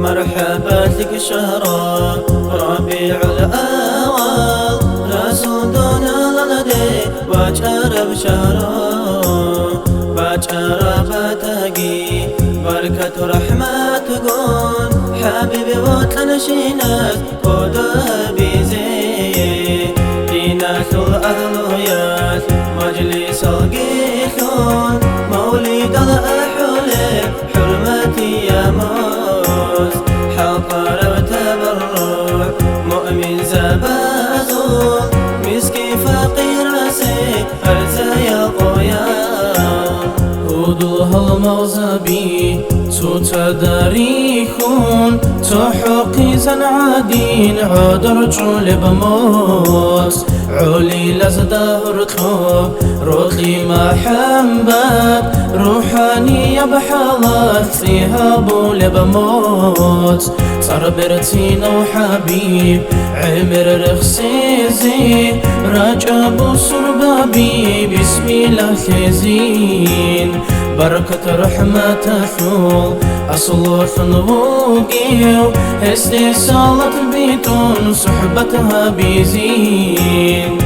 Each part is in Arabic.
مرحبا لك شهر ربيع الأول رسولنا لدي وجر بتاقي بركة رحمة تقول حبيبي وتنشينك قدها بيزي دينك الأهليات مجلس القيثون مولد الأحولي حرمتي يا موس حقر وتبرع مؤمن زبازول مسكي فقير راسي أرزايا قويا هدوها المغزبي تتداريخون تحقي زنعادين عدر جولب موس علي لزدهرتو روحي محمد روحاني بحالات فيها بولب موت صربرتين وحبيب عمر رخصيزي رجب صربابي بسم الله خزين بركة رحمة ثول أصلوث نوقيو استيصالة بيتون صحبتها بيزين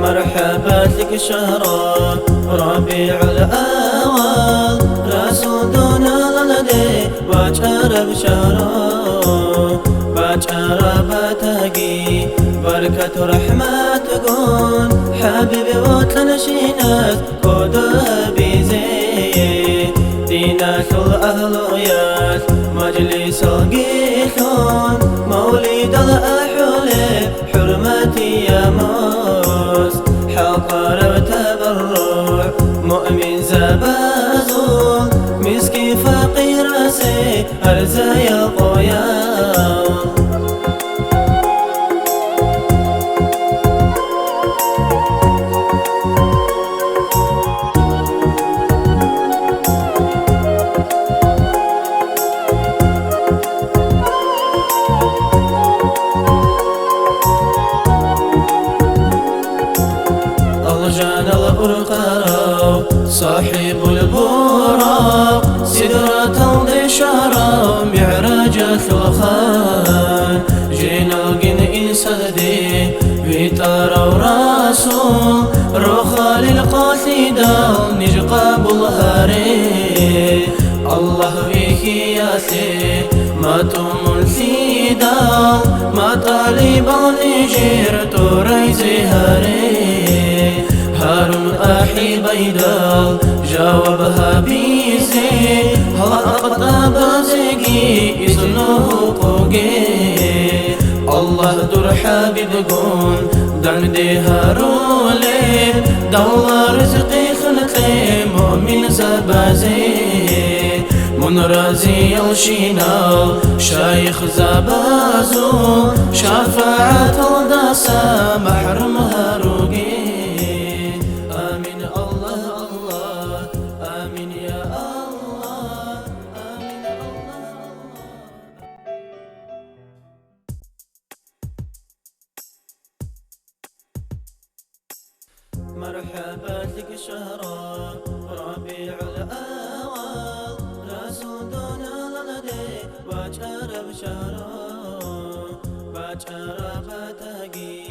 مرحبا لك شهر ربيع الأول رسولنا لدي وجر بتاقي بركة رحمة تقول حبيبي وتنشينك قدها بيزي دينك الأهليات مجلس القيثون مولد الأحولي حرمتي يا موس حقر وتبرع مؤمن زبازول مسكي فقير راسي أرزايا قويا جان الأرقراو صاحب البراق سدرة الدشارة معراج الخلخان جينا الجن إنسدي ويتارا وراسول روخا للقاثدة نجقاب الهاري الله بكياتي ما تمن ثيدا ما طالب نجير توريزي هاري هارون أحي بيدال جاوبها بيزي هلا أقطع بازيقي إذنه قوقي الله در حبيب قون دان دي هارولي دالله رزقي خلقي مؤمن زبازي من رازي الشينال شايخ زبازو شفاعة الداسة محرم هاروقي مرحبا لك شهر ربيع الأول رسولنا لدي وجر بتاقي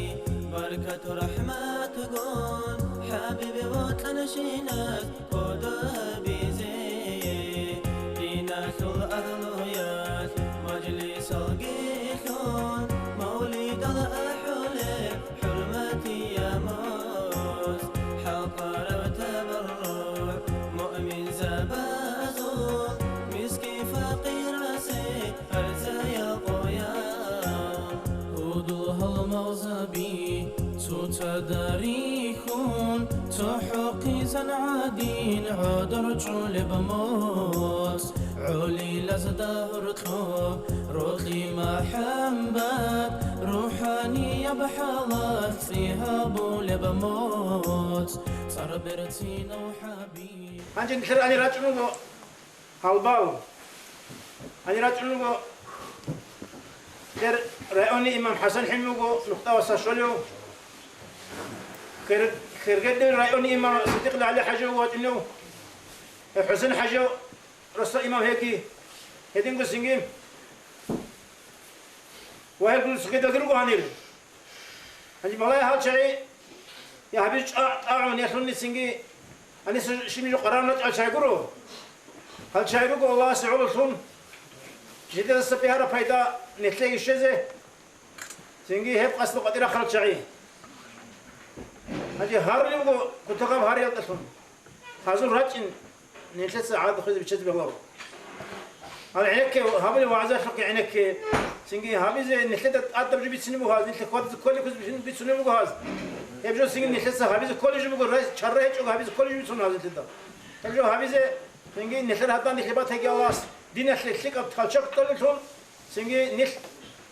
بركة رحمة تقول حبيبي وتنشينك قدها بيزي دينك الأهليات مجلس القيثون مولد الأحولي حرمتي يا موس حقر وتبرع مؤمن زبازول مسكي فقير راسي أرزايا قويا هدوها المغزبي تتداريخون تحقي زنعادين عدر جولب موس علي لزدهرتو روحي محمد روحاني بحالات فيها بولي بموت صار برتين وحبيب 한진 들 아니 라주는 거 halbal 아니 라주는 거 들 رأوني إمام حسن حموجو نقطة وساشوليو خير رأوني إمام صديق علي حاجة واتنو حسن حاجة رسول إمام هيكي هدين قصينجيم وهي كل سكيت أدركو هنيل هني ملاي هالشيء يا حبيب أعون يخلوني سينجي أنا شنو قرارنا أشاعره هالشيء الله سعول ثون جديد السبيهارة فايدة نتلاقي الشيء سينجي هب قصد قدير خلط شعي هذه هارلي وقو كنت قام هاري يطلون هذول راجين نتلاقي ساعات خذ بشد بالله هذا عينك هابلي وعزة خلق عينك سينجي هابي زي نتلاقي أدب جبت سنمو هذا نتلاقي قوات كل كذا بيت سنمو هذا يبجو سينجي نتلاقي هابي زي كل جبت رئيس شر هيك هابي زي كل جبت سنمو هذا تدا يبجو هابي زي سينجي نتلاقي هذا نتلاقي هيك الله دين نتلاقي أبتخالشك طلعتهم سينجي نت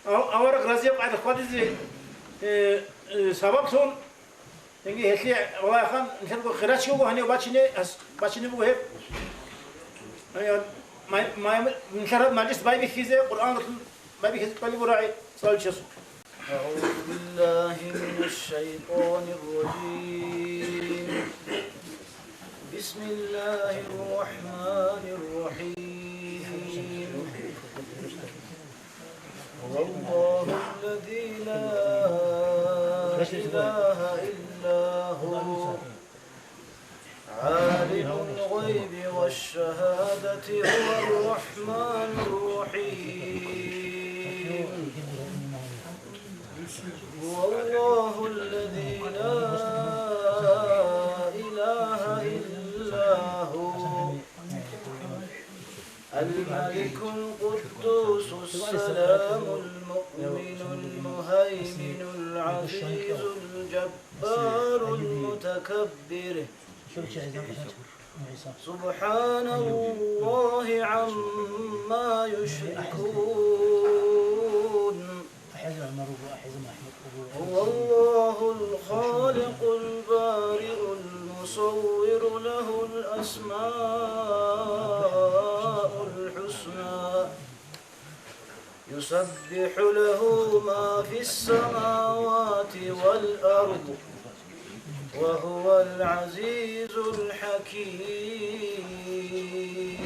أورق رازي بعد خواتي سبب ثون سينجي هتلي والله خان نتلاقي خيرات شو هني وباتشيني بقول هب ما نشرب مجلس باي بخيزة قرآن باي بخيزة كل براعي صار شو أعوذ بالله من الشيطان الرجيم بسم الله الرحمن الرحيم هو الله الذي لا إله إلا هو عالم الغيب والشهادة هو الرحمن الرحيم هو الله الذي لا إله إلا هو الملك القدوس السلام المؤمن المهيمن العزيز الجبار المتكبر سبحان الله عما يشركون هو الله الخالق البارئ المصور له الأسماء الحسنى يسبح له ما في السماوات والأرض وهو العزيز الحكيم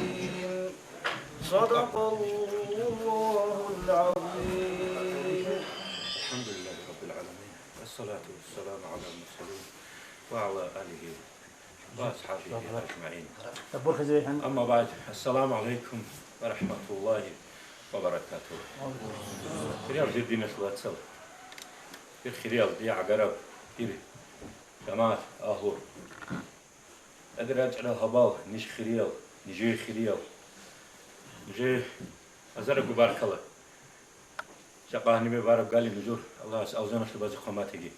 صدق الله العظيم. الحمد لله رب العالمين والصلاة والسلام على المرسلين وعلى آله وأصحابه أجمعين. أما بعد السلام عليكم ورحمة الله وبركاته. خيال جدينا سلاتسل خيال دي عقرب إلي جماعة أهور أدراج على هبال نش خيال نجي خيال نجي أزرق بارك الله شقاه نبي بارك قال لي نجور الله أوزان أشتباز خماتي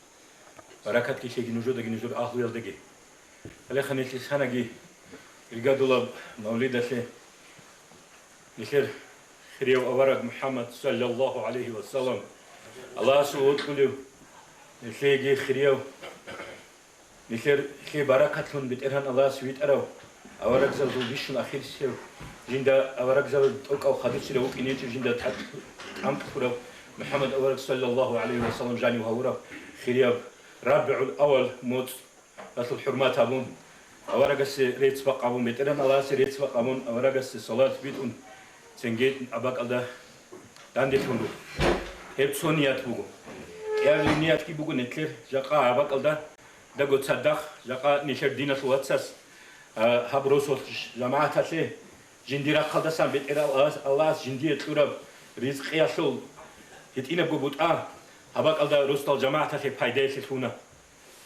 بركات كي شيء نجور دقي نجور أهل يلدقي هلا خنيت سنة جي الجدول مولده شيء نشر خير وأورق محمد صلى الله عليه وسلم الله سعود كله نشر جي خير نشر خير بركات لون بترهن الله سويت أرو أورق زل بيشون أخير سير جندا أورق زل أو خديش له كنيت جندا تحت عم تفرق محمد أورق صلى الله عليه وسلم جاني وهورا خير ربع الأول موت أصل حرمات أبون أورق ريت سبق أبون بترهن الله سريت سبق أبون أورق صلاة بيتون سنجيت أباك الله داندي تونو هبسونيات بوجو يا لينيات كي بوجو نتلر جاقا أباك الله دعو تصدق جاقا نشر دينا سواتساس هبروسول جماعة تلي جنديرا خلدسان بترى الله جندية تورب رزق ياسول يتينا بقول أباك الله رستال جماعة تلي فايدة سلفونا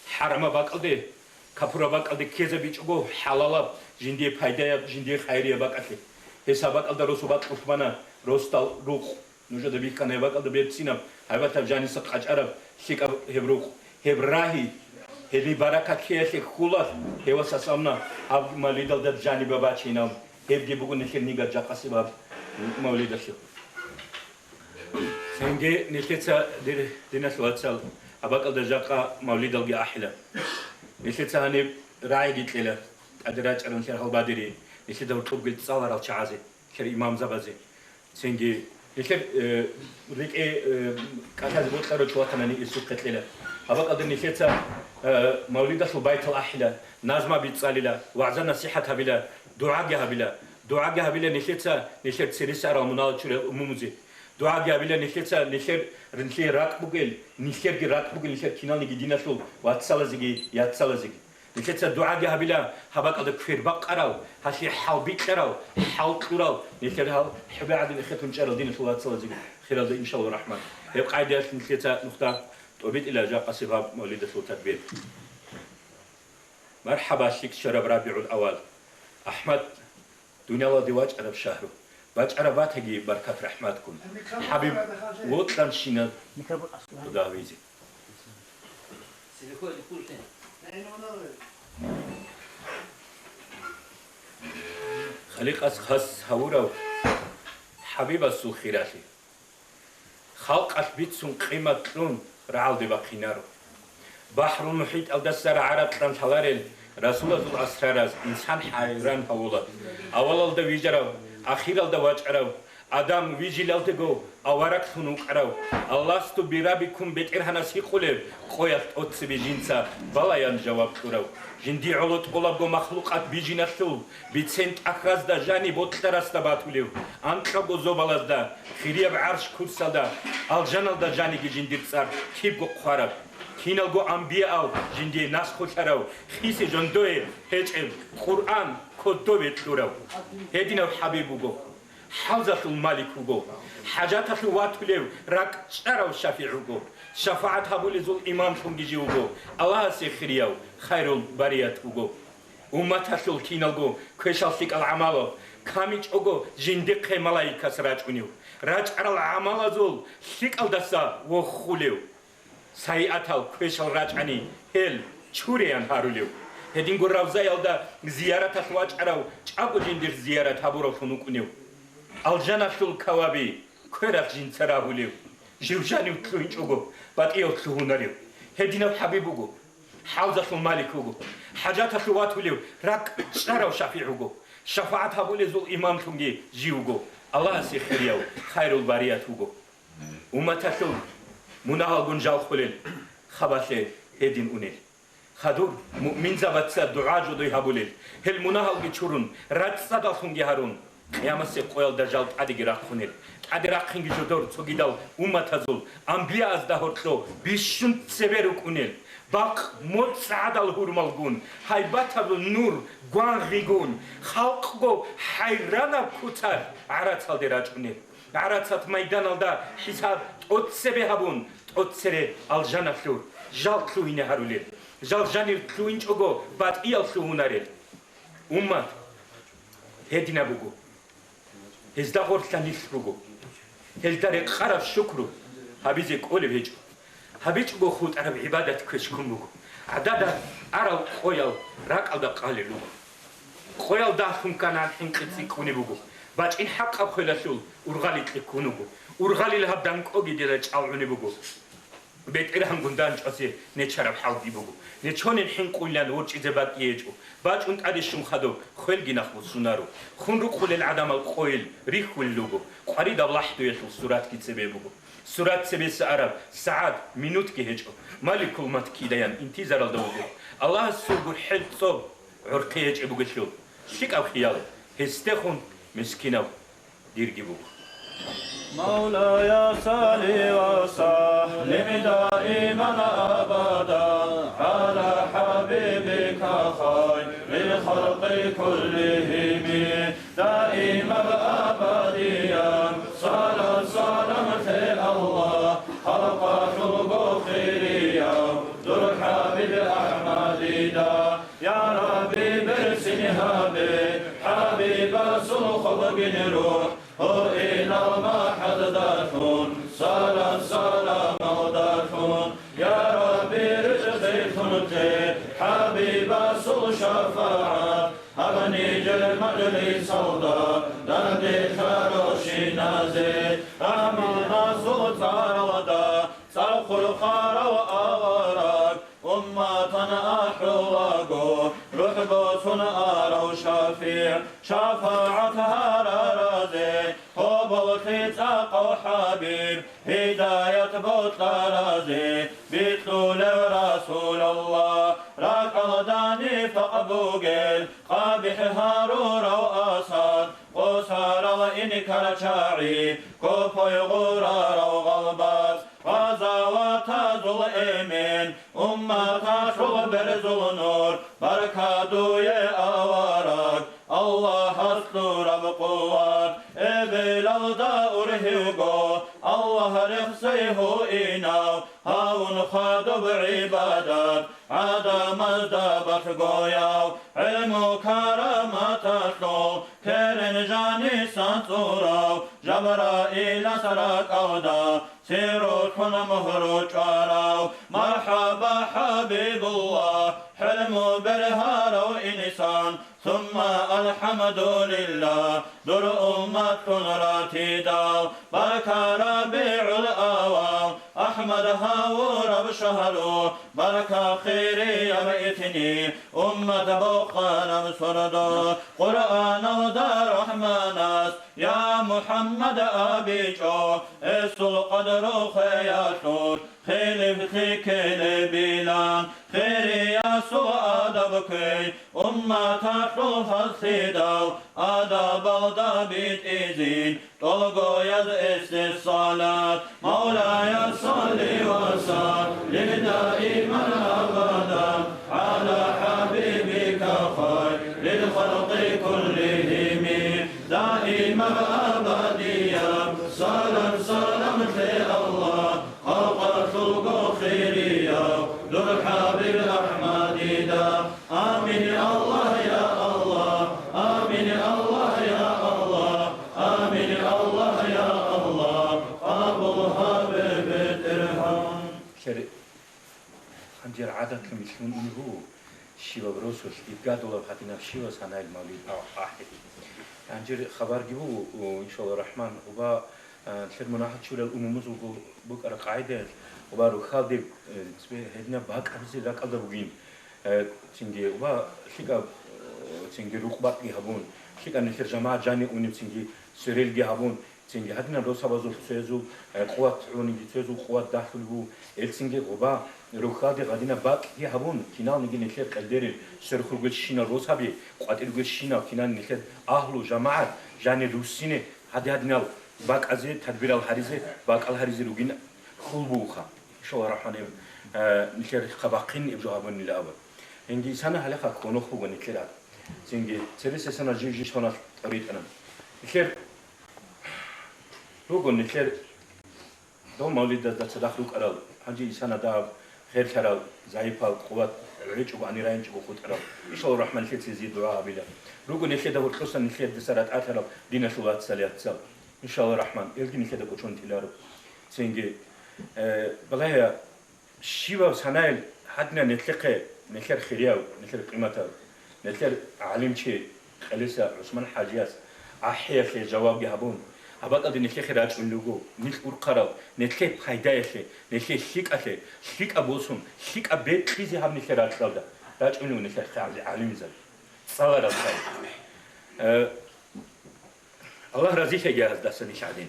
حرام أباك الله كفر أباك الله كذا بيجو حلال جندية فايدة جندية خيرية أباك الله حسابك الله رسوبات عثمانا رستال روح نوجد بيكان أباك الله بيتسينا هبات جاني سقاج عرب شيك هبروخ هبراهي هذي بركة كيسك خلاص هو سامنا أب ماليدل ده جاني باباتشينام هبجي بقول نشير نيجا جاقة سبب مولد الشيء سنجي نشيتها ديناس واتسال أبقى الدجاقة مولد الجي أحلى نشيتها هني راعي قلت له أدراج أرون شرح البادري نشيتها ورطوب قلت صالر على شعازي شر إمام زبازي سنجي نشير ريك كاتاز بوتلر شواتنا نيسوق قلت له أبقى نشيتها مولد البيت الأحلى نازما بيتصالي وعزا نصيحتها بلا دعاء بلا نشير سيريس على منال شر أمومزي دعاء بلا نشير راك بقول نشير كينال نيجي دينا شو واتسالزيجي ياتسالزيجي نشير دعاء بلا هباك على كفير بقراو هاشي حال بيكراو حال كراو نشير هال حبا عاد نشير تنشر دينا شو واتسالزيجي خير الله إن شاء الله الرحمن يبقى عادي نشير نقطة وبيت إلى جاء قصيبها مولد شو تدبير مرحبا شيك شرب ربيع الأول أحمد دنيا الله دواج عرب شهره باج عربات هجي بركة رحمتكم حبيب وطلن شينا وداويزي خليق أسخص هورو حبيب السوخيراتي خلق أثبت سن قيمة لون رعال دي بقينارو بحر المحيط الدسر عرب تنشالارين رسول الله الأسرار إنسان حيران هولا أول الدا ويجراو أخير الدا واجراو آدم ويجيل الدغو أوراك ثنوك أراو الله استو برابكم بترهنا سيقولب خويا أتسبي جنسا بلايان جواب كراو جندي علوت قلبو مخلوقات بيجيناشول بيتسنت أخراز دا جاني بوتلراس دا باتوليو أنقبو زوبالاز دا خيريب عرش كرسال دا الجانال دا جاني جندير صار كيبو قوارب كينالغو أنبياء جندي ناس خوشراو خيسي جندوه هجم قرآن كدوه تلوراو هدينو حبيبوغو حوزة المالكوغو حاجات الواتوليو راك شراو شافعوغو شفاعت هبولي زول إمام شونجيجيوغو الله سيخرياو خير البرياتوغو أمتاشول كينالغو كوشال سيك العمالو كاميج اوغو جندق ملايكا سراجونيو راج على العمال زول سيك الدسا وخوليو ساياتال كوشال راجعني هل چوريان هاروليو هدين غراوزا يالدا زيارة تواج عراو چاقو جندر زيارة هبورو فنوكونيو الجنة شول كوابي كويرات جين سراهوليو جيوجانيو تلوينچوغو باتيو تلوهوناريو هدينو حبيبوغو حوزة المالكوغو حاجات الواتوليو راك شراو شافعوغو شفاعت هبولي زول إمام شونجي جيوغو الله سيخرياو خير البرياتوغو أمتاشول مناهل گنجال خلل خباشه هدين اونيل خدور مؤمن زبطسا دعا جدوي هبولل هل مناهل گچورون راتسا دالخونگي هارون قيامسي قويل دجال اديگي راخونل ادي راخينگي جدور صوگيدال امتازول انبياء از دهورتلو بيشون سبيروك اونيل باق موت سعدال هورمالگون هايباتال نور گوان غيگون خلقگو حيرانا كوتار عراتال دراج اونيل عراتات ميدانالدا حساب أتسبه هبون أتسره الجنة فلور جال كلوينه هاروليل جال جانير كلوينج أجو بعد إيال كلوهناريل أمة هدينا بوجو هزدا غورتانيس بوجو هلدارك خراب شكرو هبيزك أولي بيجو هبيجو خود عرب عبادة كشكم بوجو عددا أرال خويل راك على قاللو خويل دافم كان عن حنكتي كوني بوجو باج إن حق أبخيل شول أرغالي تكونوجو أرغالي لها دانك أوجي ديرج أوعني بوجو بيت إلهم قندانج أسي نتشرب حاضي بوجو نتشون الحين قولان ورج إذا بات يجو باج أنت عادي شم خدو خيل جناخ وسنارو خنرق خل العدم الخيل ريح واللوجو قريد الله حدو يشوف سورات كتسبي بوجو سورات سبي سعرب سعد منوت كهجو مالك المات كيديان انتظار الدوجو الله السوق الحل صوب عرقيج أبوجو شو شيك أو خيال هستخون مسكينو ديرجي بوجو مولاي صل وسلم دائما ابدا على حبيبك خير الخلق كلهم دائما ابديا صلاه في الله خلق خلق خيريا درحا بالاحمد دا يا ربي برسنها حبيب سلخ بنروح إلى المحض دافون سلام دافون يا ربي رزقي كنت حبيب سل شفاعة أغني جمال Şili savda Derdi feroşi nazi Rahmana sultarada Sarkul kharav ağarak Ummatan ahulago Ruh bosun arav şafi' Şafaat hararazi Hobul khitaq habib Hidayet botlarazi Bitlu lev Rasulallah Rakal nifaq bugel Qabih harura و asad Qusara inkar ça'i Kopoy gurara و galbaz Gazavata zul emin Ummata şul berzulunur Barkaduye avarak Allah hastura ve kuvvet Ebelalda urhigo Allah rıhsayhu inav Havun khadub ibadat Adamazda batgoyav İlmu karamat aslo Keren cani sansurav Jabrail asarak avda Sirutun muhru çarav Marhaba Habibullah Hilmu berharav insan ثم الحمد لله در أمة راتدا بركة ربيع الأوام أحمد هاور بشهرو بركة خيري بيتني أمة بقنا بسردو قرآن ودار رحمناس يا محمد أبيجو اسل قدر خياتور خلفتي كل بلان خيري يسوع أدبكي أمة تحرف الصداو أدب الضبيط إذين طلقو يد الصلاة مولاي صل وسلم دائما أبدا على حبيبك خير للخلق كلهم دائما أبديا سلام الله خلق خيريا ذو الحبيب الأحمد دا آمين الله يا الله آمين الله يا الله آمين الله يا الله قبلها بترحم شر خنجر عادة كمشون إنه شيوا بروسوس يبقى دولار حتى شيوا سنة المولد أو أحد خنجر خبر جبوا وإن شاء الله الرحمن وبا شر مناحة شو الأمم وبو بكرة قاعدة وبارو خالد هدنا باك أبزي لك أقدر بقين تنجي وبا شيكا تنجي ركبات جهبون شيكا نشر جماعة جاني ونم تنجي سريل جهبون تنجي هدنا روسا بازو سيزو قوات عوني سيزو قوات داخله تنجي وبا روخالد غادينا باك جهبون كنا نجي نشر قدرين سرخو قل شينا روسا بي قوات قل شينا كنا نشر أهلو جماعة جاني روسينه هدنا باك أزي تدبير الحريزة باك الحريزة روجين خلبوخا شو رحمن نشر خباقين إبجابون الأول إنجي سنة هلقا كونو خوغن نشرات إنجي تريس سنة جيجي شونا أريد أنا نشر روغن نشر دو مولد دا تدخلوك أرال هنجي سنة دا خير كرال زايبال قوات ريتشو باني راينشو خود أرال إن شاء الله الرحمن نشر تزيد دعاء بلا روغن نشر دا ورخصا نشر دسارات أترال دينا شوات ساليات سال إن شاء الله الرحمن إلقي نشر دا بوشون تلارب إنجي بلاها شيوا سنايل حدنا نتلقى نشر خيرياو نشر قيمته نشر علم شيء خليسة عثمان حاجياس أحيا في جواب جهبون أبغى أدي نشر خيرات من لوجو نشر قرار نشر فايدة شيء نشر شيك أشيء شيك أبوسهم شيك أبيت خيزي هم نشرات سودا راج منو نشر خير علم زل صلاة رسول الله رضي شيء جاهز دستني شادين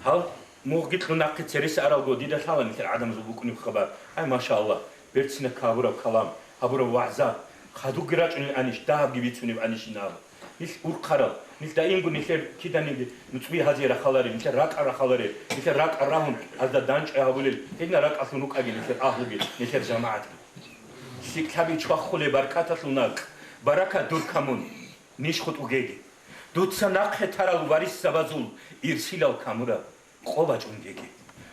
هل موجود لنا كتيرس أراو جديدة حالا مثل عدم زبوكني خبر أي ما شاء الله بيرتنا كابورا وكلام هبورا وعزا خدو جراج عن أنيش دهب جبيتوني بأنيش نار نيش أورقرا نيش دايم قول نيش كده نيجي نتبي هذه رخالري نيش راك رخالري نيش راك أراهم هذا دانش أهوليل هنا راك أصلنوك أجي نيش أهلوجي نيش جماعة شيك تبي تشوف خلي بركات لناك بركة دور كمون نيش خد وجيجي دوت سناق ترى الوارث سبازول إرسيل الكامورا قوة جنگي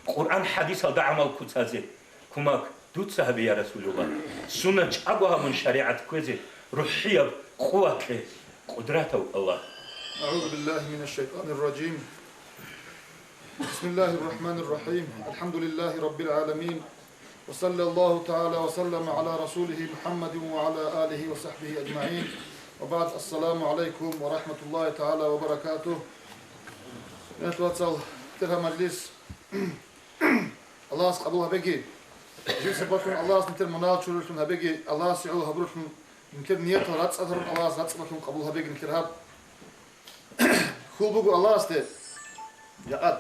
قرآن حديث هذا عمل كتازي كماك دوت صحابي يا رسول الله سنة أقوى من شريعة كوزي روحية قوة قدرته الله أعوذ بالله من الشيطان الرجيم بسم الله الرحمن الرحيم الحمد لله رب العالمين وصلى الله تعالى وسلم على رسوله محمد وعلى آله وصحبه أجمعين وبعد السلام عليكم ورحمة الله تعالى وبركاته. نتواصل ترى مجلس الله قبلها بيجي جيب سبحان الله سنتر منال شرطنا بيجي الله سعوه هبرتهم نكر نية رأس أثر الله رأس سبحان قبلها بيجي نكر هاب خل بقول الله است يا قد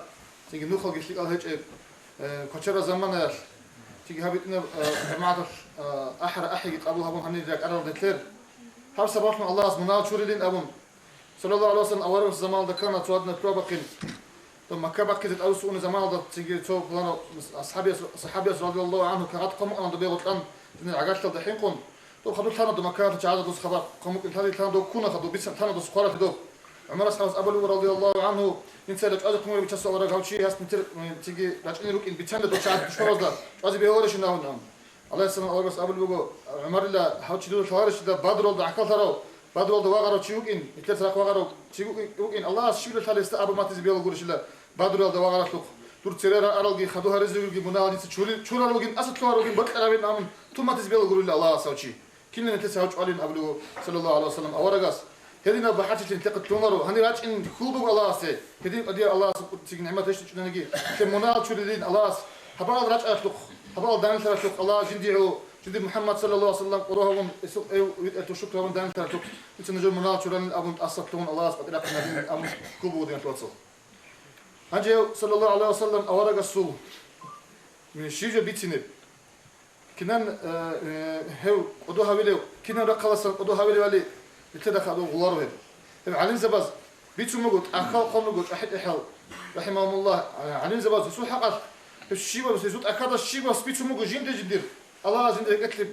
تيجي نخل قشلك الله هيك كشرة زمان تيجي هابتنا جماعة أحرى قبلها بهم هني ذاك أرد نتلر هاب سبحان الله منال شرطين أبون صلى الله عليه وسلم أول زمان ذكرنا توادنا ترابقين ثم كبر كذا أوسون زمان ده تيجي توك لنا صحابي رضي الله عنه كعاد قوم أنا دبي غطان من العجاش الدحين قوم تو خدوا ثنا دو مكان تجعل دوس خبر قوم كل ثنا دو كنا خدوا بيس ثنا دوس قارة دو عمر أصحاب أبو رضي الله عنه إنسان لك أجد كمية بتشسوا ورا قوشي هست نتر تيجي لكن روك إن بيتشند دو شعب شو رزق أجي بيورش ناون نام الله يسلم الله بس أبو بيقول عمر الله حاول تشدو شوارش ده بدر ولا عقل ترى بدر ولا وغرو تشيوكين يتلس رق وغرو تشيوكين الله شيل ثالث استأبو ما تزبي الله قولش الله بدر ولا وغرو تلق دور تسير أرلقي خدوها رزق منال نيت شول أرلقين أصل كلام أرلقين بق أرابين نام ثم تزبي الله قول الله سوتشي كلنا نتلس هوج علين أبو صلى الله عليه وسلم أورجاس هذينا بحث تنتقد تمرو هني راج إن كل الله سي هذين أدي الله تيجي نعمة تيجي تنجي كمنال شولين الله هبال راج أخلق هبال دان ثلاث الله جندي محمد صلى الله عليه وسلم قروهم يسوق تشكر من دان ثلاث يتنجون منال شولين أبو أصلتون الله قد رأينا أم كوبو دين توصل هنجي صلى الله عليه وسلم أورج السوق من الشيء بيتنب كنان هو قدوها ويلي كنان رقلص قدوها ويلي بتدخل غلاره هم علين زباز بيتو مقول أخال قوم مقول أحد إحال رحمهم الله علين زباز يسوع حقه الشيبة بس يسوع أكاد الشيبة بس بيتو مقول جندر الله جندر قتل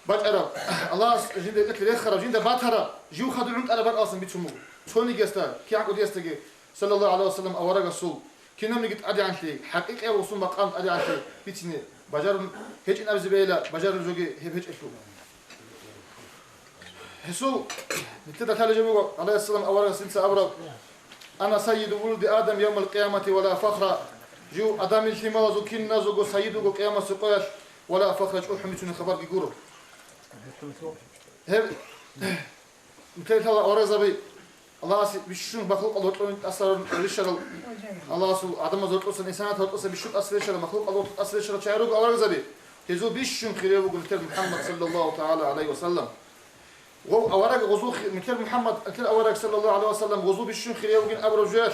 بات عرب الله جندر قتل يخرب جندر بات هرب جو خدوا عند عرب أصلا بيتو مقول شوني جستا كي عقد يستجي صلى الله عليه وسلم أورج السوق كنا نجد أدي عن شيء حقيقة وصول مقام أدي عن شيء بيتني بجار هيج إن أبز بيلا بجار الزوجي هيج إشلو هسو نتذكر ثالث جمعة عليه السلام أورج سنسا أبرق أنا سيد ولد آدم يوم القيامة ولا فخر جو آدم الحماز وكنا زوج سيد وقيامة سقاش ولا فخر جو حميتون خبر بيجورو هب نتذكر أورج زبي الله بيشون مخلوق الله تقول أسرار رشال الله سو عدم زوج أصلا إنسان تقول بيشون أسرار رشال مخلوق الله أسرار رشال شعروق أورج زبي هزو بيشون خيره وقلت محمد صلى الله تعالى عليه وسلم وأورق غزو مثل محمد مثل أورق صلى الله عليه وسلم غزو بيشون خيره وقين أبرجاش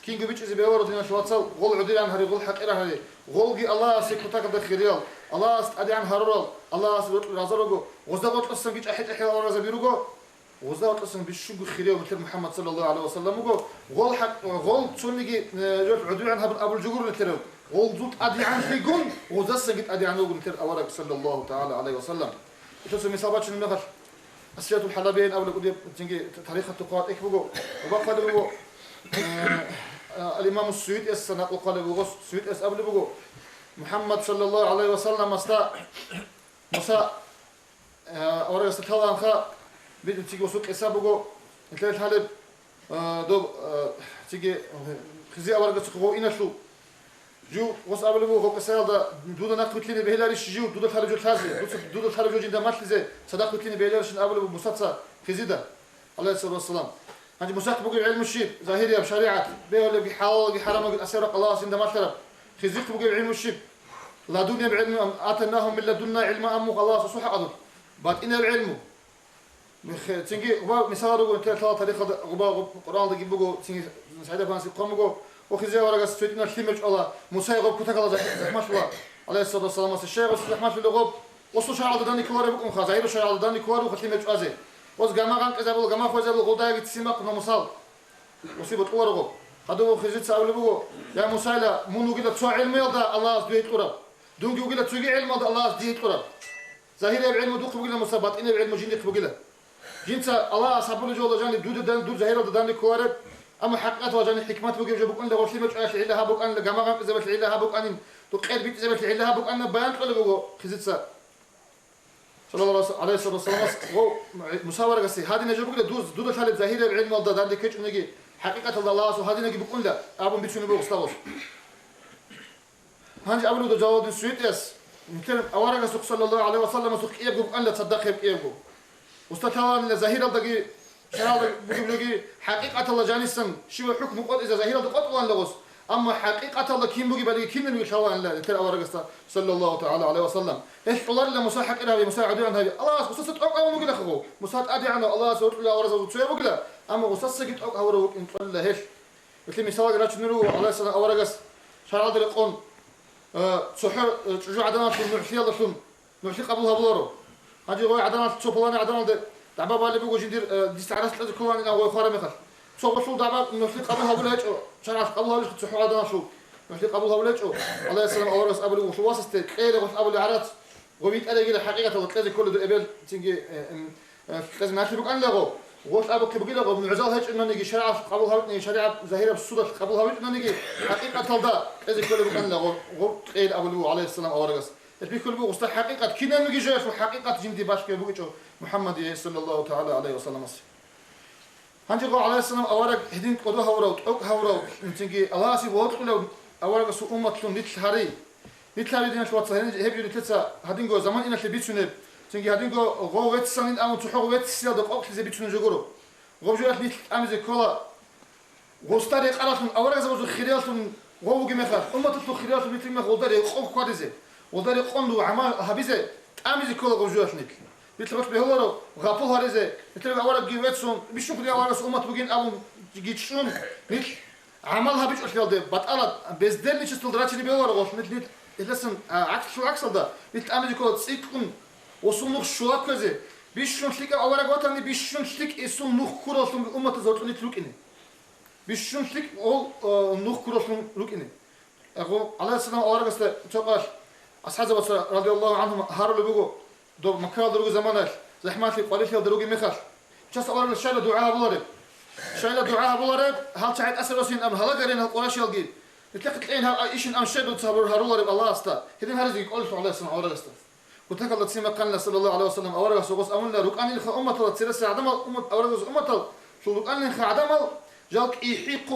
كين قبيش إذا بيورد هنا شواتصل غول عدل عن هري غول حقيرة هري غول الله سيكوتاك الدخيريال الله أدي عن هرول الله رازرقو غزدوت أصلا بيش أحد أحيا أورا زبيرقو غزدوت أصلا بيشون خيره مثل محمد صلى الله عليه وسلم غول حق غول تونيجي عدل عن أبو الجور نترو غول زوت أدي عن فيقون غزدوت قد أدي عنه مثل أورق صلى الله تعالى عليه وسلم إتوسو مسابات المغر أسيات الحلبين أول قديم تنجي تاريخ التقاط إكبروا وبقى لبوا الإمام السويد السنة وقال لبوا السويد قبل بوا محمد صلى الله عليه وسلم مساء أورا استطاع أنخا بيد تيجي وسوق إسابوا مثل الحلب دو تيجي خزي أورا قصقوا إنشوا جو وصل له هو كسال ده دودا نقطتين بهلارش جو دودا خارجوا ثازي دودا خارجوا جدا ماتلزه صدقتين بهلارش قبل بمساتسا خزيده الله يسلم والسلام عندي مسات بقول علم الشيب ظاهريه بشريعه به ولا بحلال بحرام الاسرق الله عند ما ترى خزيت بقول علم الشيب لا دنيا بعلم اتناهم من لدنا علم ام الله صح قدر بعد ان العلم تنجي مثال يقول ثلاثه طريقه القران ده يجيبوا تنجي سعيده فانسي قوموا وخزي ورقة سويتنا الثمج الله موسى يغب كتك الله زحمة الله عليه الصلاة والسلام الشيخ زحمة في اللغوب وصل شيء على داني كواري بكم خزاير شيء على داني كواري وختمج أزي وص جماعة عن كذا بقول جماعة خزي الغداء يتسمى كنا مصال وصيبة ورقة هذا خزي تسأل بقول يا موسى لا منو كده تسوى علم يلا الله ديت قرب دون جو كده تسوى علم الله ديت قرب ظاهر بعلم دوق بقول مصابات إن بعلم جندك بقول جنس الله سبحانه وتعالى جاني دود ظاهر داني كواري أما حقيقة وجاني حكمات بقول جابوك أن لو شلمت عاش علها بوك أن لجماعة زبط علها بوك أن تقعد بيت زبط علها بوك أن بيان قال بقول خزيت سا صلى الله عليه وسلم هو مساورة قصي هذه نجيب بقول دود الحالة ظاهرة بعلم الله ده اللي كيش نجي حقيقة الله سو هذه نجيب بقول لا أبون بيتشون بقول استوى هنجي أبلو ده جواد السويت يس مثل أورا قصي صلى الله عليه وسلم سوق إيه بقول أن لا تصدق إيه بقول usta tavanıyla zahiraldaki şeralda bugünlüğü hakikatalla canissan şive hükmü qot iza zahiralda qot olan lagos ama hakikatalla kim bu gibi kimden bir tavanıyla ter avaragasta sallallahu taala aleyhi ve sellem eşularla musahhak ila ve musaaduan tabi Allah usasat ok avunu gila khu musat adi ana Allah subhanahu wa ta'ala tsuya bugla ama usassa git ok avru in qalla hesh مثل مثال قرأت نرو على سنة أورجس شرع هذا القون سحر رجوع عدنا في المعشية الله شون معشي قبلها بلورو هاجي غوي عدنا تشوفلاني عدنا ده دعبا بالي بيجو جندير ديستعرس لازم كلان أو خارم يخش صوب شو دعبا معشي قبلها ولا هيك شرع قبلها ليش تسحر عدنا شو معشي قبلها ولا هيك الله يسلم أورجس قبل وشو واسطة إيه لغوش قبل عرات وبيت أنا كده حقيقة لازم كل ده قبل تيجي لازم نعرف بك أن لغو وش أبوك بقيله قبل عزال هيك إنه نيجي شرع قبل هاوتني شريعة زهيرة بالصدق قبل هاوت إنه نيجي حقيقة تلدا إذا كل بقول له قيل أبو عليه السلام أورجس تبي كل بقول است حقيقة كنا نيجي جاي شو حقيقة جندي باش كي بقول محمد صلى الله تعالى عليه وسلم هنجي قال عليه السلام أورج هدين قدوه هوروت أو هوروت نتيجي الله سي بوت كله أورج سو أمة تون نتحري دينا شو تصهرين هبي نتلسا هدين جو زمان إنك بيتشونه çünkü hadin go vetsanin ama tuhu vetsil de qoqlize bitun jogoro gobjurat bit amize kola gostare qaratun awraza bozu khiriyatun gobu gemekhat ummat tu khiriyatun bitlime godare qoq qadize godare qondu ama habize amize kola gobjurat nik bitlot behoro gapul harize bitlime awra givetsun bishun khiriya awras ummat bugün alun gitshun nit amal habiç geldi batala bezderni çistildraçini behoro gosnit nit elasin aksalda bit amize kola tsikun Osunluk şuak közü. Bir şunçlik olarak vatanı bir şunçlik esun nuh kurulsun ummatı zortunu trukini. Bir şunçlik ol nuh kurulsun rukini. Aleyhisselam olarak işte çok az. Ashab radıyallahu anhum harlı bugu do Mekke durugu zamanlar zahmetli qalifel durugu mekar. Ças olarak şöyle dua bularım. Şöyle dua bularım. Hal çayet asır olsun am hala garin hal quraş yalgi. Bitlaqit ayn hal işin am şedu sabır harular Allah asta. Hedin harzi qolf Aleyhisselam olarak işte. وتك الله تسمى قال صلى الله عليه وسلم أورجا سوقس أمنا ركان الخ أمة الله تسير سعدم أمة أورجا أمة الله شو ركان الخ عدم جالك يحيق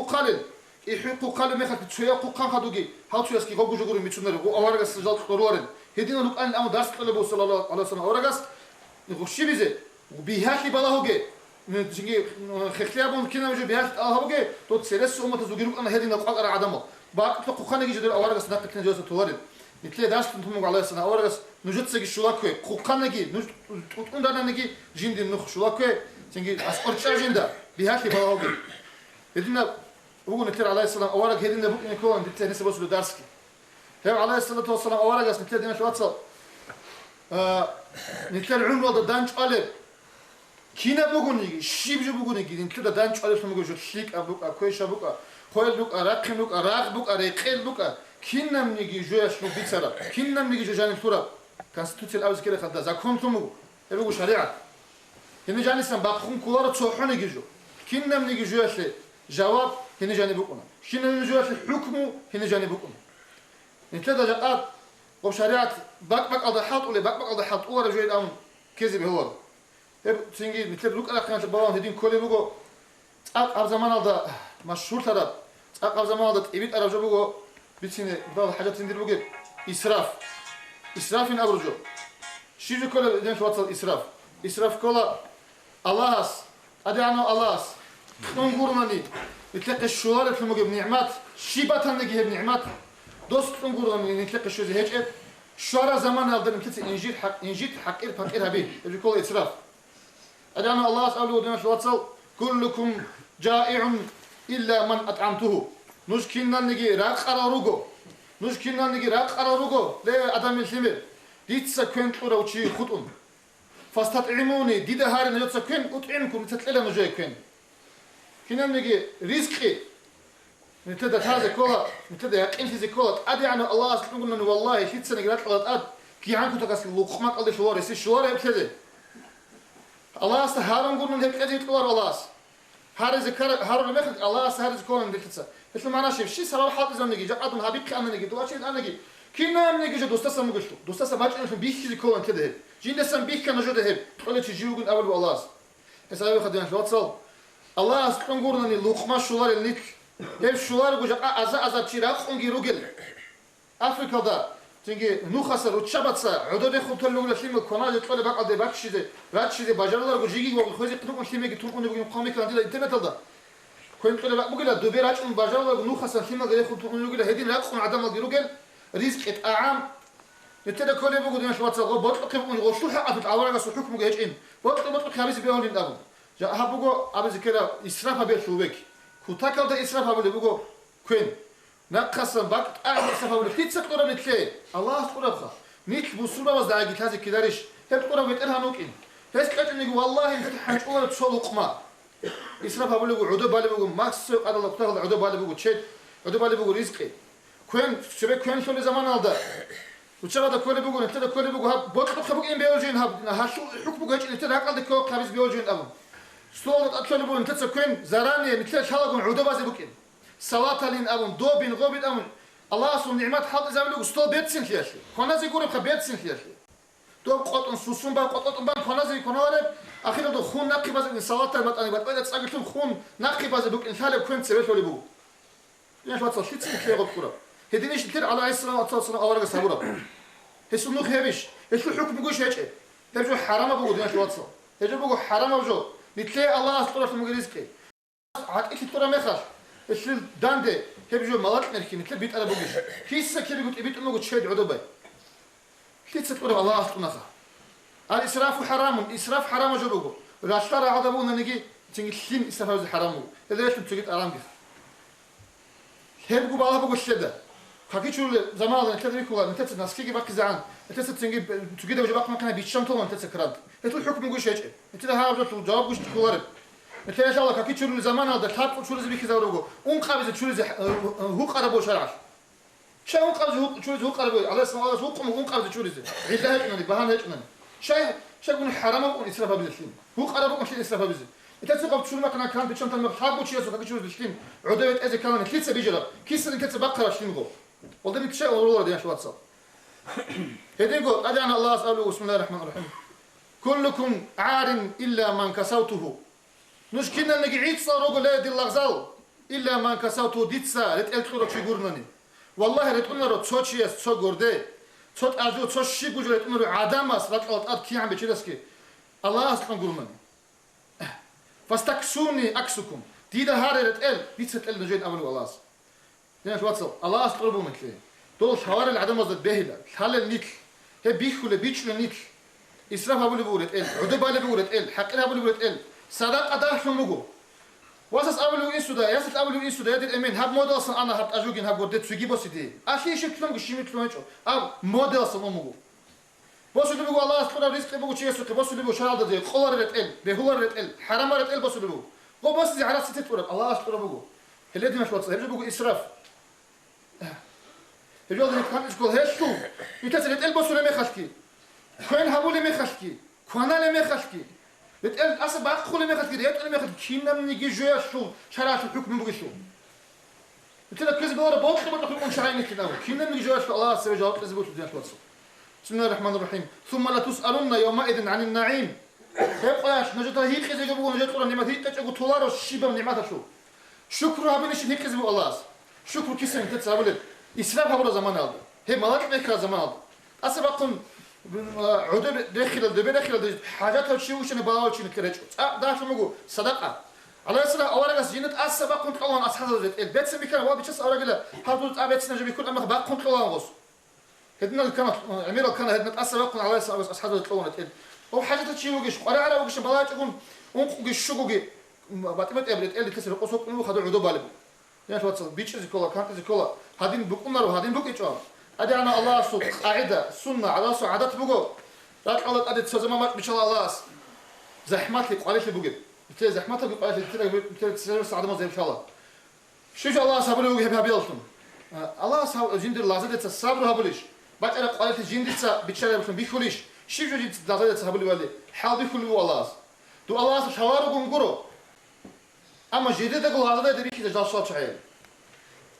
قلل ما خد تشيا قان خدوجي هاو تشيا سكي غوجو جوري ميتشنر أورجا جالك قرورن هدينا ركان الأمة درس طلبه صلى الله عليه وسلم أورجا نخشي بيزه وبيهات لي بلاهوجي نتيجي خليابون كنا وجو بيهات أهوجي تو تسير أمة زوجي ركان هدينا قاقر عدم باق قان يجي جدر أورجا سناق كنا جالس تورن نتلي درس تنتمو عليه السلام أورجا نجتسك شلاكوي قوقانجي نجتوندانجي جندي نخ شلاكوي تنجي أسقطش جندا بيهاتي باهوجي هدينا هو نتلي عليه السلام أورج هدينا بوك نكون نتلي نسبة وصل درسكي هم عليه الصلاة والسلام أورج نتلي دينا شواتصل نتلي العمر ده دانش عليه كينا بوجونيجي شيب جو بوجونيجي نتلي ده دانش عليه سمو جو شيك أبوك أكويش أبوك خويل بوك أراقم بوك أراق بوك أريقيل بوك كينام نيجي جويش لو بيتسرا كينام نيجي جو جانب تورا конституция ауз керек хадда закон тому эбегу шариат хини жанисан бақхун кулара цохоне гижу киннам неги жуясли жаваб хини жани букуна хини жуясли хукму хини жани букуна нитада жaqat гоб шариат бак алда хат уле бак алда хат улара жуйд ам кезиби хор эб синги нитад лук алакан балан хидин колебуго цак ар заман алда машхур тарап цак ар заман алда ибит араб жабуго битсине дал хажат синдир буге исраф إسراف أبرجو شيء كله دين توصل إسراف إسراف كله اللهس أديانو اللهس تنقرني نتلقى الشوار تلمجي بنعمات شيبات نجيه بنعمات دوست تنقرني نتلقى شو زي هيك شوارع زمان هذا نتلقى إنجيل حقير هبي يجي كله إسراف أديانو اللهس أولو دين توصل كلكم جائع إلا من أطعمته نشكينا نجي راق أراروجو نشكينا نجي راق أراروجو لا أدم الثمر ديتسا كنت أروتشي خطون فاستطعموني ديدا هاري نجتسا كن أطعمكم تتلقى نجاي كن كنا نجي رزقي نتدا هذا كولا نتدا يقين في كولا أدي عن الله سبحانه والله هيت سنة جرات قلت أد كي عنكم تقص لقمة قلت شوار يصير شوار يبتدي الله استهارم قلنا هيك أدي تقول الله هاري ذكر هارو المخد الله استهار ذكرنا ندكتسا مثل ما أنا شيء صار حاط إذا نجي جاءتهم هابيك أنا نجي دواشين أنا نجي كنا نجي جو دوستا مقشلو دوستا ما جينا بيك ذكرنا كده جين لسه بيك كنا جو ده قلت تجيوجن أول والله هسه أبي خدينا شو تصل الله سبحانه قلنا لقمة شوار النك هل شوار جو جاء أزا تشيراق أنجي روجل أفريقيا ده çünkü nuhasa rutşabatsa ödede khultolugla şimdi konaje tole bakade bakşide ratşide bajarlar gojigi go khozi qtukun şimdi tukun bugün komik landila internet alda koyun tole bak bugün dober açın bajarlar nuhasa şimdi gele khultolugla hedin raqun adam girugel risk et aam يتدا كل يبغوا دين شو تصل بطل كيف يغشوا حق في العوارة بس حكم جايين بطل خميس بيقولين أبو جا هبغوا أبز كلا إسراف بير شو بك كوتاكل ده إسراف أبو اللي بقوا كوين نقصن بق إسراف أبو اللي تسكتوا من تلي الله سبحانه وتعالى نيت بوسولا بس داعي كذا كدارش تبقوا بيترها نوكين بس كأنه نقول والله إنت حنقول تسول قما إسراف أبو اللي بقوا عدو بالي بقوا ماكس على الله كتاكل عدو بالي بقوا تشيد عدو بالي بقوا رزقي كوين شبه كوين شو لزمان هذا وشرا كل بيقول انت كل بيقول هاب بوت خبوك ام بيولوجين هاب هاشو حكمو جاي انت عقل دك خبيز بيولوجين ابو سولت اكل بيقول انت كوين زراني مثل شالقون عوده باز بوكين سلاتالين ابو دوبين غوبين ابو الله سبحانه نعمت حق زعملو ستو بيتسين خياشي كونازي يقول بيتسين خياشي دو قطن سوسون با قطن با كونازي كونوار اخيرا دو خون نقي باز سلاتال متاني بات بدا تصاغتون خون نقي باز بوكين حاله كوين سبت ولي بو يعني شو تصير خير كوره هدينيش كثير على عيسى وتصل اورق صبره هسه نو خيبش هسه حكم بقول شيء ترجو حرام بقول دين شو تصل ترجو بقول حرام بجو نتلاقي الله استر في مجلسك عاد إيش ترى مخش هسه دانده هبجو مالك نركي نتلاقي بيت على بقولش هسه كذي قلت بيت أمك تشهد عدوبي كيف تقول الله استر نخا الإسراف حرام إسراف حرام جو بقول ولا اشترى عذابون نجي تيجي تلين إسراف حرام هذا ليش تجيت أرام كذا هبقوا بالله بقول شدة خاكي شو زمان أنت تدري كولا أنت تناسكي باقي زعان أنت تيجي تجيده وجبك ما كان بيتشام طول أنت سكران أنت الحكم يقول شيء أنت ده هذا الجواب وش تقولر أنت إن شاء الله خاكي شو زمان هذا ثابت شو لازم يكذا وروجو قابز شو لازم هو قربو شرعش شيء قابز هو قربو على اسم الله هو قابز شو لازم عيدها هيك بهان هيك شيء يقول حرام وقول إسراف بزلين هو قربو مش إسراف بزل أنت تقول شو ما كان بيتشام طول ما حابو شيء سو خاكي شو لازم عدوية إذا كان كيس بيجرب كيس اللي كتب بقرة شلين غو والله بيك شيء والله دي شو تصل هدين قول أدعنا الله أسأله بسم الله الرحمن الرحيم كلكم عار إلا من كسوته نش كنا نقعد صاروق لا يدي اللغزال إلا من كسوته ديتسا رتقل تقولك شي قرنني والله رتقلنا رو تصوت شيء تصوت قرده تصوت أجو تصوت شيء بوجو رتقلنا رو عدم أس رتقلت أد كي عم بيشيلسكي الله أسأله قرنني فاستكسوني أكسكم ديدا هاري رتقل ديتسا تقل نجيد أولو الله يعني شو تصل الله أسطربه مثله دول حوار العدم وزد بهلا حال النيك هي بيخله بيشله نيك إسراف أبو لبورت إل عدب أبو لبورت إل حقنا أبو لبورت إل صدق أداه شو مجو واساس أبو لو إنسودا ياسس أبو لو إنسودا يدي الأمين هب موديل أصلا أنا هب أجوجين هب قدرت سوي بسيطي أشي شيء كلام قشيم كلام شو أب موديل أصلا مجو بس اللي بيقول الله أسطر رزق بيقول شيء سوي بس اللي بيقول شهادة ده خلر رت إل بهولر رت إل حرام رت إل بس اللي بيقول هو بس زي على ستة ورد الله أسطر بيقول اللي دي مش واتس هرجع بيقول إسراف الجواد اللي كان يقول هشتو يتسل يتقلبوا سلة مخشكي كوين هابو لي مخشكي كوانا لي مخشكي يتقل أصلا بقى خو لي مخشكي يتقل مخشكي كينا من يجي جويا شو شرعت الحكم بقى شو يتقل كذا بورا بوت خبر نخلق من شرعين كنا كينا من يجي جويا شو الله سوى جواب كذا بوت بدنا توصل بسم الله الرحمن الرحيم ثم لا تسألون يومئذ عن النعيم هيبقى نجد هيك كذا يجيبوا نجد قرن نعمة هيك تجيبوا طولار الشيبة من نعمة شو شكر هابنيش هيك كذا الله شكر كيسن تتسابل إسراف هبورا زمان هذا هي ملاك ميكا زمان هذا أصلا بقول عدو داخل الدبي داخل حاجات هالشيء وش أنا باول شيء نكرهه ده شو مقول صدقة على أساس أورجس جينت أصلا بقول كلام أصحاب البيت سمي كان واحد بيشس أورجلا هذول أبيت سنجي بيكون أما بقول كلام غص هدنا الكلام عميرة كان هدنا أصلا بقول على أساس أصحاب الكلام هو حاجات هالشيء وجش قرأ على وجش بلاش يكون وجش شو وجي باتمت أبرد اللي كسر قصوك إنه خدوا عدو بالب يعني شو تصل بيتشز كولا كانت كولا هادين بقولنا رو هادين بقول إيش أدي أنا الله سوق قاعدة سنة على سو عادات بقول لا تقولت أدي تسمع ما شاء الله الله زحمات لي قالش لي بقول بتلاقي زحمات لي قالش لي بتلاقي تسير سعادة ما زي إن شاء الله شو الله صبر له يهب هبيلتم الله صبر جندر لازم الصبر هبلش بعد أنا قالت جندر بتشارع بكم بيخليش شو جندر لازم هبل ولي حال بيخلي الله تو الله شوارع بنقره أما جديد أقول هذا ده بيجي تجار صوت شعير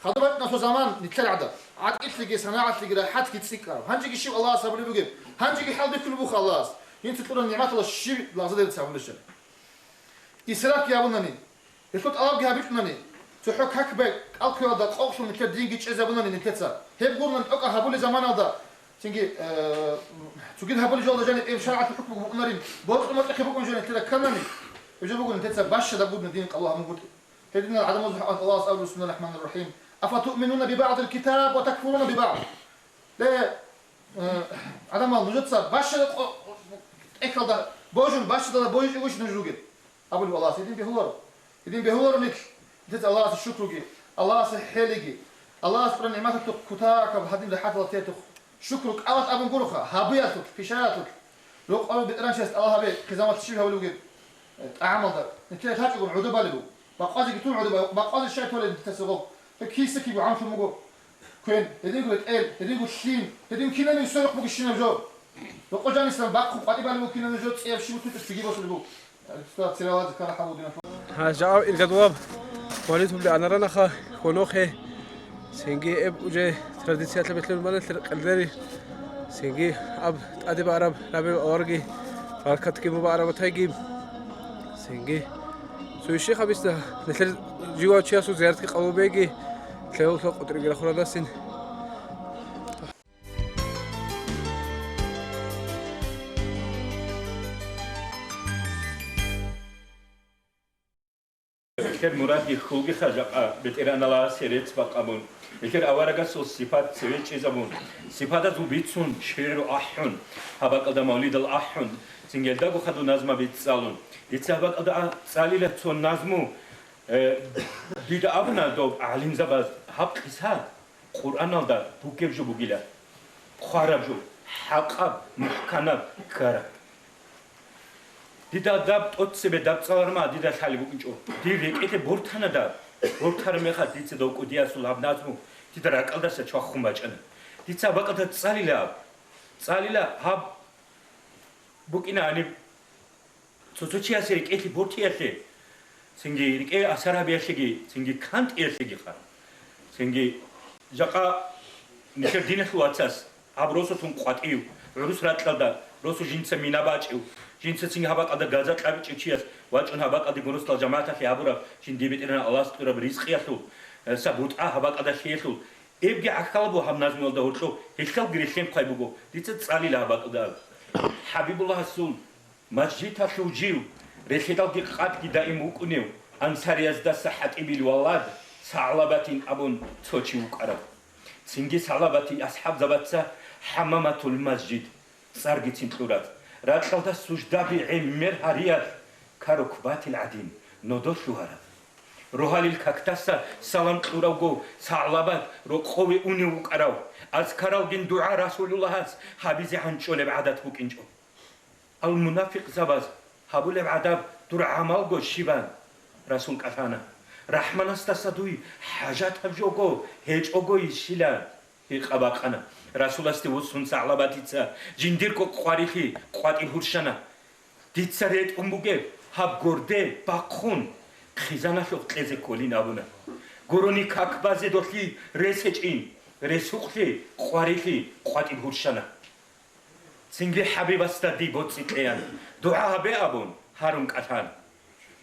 خدمت نفس زمان نتكلم عدا عاد إتلقي صناعة تلقي حد كتسكر هنجي شيء الله صبر لي بقول هنجي حال بكل بو خلاص ينتظر النعمات الله الشيء لازم ده تسوي ليش إسراف يا بناني يفوت أرجع بيتناني تحك هكبك ألقي هذا قوس من كدين جيش إذا بناني نكتسر هي بقول من أقع هبول زمان هذا çünkü çünkü haberi yolda cennet ev şeriatı hükmü onların boğaz umut hükmü cennet tela kanani önce bugün tetsa başta bugün din Allah'ım bu hedinler adam Allah subhanahu bismillahirrahmanirrahim afatu'minuna bi ba'd al-kitab ve tekfuruna bi ba'd la adam al-nujatsa başta ekranda boğazın başta da boğaz uç nujugit abul Allah sedin bi hular nik tetsa Allah'a şükür ki Allah'a heligi Allah subhanahu nimetatu kutaka hadin lahat tetu شكرك أوت أبن قرخة هابياتك فيشاتك لو قالوا بترانشست الله هبي خزامات الشيء هو لوجد أعمل ده نتيجة هاتكم عدوبة له بقاضي كتون عدوبة بقاضي الشيء تولد تسوق فكيسك يبغى عم شو مجو كوين هدين يقول إل هدين يقول شين هدين كنا نسوق بقى الشين الجو لو قال جاني سلام بقى قاضي بالو كنا نجو تسير شيء متوت تسجيل بس لبو استاذ سيروات كان حمودنا هجاء الجدواب والدهم لأنا رنخا ونوخه سنجي اب وجه تراديسيات لبتلون مالت القلدري سنجي اب ادي بعرب نبي اورجي فركت كي مبارب تايجي سنجي سو الشيخ ابيستا نتل جوا تشياسو زيارتي قوبيجي تلاو سو قطري غير خراداسين كر مراد يخلق خجقة بتيران الله سيرت بقابون يكر أورجا سو صفات سويت إزابون صفات ذو بيتسون شير أحون هباك أدا مولد الأحون سنجل داغو خدو نازما بيتسالون يتسابق أدا ساليلة تون نازمو بيد أبنا دوب علم زباز هب قصها قرآن الله بوكيب جو بوغيلا خارب جو حقاب محكناب كارا ديدا داب أتسبة داب صارما ديدا خالي بوكينجو ديريك إيه بورتانا داب بورتار مخا ديتس دوك وديا سولاب نازمو ديدا راكال داسا تشاخوم باجانا ديتسا باقا تساليلا هاب بوكينا أني تسوتشيا سيرك إيه بورتيا سي سنجي ريك إيه أسارا بيشيجي سنجي كانت إيه سيجي خار سنجي جاقا نشر دين خواتساس هاب روسو تون قواتيو روس راتلال دا روسو جينسا مينا باجيو جينسا سنجي هاباك أدا غازا قابي چيچياس واجون هاباك أدي غنوستال جماعتا خيابورا جين ديبت إرنا الله ستورا بريسقيا سو سابوت هاباك أدا خيسو إبجي عقالبو هم نازم والدا هورشو هشكال غريشين قايبوغو ديتس تسالي لهاباك أدا حبيب الله السول مسجد شوجيو رشيدال دي قاد دي دائم وكونيو أنسارياز دا صحت إبيل والاد سعلباتين أبون توشي وكارا سنجي سعلباتي أصحاب زباتسا حمامة المسجد سارجي تنطورات راتلال دا سجدابي عمر هريات كاروكبات العدين نودو شوهرا روحالي الكاكتاسا سلام قراوغو سعلبات روقوي أوني وكاراو أذكراو دين دعاء رسول الله حبيزي عنشولي بعدات بوكينجو المنافق زباز هابو لبعداب دور عمالغو شيبان رسول كفانا رحمن استسدوي حاجات هبجوغو هيج اوغو يشيلان هيقباقانا رسول استي وسون سعلباتيتسا جنديركو قواريخي قواتي هورشانا ديتسا ريت امبوغي هاب غوردي باقخون خيزانا شو قلزي كولين ابونا غوروني كاكبازي دوخي ريسيچين ريسوخي قواريخي قواتي هورشانا سنجي حبيب استدي بوتسي كيان دعاء بأبون هارون كاتان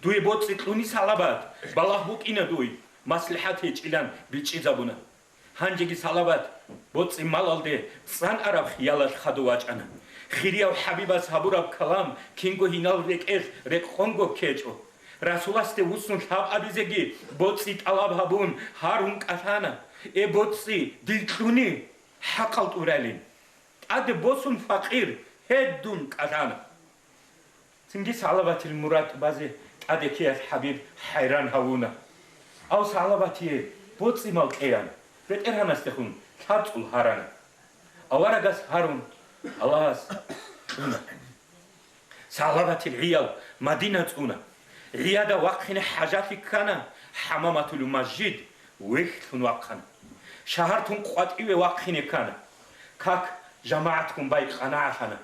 دوي بوتسي تلوني سالابات بالله بوك إنا دوي مصلحات هيج إلان بيتشي زابونا هانجيكي سالابات بوتسي مالال دي سان عرب خيالات خدو واجانا خيريا وحبيبا سابورا بكلام كينغو هينال ريك خونغو كيجو رسولاستي وسون حاب أبيزيجي بوتسي طلاب هابون هارون كاتانا إي بوتسي ديتلوني حقال تورالين أدي بوسون فقير هدون كاتانا سنجي سالبات المراد بازي أدي كياس حبيب حيران هاونا أو سالباتي بوتسي مالك إيان بيت إرهان استخون تاتول هارانا أوارغاس هارون الله سالباتي العيال مدينة أونا عيادة وقخين حاجاتي كان حمامة المسجد ويختون وقخنا شهرتون قوات إيوه وقخين كان كاك جماعتكم بايق قناعتنا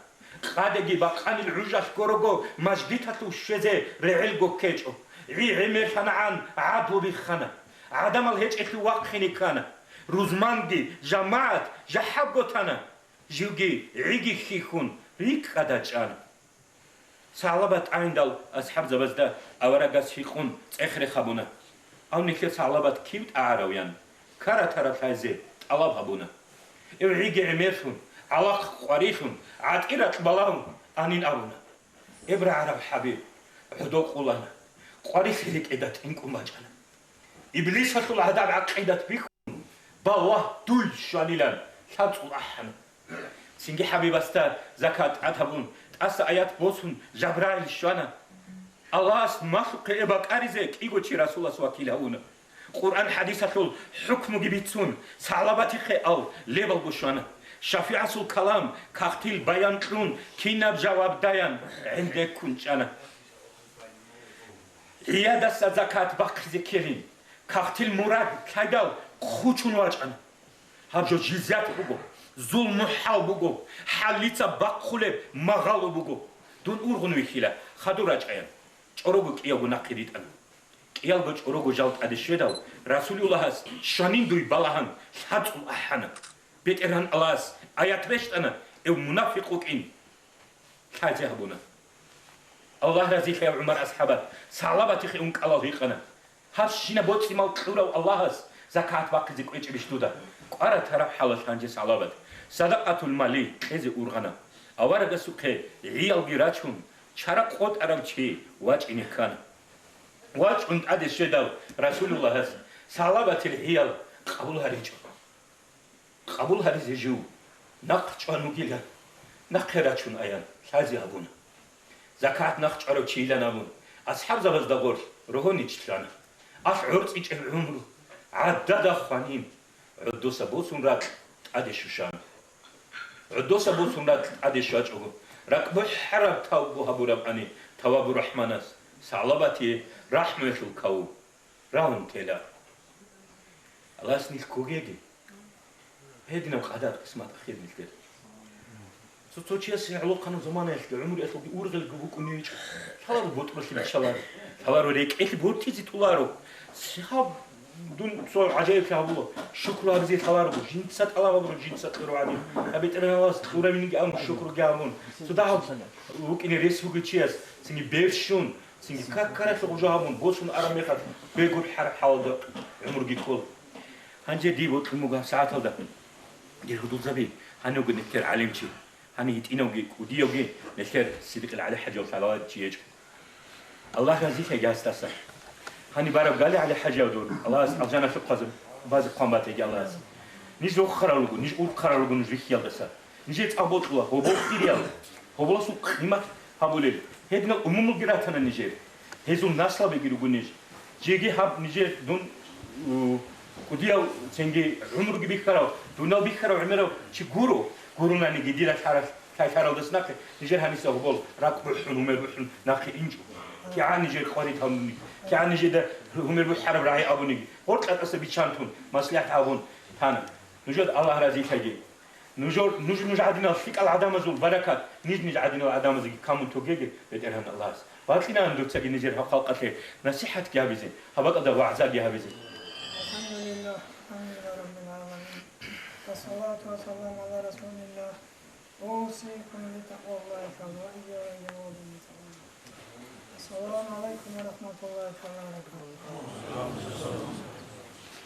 قادجي بقان العجاش كورغو مسجدتو شزي رعلغو كيجو عي عمر فنعان عادو بخنا عدم الهج إخي واقخيني كان روزماندي جماعت جحبغو تانا جوغي عيجي خيخون ريك قداجانا سعلبات عيندال أصحاب زبزدا أورغاس خيخون تأخري خابونا أو نكير سعلبات كيوت أعراويان كارا تارا تايزي طلاب هابونا عيجي عمرفون ალახ ყვარიხუნ ატირა ტბალაუნ ანინ აუნა ებრა არაბ ჰაბი ოდო ყულანა ყვარიხირი კედა ტინკუმაჭანა იბლისათულ ადაბ აყიდათ ბიხუნ ბავა დულ შანილან შაწულ აჰან სინგი ჰაბიბასთა ზაკატ ათაბუნ ტას აიათ ბოსუნ ჟაბრაილ შვანა ალას მახყე ება კარიზე კიგოჩი რასულას ვაკილაუნა ყურან ჰადისათულ ჰუქმუ გიბიცუნ სალაბათი ხეალ ლებალ ბუშანა შაფიასულ კალამ ქახთილ ბაიან კრუნ კინაბ ჯავაბ დაიან ენდე კუნჭანა იადა საზაკათ ბახზე კერინ ქახთილ მურად ქადალ ხუჩუნ ვაჭანა ჰაბჯო ჯიზიათ ბუგო ზულმუ ჰალ ბუგო ჰალიცა ბახულე მაღალ ბუგო დუნ ურღუნ ვიხილა ხადურაჭაიან ჭოროგო კიაგო ნაყიდიტან კიალგო ჭოროგო ჟალტ ადეშვედავ რასულულაჰს შანინდუი ბალაჰან ჰაწუ აჰანა ბეტერან ალას აიათ ვეშტანა ევ მუნაფიყუ კინ ხაჯაბუნა ალლაჰ რაზი ხე უმარ ასჰაბა სალაბათი ხე უნკალა ვიყანა ჰაშინა ბოწი მალ ყურავ ალლაჰს ზაკათ ვაკიზი კვეჭი შდუდა ყვარა თარა ჰალა ხანჯე სალაბათ სადაყათულ მალი ყეზე ურღანა ავარაგა სუქე ლიალგი რაჩუნ ჩარა ყოთ არამჩი ვაჭინე ხანა ვაჭუნ ადე შედავ რასულულაჰს სალაბათი ლიალ ყაბულ ჰარიჭო ყაბულ ჰარიზე ჟუ ნახჭანუ გილა ნახერაჩუნ აიან ხაზი აბუნა ზაკათ ნახჭარო ჩილანამუნ ასჰაბ ზაბაზ დაგორ როჰონი ჩლანა ას ურწი ჭე უმრუ ადადა ხანიმ უდოსა ბოსუნრა ადე შუშან უდოსა ბოსუნრა ადე შაჭოგო რაკბ ჰარაბ თავ ბუჰაბურაბანი თავაბუ რაჰმანას სალაბათი რაჰმეთულ ქაუ რაუნ თელა ალას ნის კუგეგი هدينا وقعدات قسمات أخير مثل سوتشيا سيعلو قانون زمان يحكي عمري أصل بيورغل جبوك ونيج حلار بوت مرشين حلار حلار وريك إيه بوت تيجي تولارو سحاب دون صور عجيب في هبوله شكر هذه حلار بو جنسات الله ببر جنسات غير عادي أبيت أنا ناس ورا مني جام شكر جامون سوداهم وكيني ريس هو جياس سيني بيرشون سيني كارث وجاهمون بوسون أراميخات بيقول حرب حاضر عمر جيكول هنجي دي بوت الموجة ساعات هذا يرهدوا زبي هنوجد نكتر علمتي هني يتينوجي وديوجي نكتر صدق على حاجة وثلاث جيج الله رزقك يا استاذ هني بارب قال على حاجة ودور الله أرجعنا في القزم بعض قامات يا الله نيجي خرالوجو نيجي أول خرالوجو نيجي خيال بس نيجي تقبض الله هو بوكتيريال هو بلاسو قيمة هبولل هدنا أمم الجراتنا نيجي هزوم ناسلا بيجيرو نيجي جيجي هب نيجي دون ودياو تنجي عمر بيخراو دونال بيخراو عمرو شي غورو ناني جديلا حرف كايفارو دسناك نيجي هاني سوبول راكب حلومه بحل ناخي انجو كي عاني جي خوري تامني كي عاني جي ده همر بحرب راعي ابوني ورق قصه بيشانتون مصلحه ابون تانا نجد الله رازي تاجي نجور عادنا فيك العدم زول بركات نيج عادنا العدم زي كامون توجي بدرهم الله باقينا ندو تاجي نيجي خلقته نصيحه جابيزي هبط ده وعزا جابيزي الحمد لله رب العالمين والصلاة والسلام على رسول الله أوصيكم بتقوى الله وإياي وبالمتقين السلام عليكم ورحمة الله وبركاته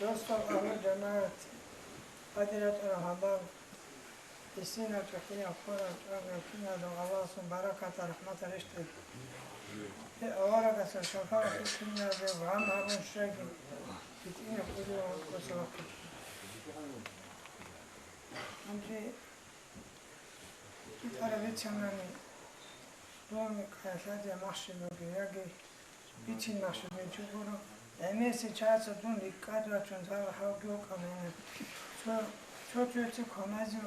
دوستان أهل جماعة قدرت الهباب السنة تحية خورة وفينا دو الله بركة رحمة رشتي أورا بس الشفاء في الدنيا بغام هارون شاكي بتقين قدوة وسواقي أمشي كنت أربيت شماني دوامي كايسادي مخشي بقياقي بيتين مخشي بيجوبورو أميسي چاسا دون لكادوا چونزاوا حاوكيو كامينا شو تيوتي كومازي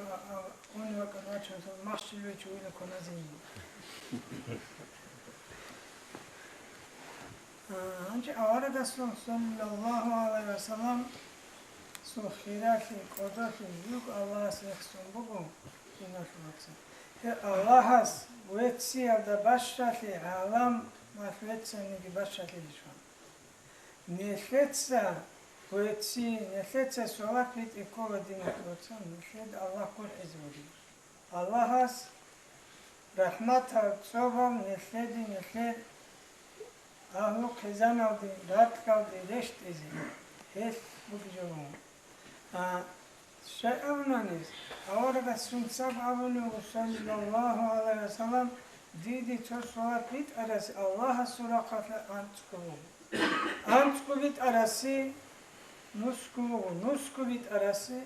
اوني وكادوا چونزاوا مخشي بيجوين كومازي أنجي أورد صلى الله عليه وسلم سو خيراتي قدرتي يوك الله سيخصم بقوم إنا شمكسا الله هس ويتسي هذا بشرتي عالم ما فلتسا نيجي بشرتي لشوان نفلتسا ويتسي نفلتسا سوالك ليت إكوة دينا فلتسا نفلت الله كل حزبه الله هس رحمتها تصوبهم نفلت أهلو خزانة ودي راتكا ودي رشت إزي هيث بكجوهم შეევნანის ავარაგა სუნცაბ აბუნუ სალლალლაჰუ ალაიჰი ვასალამ დიდი თორსვათ ვიტარას ალლაჰ სურახათ ანწყუ ვიტარასი ნუსკუ ვიტარასი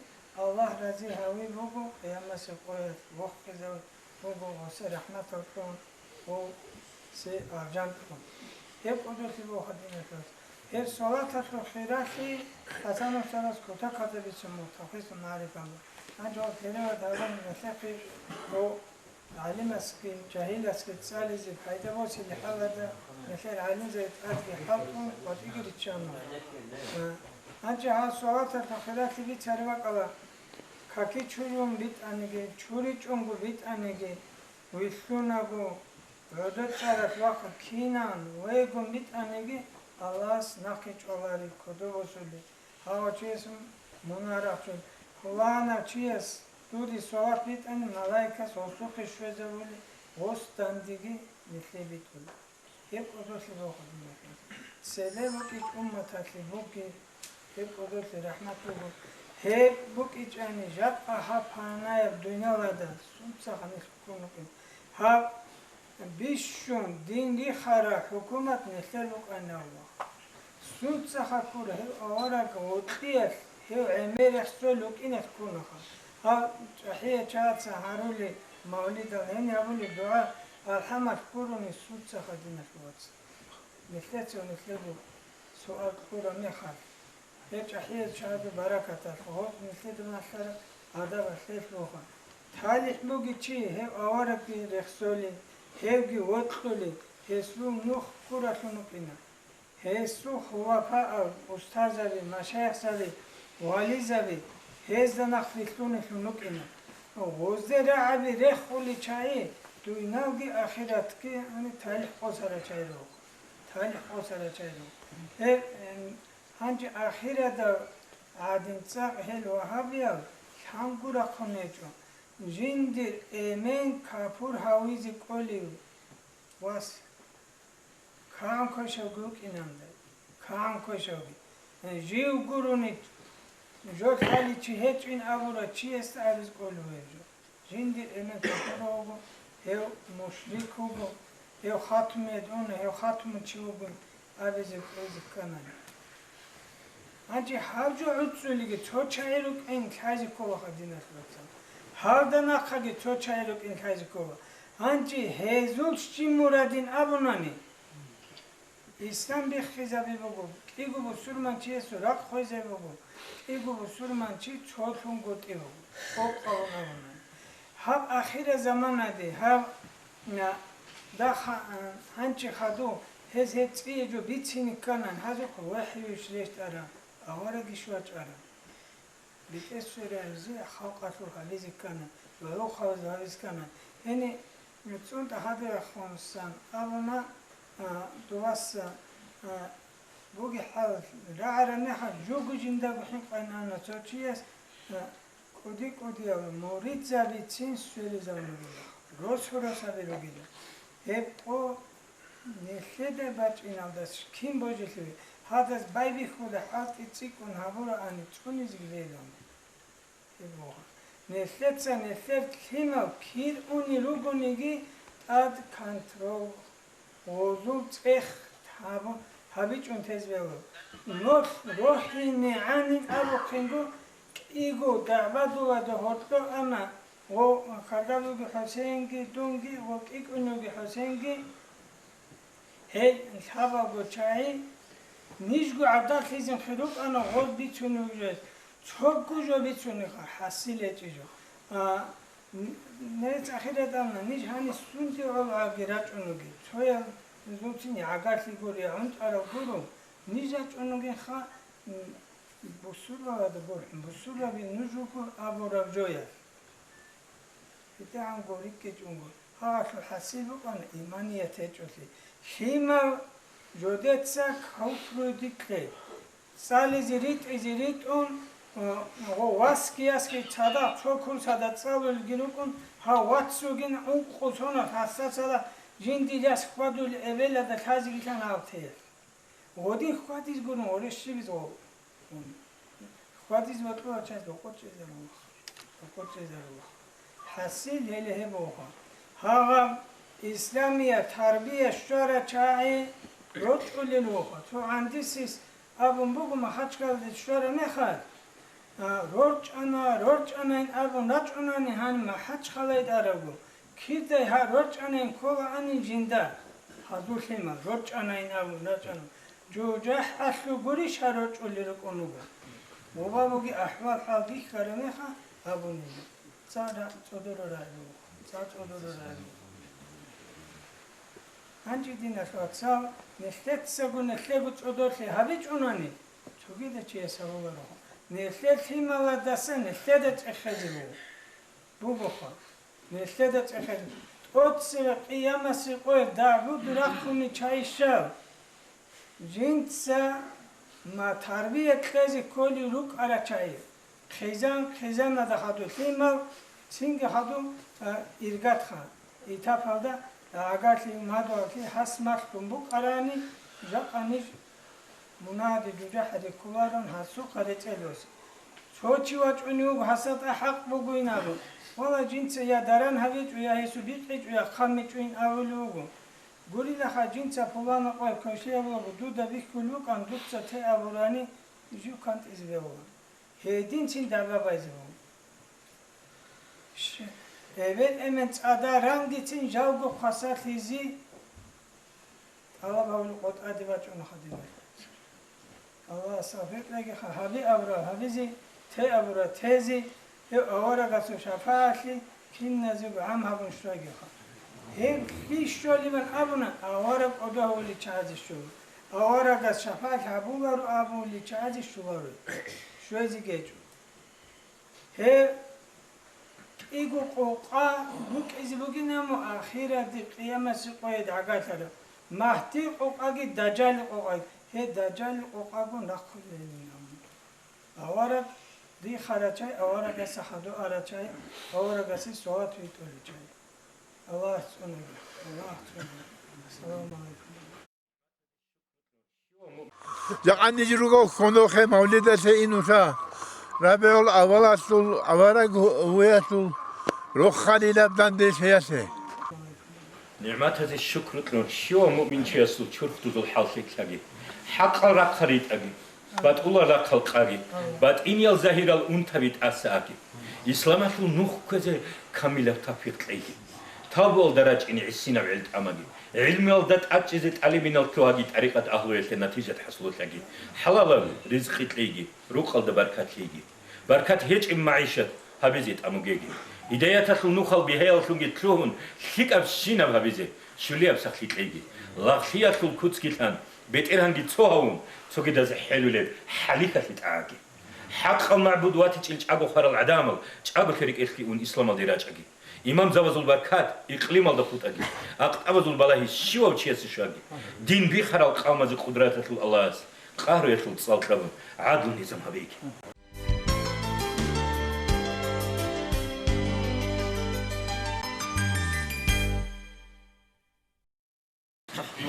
ალლაჰ რაზი ჰავი ბუგუ ყიამასე ყოეთ ვოხკეზე ბუგუ ოსე რაჰმათ ოკონ ო სე არჯანტო ეყოდოთი ვოხადინეთოს ეს სოლათას ხირახი ასანოსანოს ქოთა ქატების მოთახის მარიფამო აჯო ქერევა დავანი ნახე ო ალიმასკი ჯაჰილასკი წალიზე ფაიდაბოსი ლეჰალადა ნახე ალინზე ტატი ხალხუნ ყოტიგირი ჩანო აჯა სოლათას ხირახი ვიცარვა ყალა ქაკი ჩურუმ ვიტანიგე ჩური ჭონგუ ვიტანიგე ვისუნაგო როდესაც ვახ ქინან ვეგო ვიტანიგე ალას ნახე ჭოლარი ქოდოვოსული ჰავაჩეს მონარახი ხლანა ჩიეს დუდი სოაფიტან მალაიკას ოსუხი შვეზებული ოსტანდიგი ნიხებიტული ეყოდოსი მოხდნა სელემოკი უმათათი ბუგი ეყოდოსი რაჰმატულო ჰე ბუკი ჭანი ჟაპა ჰაფანაე დუნალადა სუნცახანის კუნუკი ჰა ბიშუნ დინგი ხარა ჰუკუმატ ნეხელუკანავა სუნცახა კურა ავარაკ ოტიეს ჰე ემერეხსო ლუკინეს კუნახა ჰა ჭაჰია ჩაცა ჰარული მავლიდა ნენი აბული დოა ალჰამად კურუნი სუნცახა დინახუაც ნეხეცო ნეხელუ სოალ კურა ნეხარ ჰე ჭაჰია ჩადა ბარაკათა ხო ნეხედო ნახარა ადავა ხეფლოხა თალიხ მოგიჩი ჰე ავარაკი რეხსოლი ჰევგი ვოტყული ესუ ნუხ კურაშუნუკინა ესუ ხვაფა უსტაზები მაშაიხსები ვალიზები ჰეზდანახლიხუნი შუნუკინა ოზერა აბი რეხული ჩაი დუინავგი ახირატკი ანი თალი ყოსარა ჩაირო თალი ყოსარა ჩაირო ანჯი ახირადა ადინცა ჰელო ჰაბია ხანგურა ხონეჭო ჟინდი ემენ კაფურ ჰავიზი ყოლი ვას ქანქოშოგუ კინამდე ქანქოშოგი ჟიუ გურუნი ჟოთალი ჩი ჰეჭვინ აბურა ჩი ეს არის ყოლუეჟო ჟინდი ემენ კაფუროგო ე მუშრიკოგო ე ხათმე დონ ე ხათმ ჩიუგუ აბეზე ყოზი კანანი ანჯი ჰავჯო უცულიგი ჩოჩაირო კენ ქაჟი ქოხა დინასლოცა ჰარდანახაგი ჩოჩაირო კენ ქაჟი ქოხა ანჯი ჰეზულში მურადინ აბუნანი ისლამ ბიხიზაბი ბოგო კიგუბო სურმანჩი ესო რა ხოიზებოგო კიგუბო სურმანჩი ჩოთუნ გოტიო ოპყავნა ჰა ახირა ზამანადი ჰა და ანჯი ხადო ჰეზ ეწიეჯო ბიცინი კანან ჰაზო ხო ვაჰიუშ რეშტარა ავარაგი შუაჭარა ბიტესურენზე ხალყასურ ხალიზი კანან ლო ხავზავის კანან ენი წუნტა ჰადერა ხონსან აბონა დუას ბუგი ჰალ რაარანე ჰა ჯუგუ ჯინდა ბხინ ყანანა ჩოჩიეს კოდი მორიცავი ცინ სულიზავნები როსხორასავი როგილი ებყო ნეხედა ბაჭინავდას კიმ ბოჯილი ჰადას ბაიბი ხუდა ჰალტი ციკუნ ჰაბურა ანი წუნიზ გლედონ ებო ნეხედა ნეხედ ქიმა ქირ უნი როგონიგი ად კონტროლ ოზულ წეხ თაბო ჰაბიჭუნ თეზველო ნო როჰინი ანი აბოქინგო იგო დაბადულა და ჰოტო ანა ო ხარგალუგი ჰასენგი დუნგი ო კიკუნუგი ჰასენგი ჰე ხაბაგო ჩაი ნიშგუ ადახიზენ ხერუკ ანა ღოდ ბიცუნუგე ჩოგუჟო ბიცუნი ხა ჰასილეჭიჟო ნეც ახირადანა ნიშ ჰანი სუნდი ოლაგი რაჭუნუგი ჩოია ზუცინი აგარლი გორია ანტარა გურო ნიჟაჭუნუგი ხა ბუსურა და ბუსურა ვინ ნუჟუკო აბორა ჯოია იტან გორი კეჭუნგო ჰაშ ჰასიბუ კან იმანია თეჭოსი ჰიმა ჯოდეცა ქაუფროდიკე სალიზე რიტონ ო ვასკიასკი ჩადა ჩოქუნსა და წავლ გინუკუნ ჰა ვაცუგინ უყოსონა ჰასაცადა ჟინდიას ხვადული ეველა და ხაზიგიდან ავთე ოდი ხვადის გუნ ორეშიბიზ ო خودیز و تو چه بخود چه زنم بخود چه زنم حسیل هله بوها ها إسلامية تربية شورى چاعي رجع للوخة تو عندي سيس أبو بوغو ما حدش قال الشورى نخد رجع أنا إن أبو رجع أنا هن ما حدش خليد أرغو كده ها رجع أنا إن كوغا أني جندا هذول هما رجع أنا إن أبو رجع أنا جوجح أشلو قريش ها رجع للقنوبة وبابوغي أحوال حاقي كرميخا أبو نيجي صار صدر رأيو صار صدر رأيو هنچی دین اشواتسا نشتت سگو نشتگو چودوشی هبیچ اونانی چوگی ده چیه سگو برو نشتت خیمالا دسته نشتت اخیزی بو بخوا نشتت اخیزی ات سر قیام سیقوی دعو درخونی چای شو جنت سا ما تربیت خیزی کلی روک علا چای خیزان نده خدو خیمال سینگ خدو ایرگات خان ایتا پاوده اگر که مادو که حس مخدوم بو قرانی جاکنیش منادی جوجه حدی کلارون حسو قدت الوس چوچی وچونیو حسد حق بگوین آبو والا جنس یا درن هویج و یا هیسو بیقیج و یا خمیج و این اولوگو گوری لخا جنس پولان قوی کشی اولوگو دو دبیک کلو کن دو تی اولانی جو کانت ازبه بگو هیدین چین دبه بایزه بگو Evet emen ada rang için javgo khasatlizi Allah bavulu qot adibat onu khadimat Allah safet lagi habi avra habizi te avra tezi e avra gasu şafali kin nazib am habun şragi kha hem bir şoli ben abuna avra qoda oli chazi şu avra gas şafal habu var abuli chazi şu var şözi geç he إيجو قوقا بوك إذا بقينا مؤخرة دي قيامة سقوية عقاتها مهتي قوقا جي دجال قوقا هي دجال قوقا بو نقل لنا أورا دي خرجاي أورا قاسي حدو أرجاي أورا قاسي سوات ويتولي جاي الله سبحانه الله سبحانه السلام عليكم يعني جروكو خنوخي مولدة سينوسا ربيع الأول أصل أورا هو أصل روح خليل أبدان دي سياسي نعمات هذا الشكر لون شو مؤمن شيء شرف تزول حالك لقي حق رقريت أجي بات الله رقل قاري بات إني الظاهر الأنتبيت أساقي إسلام أصل نوح كذا كاملة تفيق لقي تابول درج إني عسينا بعلت أمامي علم الدات أجزت علي من الكواجي طريقة أهلوية النتيجة حصلت لقي حلال رزق تلاقي روق الدبركات لقي بركات هيج إم معيشة هبزت أموجي إداية تخل نخل بهاي الخلق تلون خيك أبشينا هبزة شولي أبسخلي تلاقي لاخيا تخل كوتس كتان بيت إيران جي توهم توكي داز حلو لب حليكة تتعاقي حق المعبود واتي تلج أبو خير العدامل أبو كريك إخي ون إسلام الدراج أجي إمام زوز البركات إقليم الدخوت أجي أقطعوز البلاهي شيوا وشيس شواجي دين بيخر القامة ذي قدرات الله قهر يخل تصال كلام عادل نظام هبيك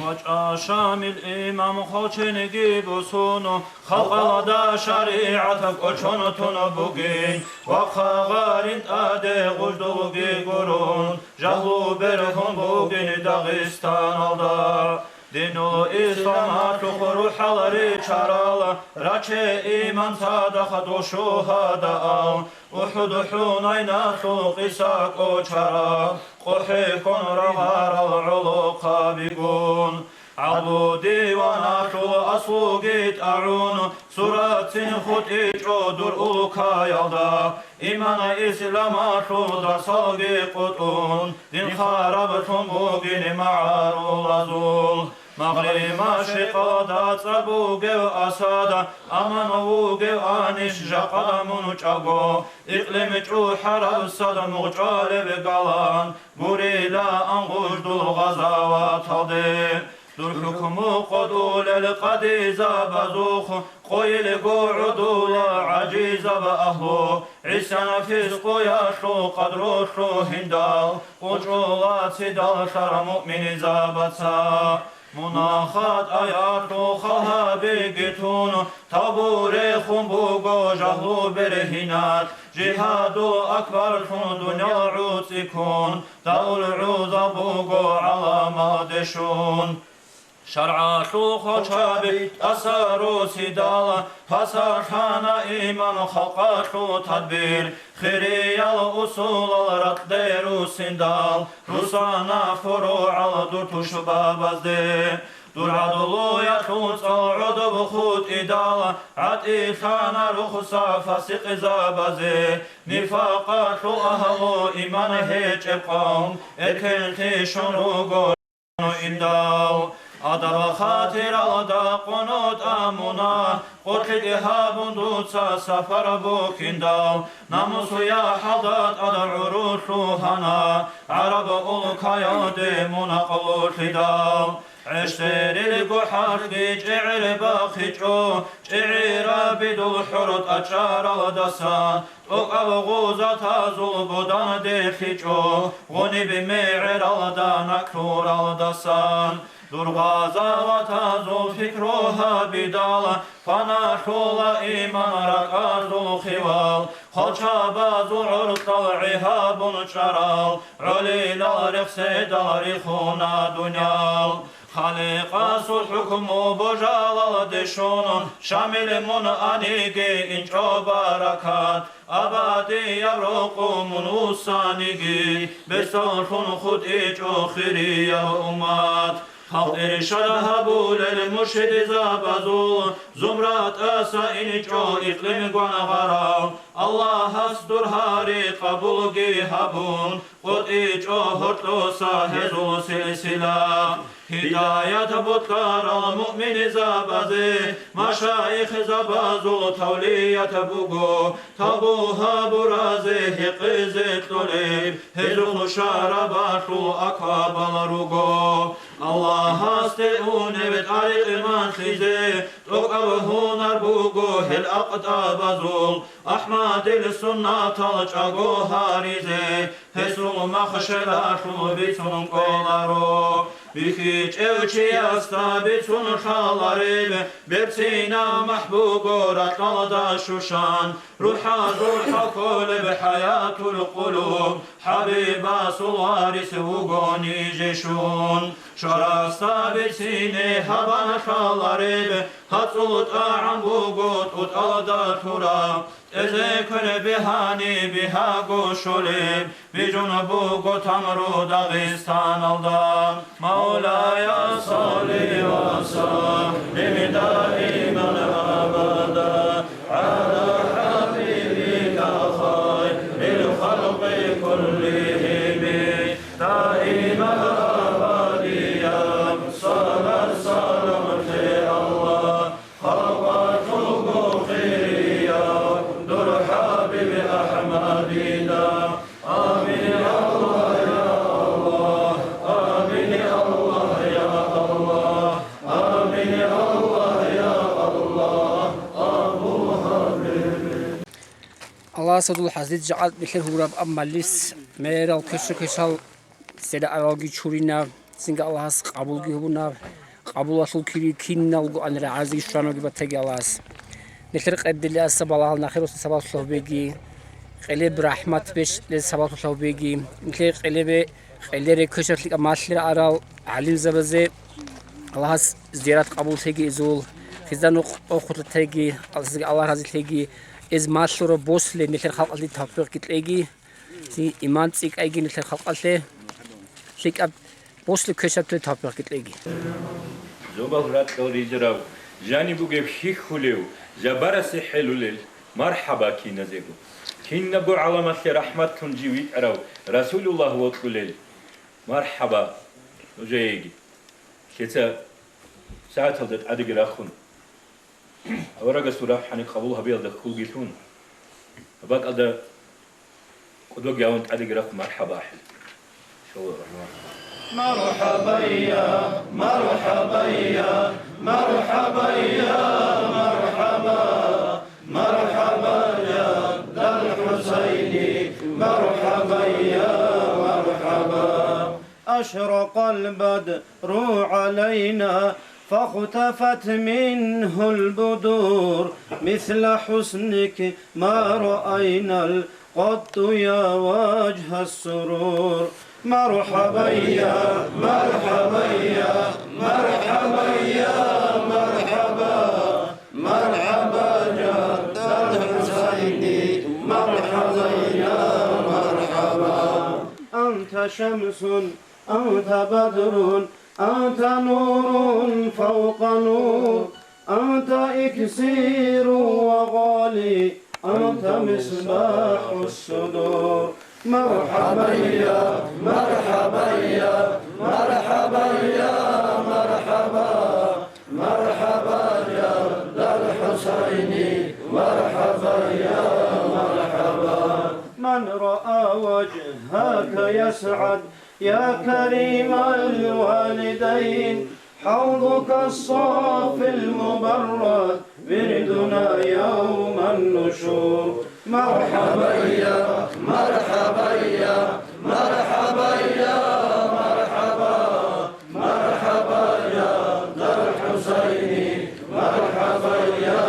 وجه شامل إمام خوشن جيبوسونو خلق لدا شريعتك وشنطن بوجين وخغارين أدي غجدوجي قرون جهلو برهن بوجين داغستان الدا دينو إسلام تخرو حلري شرالا رچه إيمان صادق دوشو هداء وحد حنين سوق ساق وشرا قحي كن رغار العلوق بيقون عبو ديوانا شو أسوقيت أعون سورة خطيج ودر أولوكا يلدا إيمان إسلام شو درسالي قطون دين خاربتون بوغين معارو لزول مغري مشرق دات بوغيو أسادا أمان ووغيو آنش جاقا منوچاغو إقليم جو حرب سادا مغجال بقالان غوريلا أنغوش دول غزاوات هدين دول حكمو قدول القديزة بزوخ قويل قعدول عجيزة بأهلو عسان فسقو يشو قدرو شو هندال قجرولات سدال شر مؤمن زابتا مناخات آيات خلها بگتون تابور خنبوگو جهلو برهینات جهاد أكبر تون دنيا عوتكون دول عوض بوغو علامات شرع شوخ شابي أسارو سيدالا فسرحانا إيمان خلقاتو تدبير خيري الأصول الرقدير سندال رسانا فروع الدرتو شباب دي دور عدلو يخوص العود بخوت إدالة عد إخانا رخصة فاسق زابزي نفاقات أهلو إيمان هيج إبقام إركنتي شنوغو إندال أدر خاطر أدا قنوت أمنا قتل إهاب دوتسا سفر بوكندال ناموس يا حضات أدر عروش روحنا عرب أولك يودي منقل خدال عشتر القحار جعل باخجو جعير بدو حرد أجار الدسان أقب غوزة تازل بدان دخجو غني بمعر الدان أكرور الدسان درغازا وتازل فكرها بدال فنحول إيمان ركازل خوال خلشا بازل عرق العهاب شرال عليل رخص دارخونا دنيال خالق الحكم بجال دشون شامل من أنيجي إنجو بركات أبادي يبرق من أسانيجي بسرخون خد إيجو خيري يا أمات خلق إرشاد هبول المرشد زابزول زمرات أسا إنجو إقليم غنغرا الله أصدر هاري قبولجي هبون قد إيجو هرتو ساهزو سلسلة هداية بطكار المؤمن زابزي مشايخ زبازو تولية بوغو تابوها برازي هقزي توليب هزو شارباتو أكابل روغو الله استيئون بتعريق من خيزي تقبه نربوغو هل أقدابزول أحمد السنة تلجأغو هاريزي هسو مخشلاتو بيتون قولارو بخيج اوچي استا بيتون خالاريب بيبتينا محبوغو رتلدا شوشان روحا كل بحياة القلوب حبيبا سوارس وغوني جيشون شراستا بيتيني هبان خالاريب هتوت اعم بوغوت اتالدا تورا ازيكن بهاني بها شوليب بجنبوغو تمرو داغستان الدام مولاي صلي وسلم دائما ابدا على حبيبك خير الخلق كلهم دائما ابديا صلى سلام الله خلقته خيريا در حبيب احمدنا آمين الله يا الله آمين الله يا الله آمين الله يا الله أبو حبيبي الله صدول حزيد جعل مثل هرب أما ليس ميرال كشال سيدا أراغي چورينا سنگ الله قبول جهونا قبول أصل كري كينا أن رعازي شرانو جبتة الله مثل قدلي السبالة النخير والسبالة الصوبيجي قلب رحمة بيش للسبالة الصوبيجي مثل قلب كشف لك ماشلر أرال علم زبزة الله زيارة قبول تيجي إزول خزانو أخوت تيجي الله رازي تيجي إز ماشلر بوسل مثل خلق اللي تطبيق كتلاقي سي إيمان تيك أيجي مثل خلق اللي تيك أب بوسل كشف تطبيق كتلاقي زوبال رات ريجراو جاني بوجب شيخ خليو جبرس حلول مرحبا كينا زيغو كينا بو علامة رحمة كنجيويت أراو رسول الله وطلل مرحبا وجايجي كتا ساعة هلدت عدق الأخون أورق سورة حاني قبولها بيضا خلقي ثون أباك أدا قدوك ياون عدق الأخ مرحبا حل شو الله مرحبا يا مرحبا يا مرحبا يا مرحبا مرحبا يا ذا الحسين مرحبا يا مرحبا أشرق البدر علينا فاختفت منه البدور مثل حسنك ما رأينا قط يا وجه السرور مرحبا يا مرحبا يا مرحبا يا مرحبا مرحبا جد الحسين مرحبا يا مرحبا أنت شمس أنت بدر أنت نور فوق نور أنت إكسير وغالي أنت مصباح الصدور مرحبا يا مرحبا يا مرحبا يا مرحبا مرحبا يا ذا الحسين مرحبا يا مرحبا من رأى وجهك يسعد يا كريم الوالدين حوضك الصافي المبرد وردنا يوم النشور مرحبا يا مرحبا يا مرحبا يا مرحبا مرحبا يا ذا الحسين مرحبا يا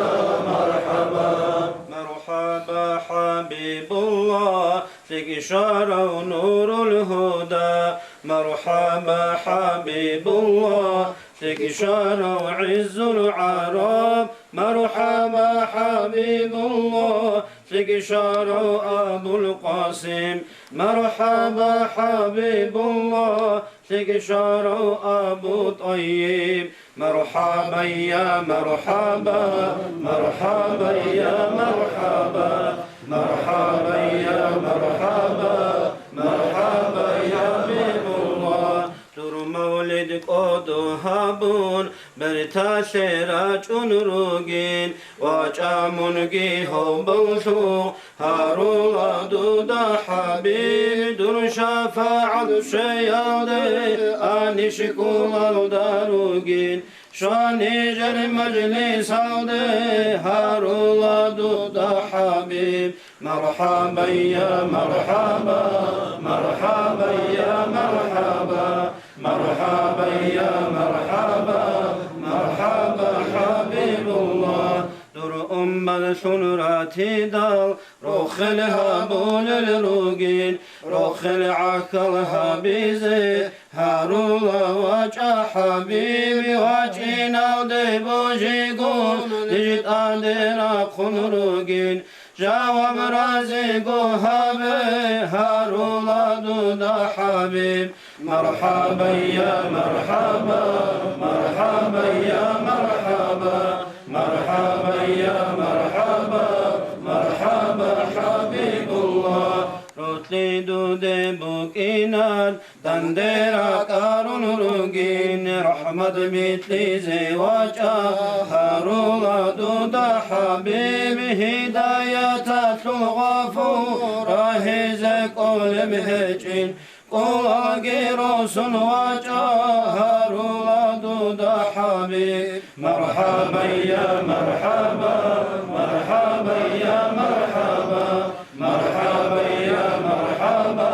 مرحبا مرحبا حبيب الله فيك شرع ونور الهدى مرحبا حبيب الله فيك شرع وعز العرب مرحبا حبيب الله فيك شرع أبو القاسم مرحبا حبيب الله فيك شرع أبو طيب مرحبا يا مرحبا مرحبا يا مرحبا مرحبا يا مرحبا مرحبا يا حبيب الله در مولد قدهابون برتا شراجون روگین واجامونگی هو بوشو هارولا دودا حبیب در شفاعت شیاده آنشکول داروگین شانی جر مجلس عوده هارولا دودا حبیب مرحبا يا مرحبا مرحبا يا مرحبا مرحبا يا مرحبا مرحبا حبيب الله در الشنراتي دال روخ الهابول الروقين روخ العكلها بيزي هارولا وجه حبيبي وجهنا وديبوجي قول دجت آدنا خنروقين جاوب رازقو هابي هارولا دودا حبيب مرحبا يا مرحبا مرحبا يا مرحبا مرحبا يا مرحبا مرحبا حبيب الله روتلي دودي بوكينان تنديرا كارون روغين رحمة مثلي زواجا هارولا دودا حبيب هداية الغفور راهزك قول مهجين قول غيروس واجا هارولا دودا حبيب مرحبا يا مرحبا مرحبا يا مرحبا مرحبا يا مرحبا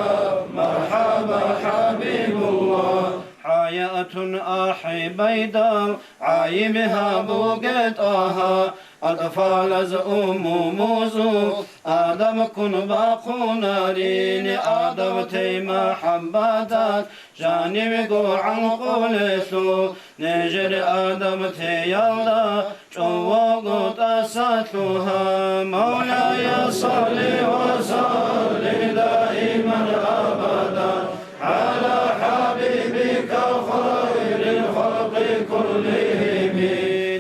مرحبا حبيب الله حياة أحي بيدال عايمها بوقتها أطفال زأم موزو آدم كن باقو نارين آدم تيما حباتات جانب قو عن قولسو نجر آدم تيالا جوغو تاساتها مولاي صل وسلم دائما أبدا على حبيبك خير الخلق كلهم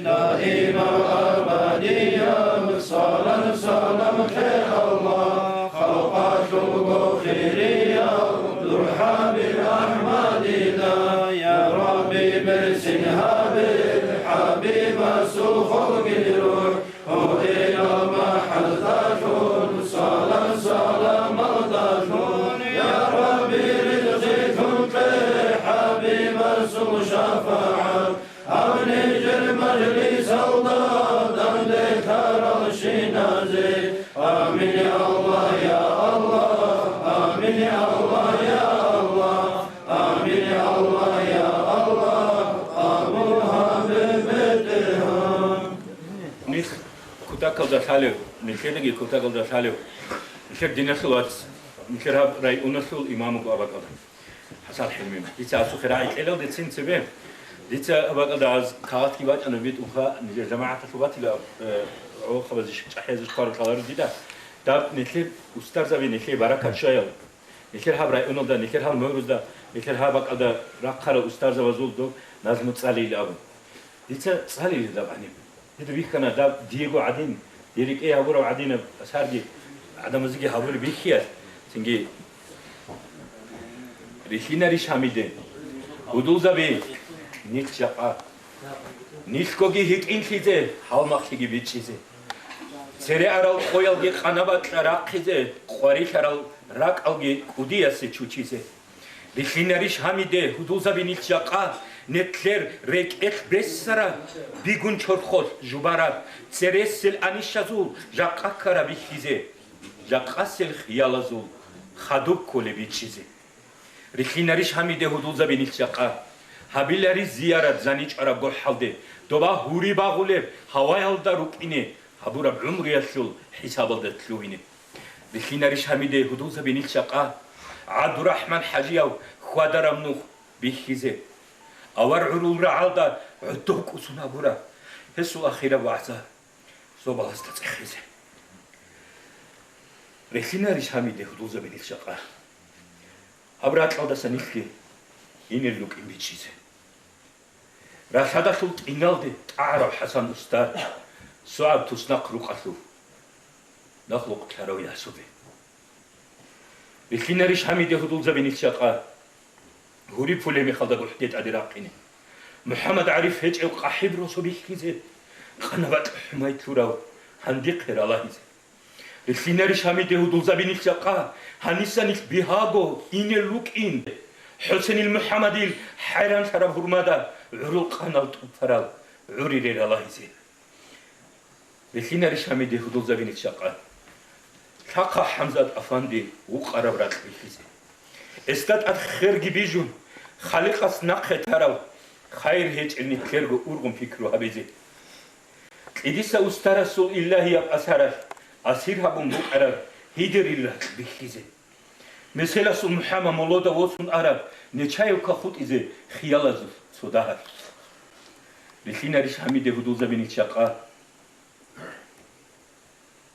دائما أبديا صلاة سلام خير الله خلقات الغفرية ذو حبيب أحمد يا ربي برسلها بالحبيب سخلق الروح هو إلى ما حزتون صلاة سلام مغدتون يا ربي رزقكم حبيب سو شفاعة أبنجر مجلس الله دم ذكر الشنازي آمين يا الله يا الله آمين يا الله يا الله آمين كوتا ثالث نشيدك كوتا كوتا ثالث نشيد دينا خلوات نشيد هاب راي أنصل إمامك أبا كوتا حسال حلمي ديتا أسو خراعي إلو ديتسين سبين ديتا أبا كوتا عز كات كيبات أنا بيت أخا نجي جماعة تشوبات إلى أو خبزش أحيز كار كلار ديدا داب نشيد أستاذ زبي نشيد بركة شايل نشيد هاب راي أنصل نشيد هاب مهروز دا نشيد هاب كوتا رقّر أستاذ زوزول دو نازم تصالي لأبو ديتا تصالي لدابعني هذا بيكنا دا ديجو عدين يريك إيه هبورا وعدين أسهرجي عدم زيجي هبور بيخيال سنجي ريشينا ريش حميدة ودول زبي نيت شقا نيت كوجي هيك إن خيزة حال ما خيجي بيتشيزة سري أرال خويل جي خنابات راق خيزة خواري أرال راق ألجي كوديا سيتشوتشيزة ريشينا ريش حميدة ودول زبي نيت شقا نتلر ريك إخ بسرا بيجون شرخول جبارا ترسل أنيشازول جاقا كرا بيخيزة جاقا سل خيالازول خدوب كل بيتشيزة ريخينا ريش حميدة هدول زبينيل جاقا هابيلاري زيارة زانيج أرا قول حالده دوبا هوري باغولب هواي هالدا روكينه هابورا بعمر يسول حساب الدا تلوينه ريخينا ريش حميدة هدول زبينيل جاقا عبد الرحمن حاجياو خوادر منوخ بيخيزة أور عرول رعالدا عدوك وسنا برا هسوا أخيرا وعزا زوبا هستتخيزه ريخينا ريش حميدة هدول زبينيل جاقا أبرات لودا سنيخي إن اللوك إن بيتشيزه راشادا شلت إنالدي تعرف حسن أستاذ سعب تسنق رقصو نخلق كارو ياسوبي ريخينا ريش حميدة هدول زبينيل جاقا هوري فولي مخالدا قحديت عدي راقيني محمد عارف هيج أو قحيب روسو بيخيزه قنبات حمايت لوراو هنديق هير الله هيزه ريخينا ريش حميدة هدول زبينيل جاقا هنسانيك بيهاغو إن اللوك إن حسين المحمدي حيران شرف هرمادا عرول قنال تفرال عوري رير الله هيزه ريخينا ريش حميدة هدول زبينيل جاقا شاقا حمزة أفاندي وقرب رات بيخيزه استاد خيرجي بيجون خالقس نقه تراو خير هيج إني خيرجو أورغم فكرو هبيزي إديسا أسترسول الله يب أسهرش أسير هبون بوك عرب هيدر الله بيخيزي مثلا سو محمد مولودا وصون عرب نچايو كخوت إزي خيالازو صداهر ريخينا ريش حميدة هدول زبيني تشاقا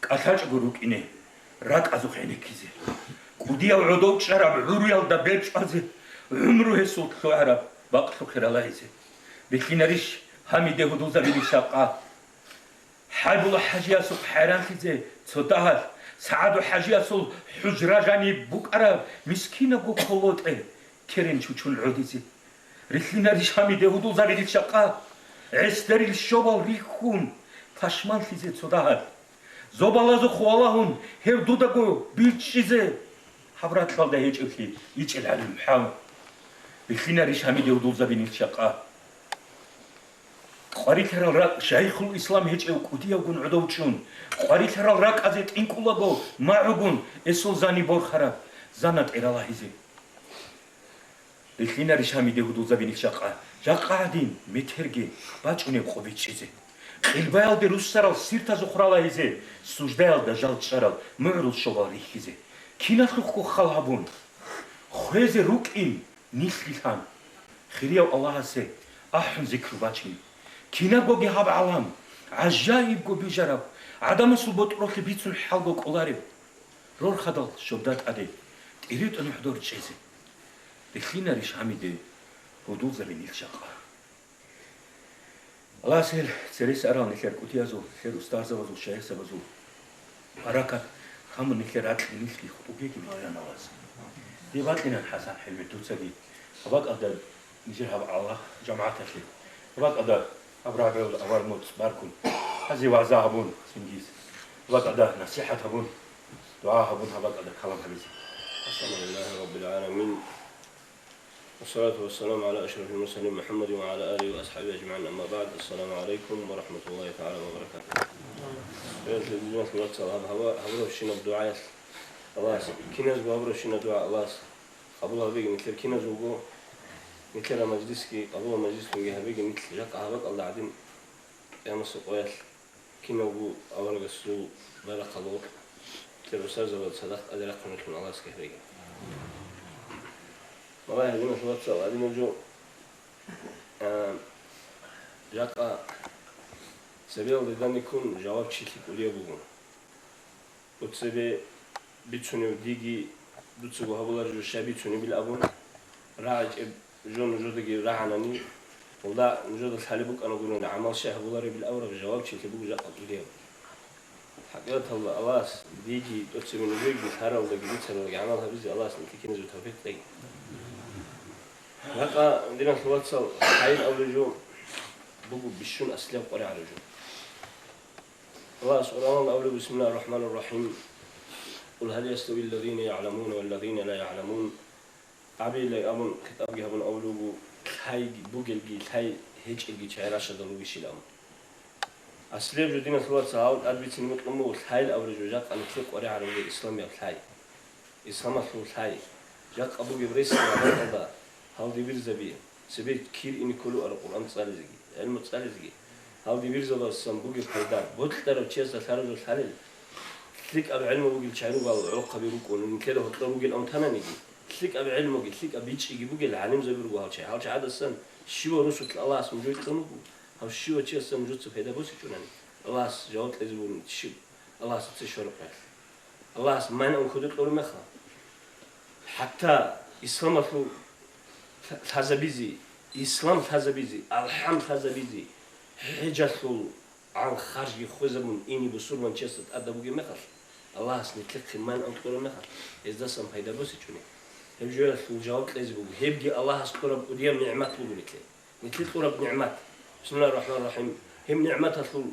كاتاج غروك إني راك أزو خيني كيزي كوديا وعدوك شرب عريال دا بيبش أزي عمره هسوت خو عرب باقتو خير الله هزي ريخينا ريش حميدة هدول زبيني تشاقا حيب الله حاجيا سوق حيران خيزي صداهر سعادو حاجيا سوق حجرة جاني بوك عرب مسكينة قو خلوت كرين شوچون عوديزي ريخينا ريش حميدة هدول زبيني تشاقا عستري الشوبال ريخون تاشمان خيزي صداهر زوبالازو خوالهون هر دوداغو بيتشيزي حبرات لالدا هيج أخي يجعل على المحاول ريخينا ريش حميدة هدول زبينيل جاقا قاري ترى راك شيخ الإسلام هيج أو كوديا وقون عدوتشون قاري ترى راك أزيت إنكولاغو ما عقون إسول زاني بور خراب زانات إرالا هيزي ريخينا ريش حميدة هدول زبينيل جاقا جاقا عدين متهرجي باچوني بخو بيتشيزي البايل دي روسسارال سيرتا زخرالا هيزي سوجدايل دا جال تشارال معرول شوال ريخيزي كينا خلقو خالهابون خوزي روك إن نيسليتان خيريو الله سي أحن ذكر باتشين كينا بوغي هاب عالم عجائب جو بيجرب عدم سلبوت روكي بيتسون حالغو كولاريب رور خدال شبدات عدي تريد أن يحضر تشيزي ريخينا ريش حميدة هدول زبينيل جاقا الله سهل سريس أرال نخير كوتيازو خير أستاذ زوازو شايخ زوازو بركات خامن نخير عدل نخلي خطوبيكي بيتران الله دي باتنا حسن حلمي توتساقي هباك أقدر نجير هبا الله جماعة تخلي هباك أقدر أبرع بيول أوار موت باركون هزي وعزا هبون سنجيز هباك أقدر نصيحة هبون دعاء هبون هباك أقدر كلام حبيزي الحمد لله رب العالمين والصلاة والسلام على أشرف المرسلين محمد وعلى آله وأصحابه أجمعين أما بعد السلام عليكم ورحمة الله تعالى وبركاته. اليوم في هوا هبروشين الدعاء الله كناز بهبروشين الدعاء الله قبلها بيجي مثل كناز وجو مثل مجلسكي قبلها مجلسكي هبيجي مثل جاك هبك الله عدين يا مسوق ويل كنا أبو أورق السوق بلا قلوق ترسل زود صدق أدرك من الله سكهري والله هذه مثل سوا هذه نجو جاء سبيل لدن يكون جواب شيء كليه بقول وتسبي بتشوني ديجي بتسوي هبولار جو شابي تشوني بالأبون راج جون جودي راعنني ولا نجود الحليبك أنا أقول أنا عمل شيء هبولار بالأورق جواب شيء بقول جاء كليه حقيقة الله ديجي تسبي نجوي بثارة ولا جديد سنة عملها بيزي الله سنتكين زو توفيق تي هذا عندنا في الواتساب حين أول جو بقول بشون أسلم قري على جو الله سبحانه أول بسم الله الرحمن الرحيم قل هل يستوي الذين يعلمون والذين لا يعلمون عبي لي أمن كتاب جهبن أولو هاي بوجل جي هاي هيج الجي شعراش دلوي شيلام أسلم جو دينا في الواتساب أدبيت نمط أمور هاي الأول جو جات أن تلق قري على الإسلام يا هاي إسلام هاي جات أبو جبريس هذا هاو دي بيرزا بيه سبيت كير إني كلو على القرآن تصالح زي علم تصالح زي هاو دي بيرزا بس بوجي فايدار بوت ترى بتشيز ثارج الثالث تلك أب علم بوجي الشعر والعلاقة بيروكون من كده هو بوجي الأمتنا نيجي تلك أب علم بوجي تلك أبيتش يجي بوجي العالم زي بيروجو هالشيء هذا السن شو رسول الله اسمه جوي قنوب هاو شو تشيز سن جوت فايدة بس يشونني الله جوات لازم تشيب الله ستشور قال الله ما أنا أخذت له مخا حتى إسلام فلو هذا بيزي إسلام هذا بيزي الحمد هذا بيزي حجته عن خارج خوزمون إني بسور من شست أدبوجي مخر الله سنتلك من أنطور مخر إذا سام هيدا بس يجوني هم جوا الجواب لازم هبجي الله سكرب وديم نعمات بقولك مثل قرب نعمات بسم الله الرحمن الرحيم هم نعمات الخل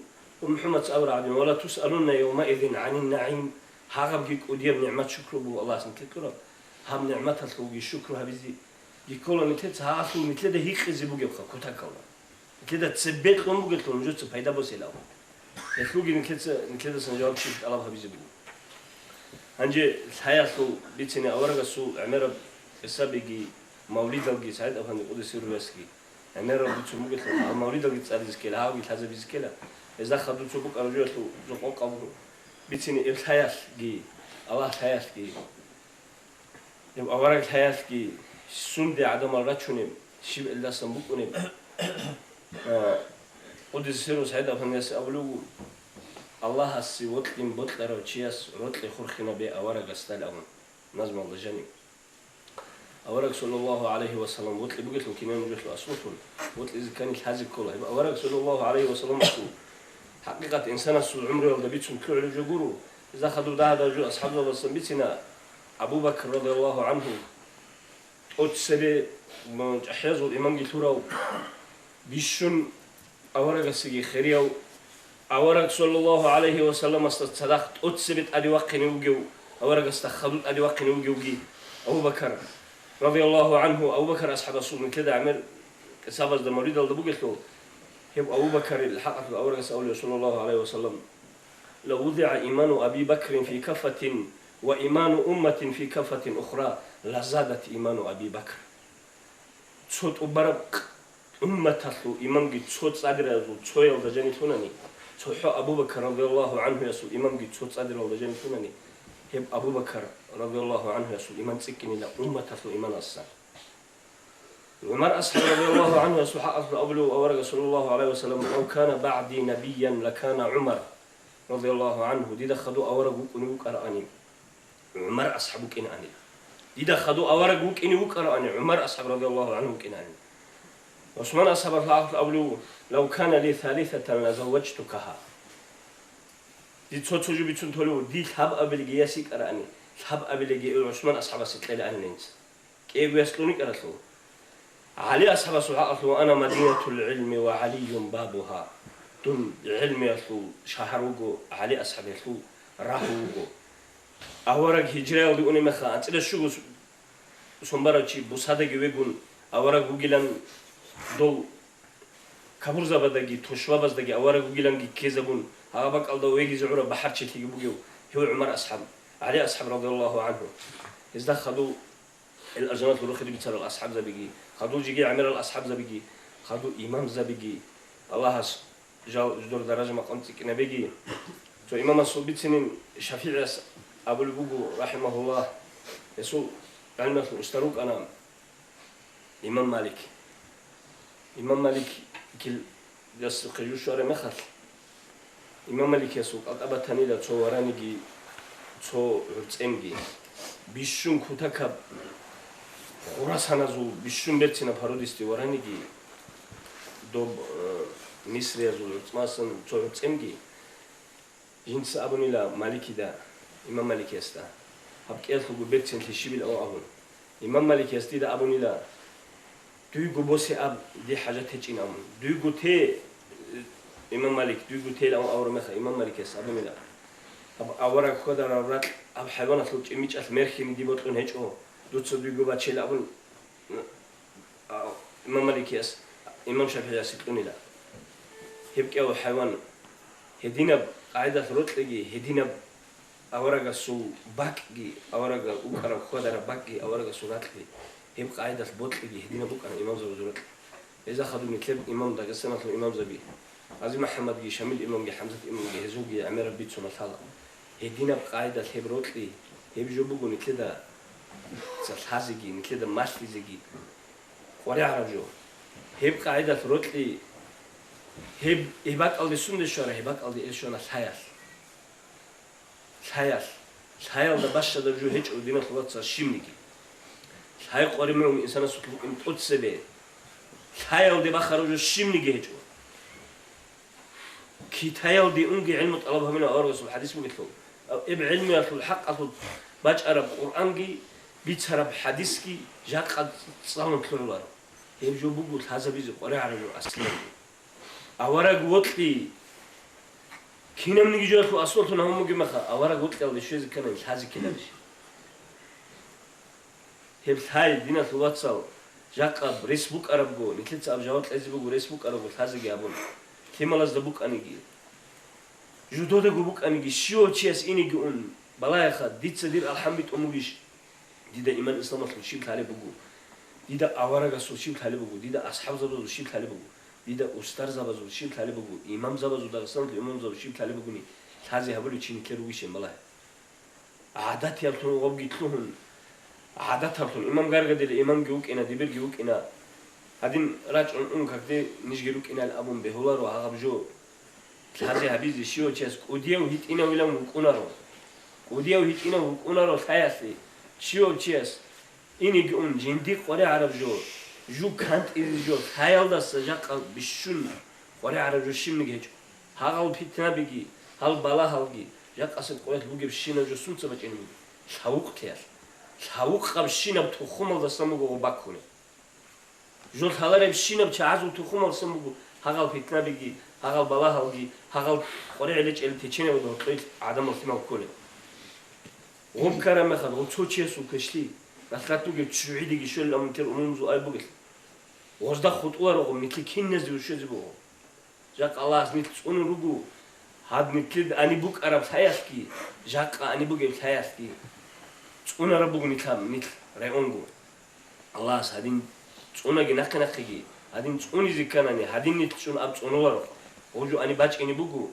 ومحمد سأور عبد ولا تسألون يومئذ عن النعيم هاجبجيك وديم نعمات شكر بو الله سنتلك قرب هم نعمات الخل شكر هبزي يقول مثل هاخو مثل ده هيك زبوج يبقى كتاكولا مثل ده تثبت لهم بقول لهم جوت فايدة بس يلاو يخلوجي مثل ده سنجاوب شيء الله هبزي بقول هنجي الحياة سو بيتني أورجا سو عمرة السابقي مولد الجي سعيد أفهم يقول يصير بسكي عمرة بيتشو بقول لهم مولد الجي تسأل زكيلا هاوي تهذا بزكيلا إذا خدوا شو بقول أرجو سو زقون قبض بيتني الحياة جي الله الحياة جي يبقى أورجا الحياة جي سندي عدم الرجل شيء إلا سنبوكني قد يصيروا سعيد أفهم يسألوا الله السوت لين بطلر وتشيس رطل خرخنا بأورق استلهم نظم الله جني أورق صلى الله عليه وسلم بطل بقول له كنا نجوش أصوتهم بطل إذا كان الحزب كله يبقى أورق صلى الله عليه وسلم حقيقة إنسان السود عمره ولا بيتهم كل على جبرو إذا خدوا ده جو أصحابه بس بيتنا أبو بكر رضي الله عنه أتسبي من أحياز الإمام جثورة بيشون أورق السجي خيريو أورق صلى الله عليه وسلم استدخت أتسبت أدي وقني وجو أورق استخدمت أدي وقني وجوجي أبو بكر رضي الله عنه أبو بكر أصحاب الرسول من كذا عمل سابز ده مريض اللي بقول هو أبو بكر الحق في أورق سأول صلى الله عليه وسلم لو وضع إيمان أبي بكر في كفة وإيمان أمة في كفة أخرى لزادت إيمان أبي بكر صوت أبرق أمة إمام جد صوت صادر صويا وجاني ثناني صوت أبو بكر رضي الله عنه يسوع إمام جد صوت صادر وجاني ثناني هب أبو بكر رضي الله عنه يسوع إمام سكني لا أمة إيمان السر عمر أصحاب رضي الله عنه يسوع حق أبلو أورق صلى الله عليه وسلم لو كان بعدي نبيا لكان عمر رضي الله عنه دي دخلوا أورق ونوك أراني عمر أصحابك إن أني إذا خدوا أورق وكإني وكراني عمر أصحاب رضي الله عنه وكإني عثمان أصحاب الله أولو لو كان لي ثالثة لزوجتكها دي تسوتجو بيتون تولو دي ثاب أبلغي يسيك أراني ثاب أبلغي عثمان أصحاب ستلال أنينس كيف يسلوني كرسلو علي أصحاب الله وأنا مدينة العلم وعلي بابها دون علم يسلو شهروغو علي أصحاب يسلو راهوغو أورق هجرة ودوني مخا أنت لشو سنبارتشي بوسادة جويجون أورق وجيلان دول كابور زبادة توشوا بس دقي أورق وجيلان كيزبون هابك الله ويجي زعورة بحر شتي بوجيو هو عمر أصحاب علي أصحاب رضي الله عنه إذا خدوا الأجناد اللي خدوا بيتر الأصحاب زبيجي خدوا جيجي عمر الأصحاب زبيجي خدوا إمام زبيجي الله жал үздор даража мақам цикнебеги то имама субицинин шафи'ас абул бугу рахимахуллах есул галмату устарук ана имам малик кил яс қижушаре мехал имам малик есул атабатанида цо вараниги цо цемги бишшун кутакаб ხურასანაზულ ბიშუმბერცინა ფაროდისტი ვარანიგი დო მისრიაზულ წმასან წემგი ინც აბუნილა მალიკიდა იმამ მალიკესტა აბკელხუ ბერცენ თიშიბილ ააბუნ იმამ მალიკესტი და აბუნილა დუიგუ ბოსე აბ დი ჰაჯათ ეჭინამ დუიგუ თე იმამ მალიკ დუიგუ თე აურ მეხა იმამ მალიკეს აბუნილა აბ ავარა ხოდარა ვრატ აბ ჰაივანათლ ჭიმიჭას მერხიმი დიბოტუნ ეჭო دوتسو ديگو بچه‌ل ابون امام مالكيس امام شافعي سيتونيلا هبكيو حيوان هدينا قاعده روتلغي هدينا اورغا سو باكغي اورغا اوكارا خودارا باكغي اورغا سوراتلي هب قاعده بوتلغي هدينا بوكان امام زوجورت اذا خدوا مثل امام داغستان امام زبي عزيز محمد جي شامل امام جي حمزه امام جي هزوجي امير بيتسو مثلا هدينا قاعده هبروتلي هب جوبغوني كده حازگی نکده ماشتیزگی خوری عربجو هب قاعده روتلی هبات aldı sunde şöyle hebat aldı elşona sayal da başladı jo hiç odina xlatsa şimdiki say qorimum insana sutluk imtotsebe sayal da baxarujo şimdiki hiç ki tayal da ungi ilmu talabha min argus hadis mitlo اب علمي الحق اصل باج عرب قرانجي بيتسرب حديثكي جاك قد صامن كلولار هيم جو بوغو حسابيز قري عربي اصلا اورا غوتلي كينم نيجي جو اصلت نهم مخا اورا غوتلي شيز كان حازي كده هيم هاي دينا واتساب جاك فيسبوك عربو نيتس اب جوات فيسبوك فيسبوك عربو حازي جابون كيمالاز دبوك انيجي جودو ده غبوك انيجي شيو تشيس انيجي اون بلايخا ديتسدير الحمد اموغيش ديدا إيمان إسلام الشيء طالب بقول ديدا أوارق الشيء طالب بقول ديدا أصحاب زبز الشيء طالب بقول ديدا أستار زبز الشيء طالب بقول إمام زبز ودارستان الإمام زبز الشيء طالب بقولني هذا هبلو شيء كرويشين بالله عادات يالتون وبقيتلهم عادات هالتون إمام قارق دل إمام جوك إنا دبر جوك إنا هادين راج أن كده نيج جوك إنا الأبون بهولار وهاجب جو هذا هبيز الشيء وشيس كوديا وهيت إنا ولا مكونارو كوديا وهيت إنا مكونارو ثياسي شيو تشيس إني جون جندي قري عرب جو كانت إذا جو خيال ده سجاق بيشون قري عرب جو شيم نجيج هاقل بيتنا بيجي هال بالا هالجي جاك أصل قوات بوجي بشينا جو سون سبت إني شاوق تيار شاوق قبشينا بتخوم ده سموجو باكوني جو ثالر بشينا بتعازو تخوم ده سموجو هاقل بيتنا بيجي هاقل بالا هالجي هاقل قري عليك اللي تيجينا وده طيب عدم اهتمام كله غم كرم خد غم توچيس وكشلي بخاتو جب شعيدي جشل أمتر أمومزو أي بقول وزدا خطوة رغم مثل كين نزل وشيء زبوا جاك الله نت أنو رجو هاد مثل أني بوك عرب ثياسكي جاك أني بوك ثياسكي أنا ربوك مثل رأونجو الله هادين أنا جناك نخيجي هادين أني ذكرني هادين نت شون أبت أنو ورق وجو أني باج أني بوكو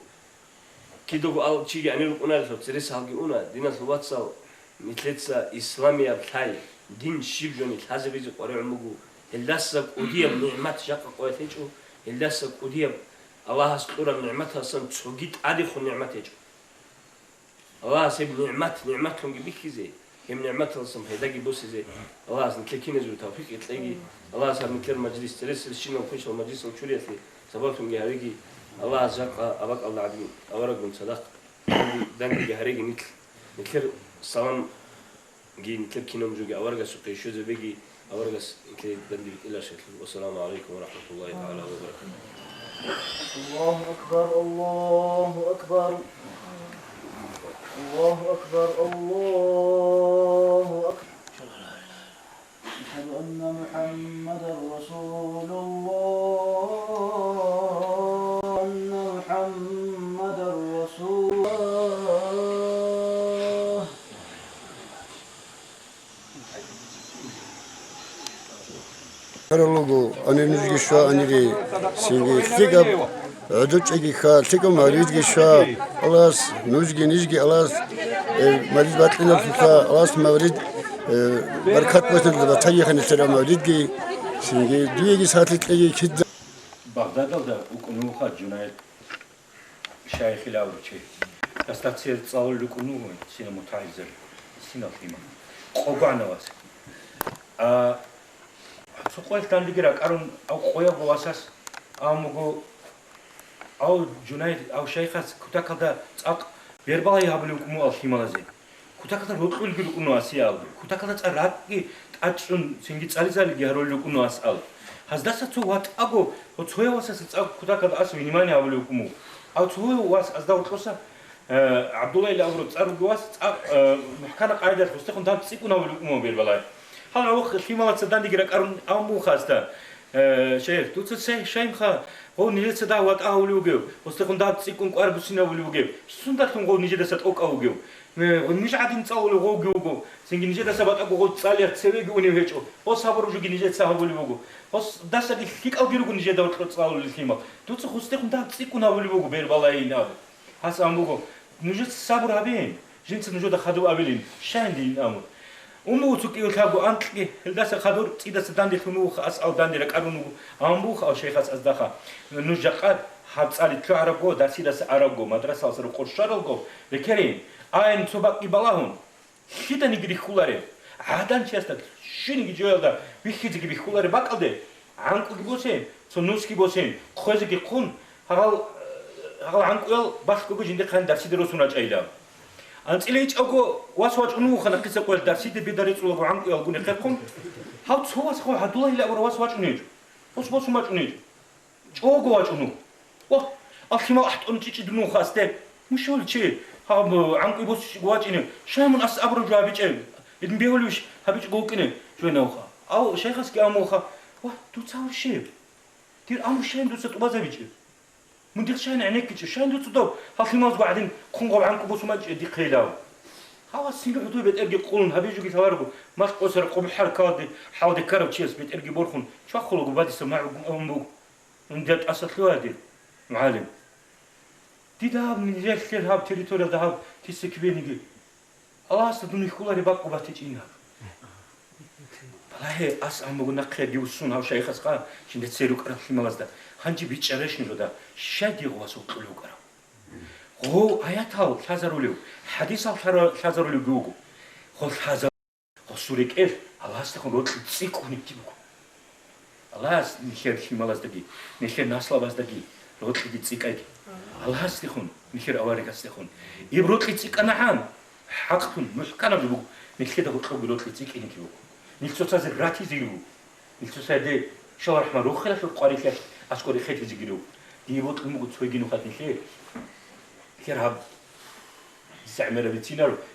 كيدوغو أو تيجي أنا لو أنا لو تريس هالجي أنا دينا الواتساب مثلتسا إسلامية بتاعي دين شيب جوني هذا بيجي قريب عمقو اللاسك وديم نعمة جاك قويتيجو اللاسك وديم الله سطورة نعمتها سن تسوقيت عادي خو نعمتيجو الله سيب نعمتهم جبيكي زي هم نعمتها سن هيداجي بوسي زي الله سن تلكين زو توفيق تلاقي الله سب مثل مجلس تريس الشين وفيش المجلس وشوريتي سببتهم جهريجي الله جاك أباك الله عدين أورق من صدق دنك جهريجي مثل سلام جي مثل كينوم جوجي أورق سوقي شو زبيجي أورق مثل دندي إلى شكل والسلام عليكم ورحمة الله تعالى وبركاته. الله أكبر الله أكبر الله أكبر الله أكبر أشهد أن محمدا رسول الله أن محمدا رسول الله Karologo, anenizgi şu aniri, singi, عدوشي خا تكو مولد جشا الله نوجي نيجي الله مولد باتلنا في الله مولد بركات وزن البطيخ نترى مولد جي سيجي دويجي ساتلك جي كده بغداد ده وكنوخا جنايت شايخ لاورچي استاتسير تصاول لكنو سينا متعزر سينا فيما قوغانا واس سوقول تانديرا كارون او خويا بواساس امغو او جنايت او شيخاس كوتاكدا صاق بيرباي هابلوكمو الخيمالازي كوتاكدا روتقول گلوكنو اسيال كوتاكدا صراقي قاچون سينگي صاليزالي گهرولوكنو اسال هازداسا تو وات اگو تو واساس صاق كوتاكدا اس وينماني هابلوكمو او تو واس ازداو توسا عبد الله لاورو صارغواس صاق محكانا قاعده خستخون دام تسيكونا هابلوكمو بيربالاي هلا وخ خيمالات صداندي گرا قارون امو خاستا شيخ توت سي شيمخا هو نيلت دا وات اولوگو خستخون دام تسيكون قاربسينا ولوگو سونداتون غو نيجي دسات اوقاوگو مش عادين تصاولوا غوغو سينجي نيجي دسا باتاغو غو تصالير تسويگو ونيوهچو بو صبرو جوگي نيجي تصاولوگو بس داسا دي فيك اوگيرو نيجي دا تصاولوا الخيما توت خستخون دام تسيكون اولوگو بيربالاينا هاس امبوگو نيجي صبر هابين جنس نيجي دا خدو ابلين شاندين امو ومو تكيو تابو انتلي داسا خدور تيداس داندي خنو خاص او داندي رقارونو امبوخ او شيخاس ازداخا نوجقاد حبصالي تعربو داسي داس عربو مدرسه سر قرشارلغو لكرين اين صباقي بالاهم خيتاني گريخولاري عادان چاستات شينگي جويلدا بيخيزي گريخولاري باقالدي عنقو گبوسين سونوسكي بوسين خوزي قون هاغال عنقو باشكو جيندي خان داسي دروسونا چايلا انتليچ اوگو واسواچ انو خنا قيسه قول داسي دي بيداريصولغو عنقو يلغوني خيركم هاو تصواس خو عبدالله لا ور واسواچ نيج واسواچ ماچ نيج اوگو واچ انو وا اخيما احط انتيچ دنو خاسته مشول چي هاب عنقو بوس واچينه شامن اس ابرو جابيچ ادم بيولوش هابيچ گوكنه جوينوخا او شيخس كاموخا وا تو تصاور شي دير امر شين دوسه طبازابيچ مندير شان عينيك شان دوت دو هاخيماز قاعدين خنقو عنقو بوس ما دي قيلاو هاو سينغ عدو بيت ارجي قولن هابيجو كي توارغو ما قصر قوم حركات حاود كرب تشيس بيت ارجي بورخون شخلو بادي سماعو امبو ندات اسطلو هادي معلم دي داب من جيل هاب تريتوريال داب تيسكبينيغي الله استدني خولاري باقو باتيچينا والله اس امبو نقي ديوسون هاو شيخس قا شند تسيرو قرخي مالازدا خانجي بيچرشن رودا شادي غواسو قلو قرا غو اياتال خازاروليو حديثال خازاروليو گوگو خو خازار خسوريك الله استخون روت تسيكوني تيبو الله است نخير خيمالازدگي نخير ناسلابازدگي روت دي تسيكاي الله استخون نخير اواريك استخون يبروت لي تسيكانحان حقتون محكنا بيبو نخير دغ خو روت لي تسيكيني كيبو نيلتوسا زراتي زيرو نيلتوسا دي شاور احمر روخلا في القاريخ اسكوري خيت زيرو دي بوت المغو تسويغينو خات نخير كير هاب استعمر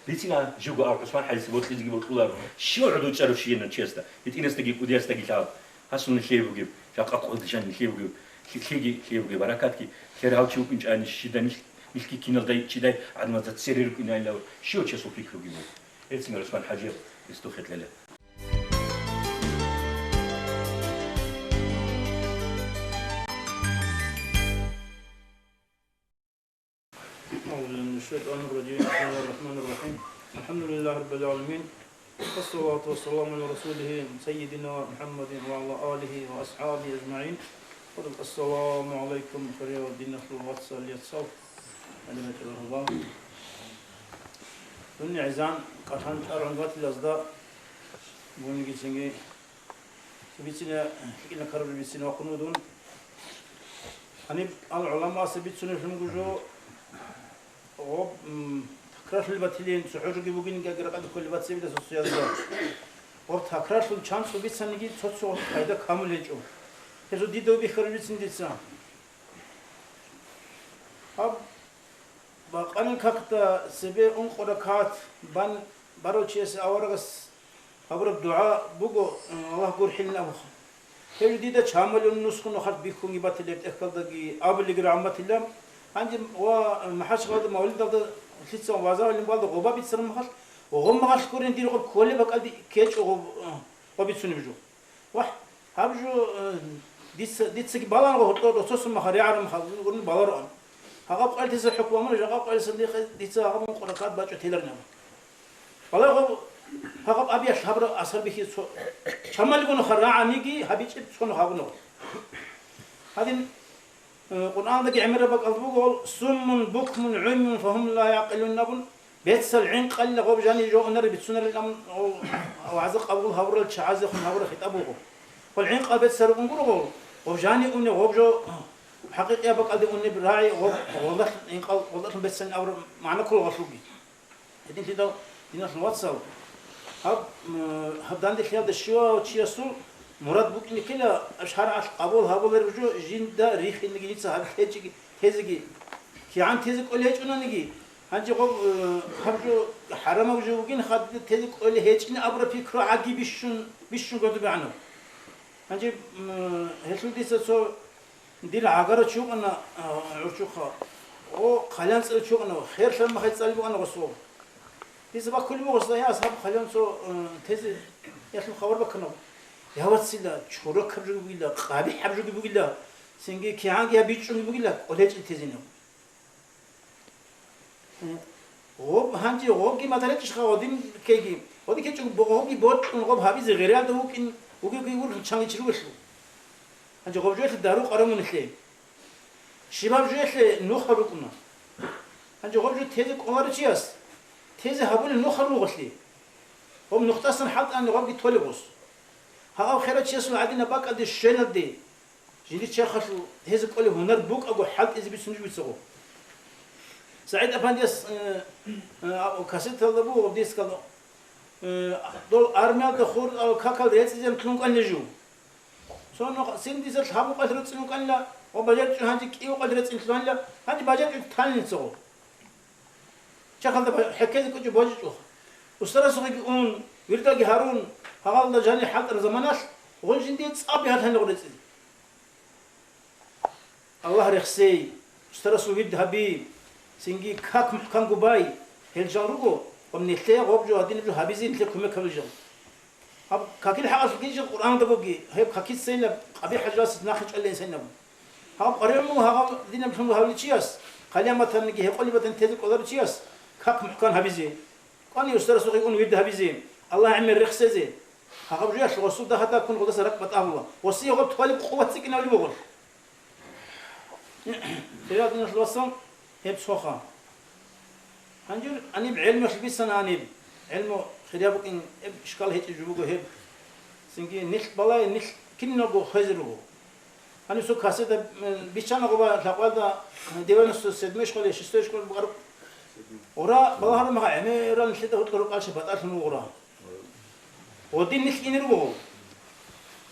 بيتينا جوجو او عثمان حديث بوت لي زيغي بوتولار شو عدو تشارو شينا تشيستا بيتينا استغي قوديا استغي تا حسن نخيبو جيب شاقا قود جان نخيبو خيبو بركاتكي كير هاو تشوك انج اني شيداني ملكي كينال داي تشيداي عاد ما تسيرير كينال لا شو تشسو فيكرو جيبو اسم عثمان حجير استوخت لاله الشيطان الرجيم بسم الله الرحمن الرحيم الحمد لله رب العالمين والصلاة والسلام على رسوله سيدنا محمد وعلى آله وأصحابه أجمعين السلام عليكم خير الدين الواتس اليتصال علمة الله دنيا عزان قطعاً أرنغات الأصداء بونيكي سنجي بيتنا حكينا كرب بيتنا وقنودون أني العلماء سبيتنا في المجو غوب تكرار الباتلين سحوج جيبوجين كأجر قد كل بات سبيل السوسيال ده غوب تكرار الشانس وبيت سنجي تصو هيدا كامل يجو هذا ديدو بيخرج سنديسا أب بقى كاكتا سبي قركات بان باروتشيس أورغس أبرب دعاء بوجو الله قول حلنا أبوخ هذا ديدا شامل النسخ نخرج بيكوني باتلين أكل دقي أبلي جرامة الله عندي ومحاش هذا مولد هذا لسه وازار اللي بالده غبا بيتصير محاش وهم محاش كورين ديرو غب كل بقى دي كيتش وغب بيتصير بيجو واحد هابجو ديتسك بالان غوتو توسم خريعر مخون بالارون هغاب قال تيس الحكومه جغاب قال صديق ديتس هغاب قرقات باجو تيلرنا بالغ هغاب ابي شبر اصل بك شمال كون خراع نيجي هبيت شكون هاغنو هذين قرآن ذكي عمره بقلبه سم بكم عمي فهم لا يعقلون نبون بيتس العين قل غوب جاني جو نر بتسنر الأمن أو عزق أبو هورل شعازق هورل خطابه والعين قل بيتس رقنقره غوب جاني أني غوب جو حقيقة بقلبي أني براعي غوب والله إن قل والله بيتس أور معنا كل غشوقي هدين تدا دينا الواتساب هب داندي خيال الشوا وتشيسول مراد بوك إن كلا أشهر عش قبول هابو برجو جين دا ريخ إن نجي نتصاحب هيجي هيجي كي عن تيزك أول هيج أنا نجي هنجي قب خرجو حرام وجو جين خد تيزك أول هيج إن أبرا فكرة عجيب بيشون قدو بعنو هنجي هالشو دي سو دير عقارة شو أنا عشوخا أو خلينا نسأل شو أنا خير شلون خير تسأل أنا غصوب دي سبا كل ما غصنا يا أصحاب خلينا نسو تيز ياسم خبر بكنو يا واتسيلا شورو كبرجو بيلا قابي حبرجو بيلا سنجي كيان يا بيتشو بيلا وليج تيزينو غوب هانجي غوب كي مثلا تشخاودين كيجي ودي كيتشو غوب بوت غوب هابي زي غير هذا ممكن وكي يقول تشانغي تشلو شلو هانجي غوب جوت دارو قرمون خلي شباب جوت نوخرو كنا هانجي غوب جوت تيزي قمر تشياس تيزي هابون نوخرو غسلي هم نختصن حق ان غوب تولي بوس ها خيرات شيء عادينا باك قد الشنل دي جدي تشخصوا هذا كله هنر بوك أقول حالت إذا بيسنجوا بيسقوا سعيد أفنديس كاسيت هذا بو وديس كذا دول أرميا دخول أو كاكل ريت إذا كلهم كان يجوا سون سين ديس الحبو قدرت سنو كان لا وبجت هذيك كيو قدرت إنسان لا هذه بجت ثاني نسقوا شكل ده حكيت كنت بوجهه وسترى سوق يقول ويرتاج هارون هذا جاني حق زمانش وغنجين دي تصابي هاد هنغرس الله رخسي اشترسوا ود حبيب سنجي كاك محكم غباي هل جارو ومن الثاني غوب جو هادين جو حبيزين لكم كم جو هب كاكيل حق سجيج القرآن دبوجي هب كاكيل سينا قبي حجاس ناخج اللي سينا هب قريمو هذا دينا بفهموا هاولي تشياس خلينا مثلا نجي هقولي بدن تذك قدر تشياس كاك محكم حبيزين كان يسترسوا يقول ود حبيزين الله يعمل رخصة زين هقول جيش الرسول ده هذا كن قدس ركبة الله وصيه قلت طالب قوة سكنة ولا بقول ترى دين الوصل هي بسخان هنجر أنا بعلم خبيث سنة أنا علمه خريبك إن إشكال هيك يجيبوه هيب سنجي نخ بلاي نخ كنا جو خزره أنا سو كاسة بيشان أقوى تقوى ديوان السدمش كله شستوش كله بقرب ورا بلاه ما عميرا نشده وتقرب على شبات ألفن ورا ودين نخ ينربوه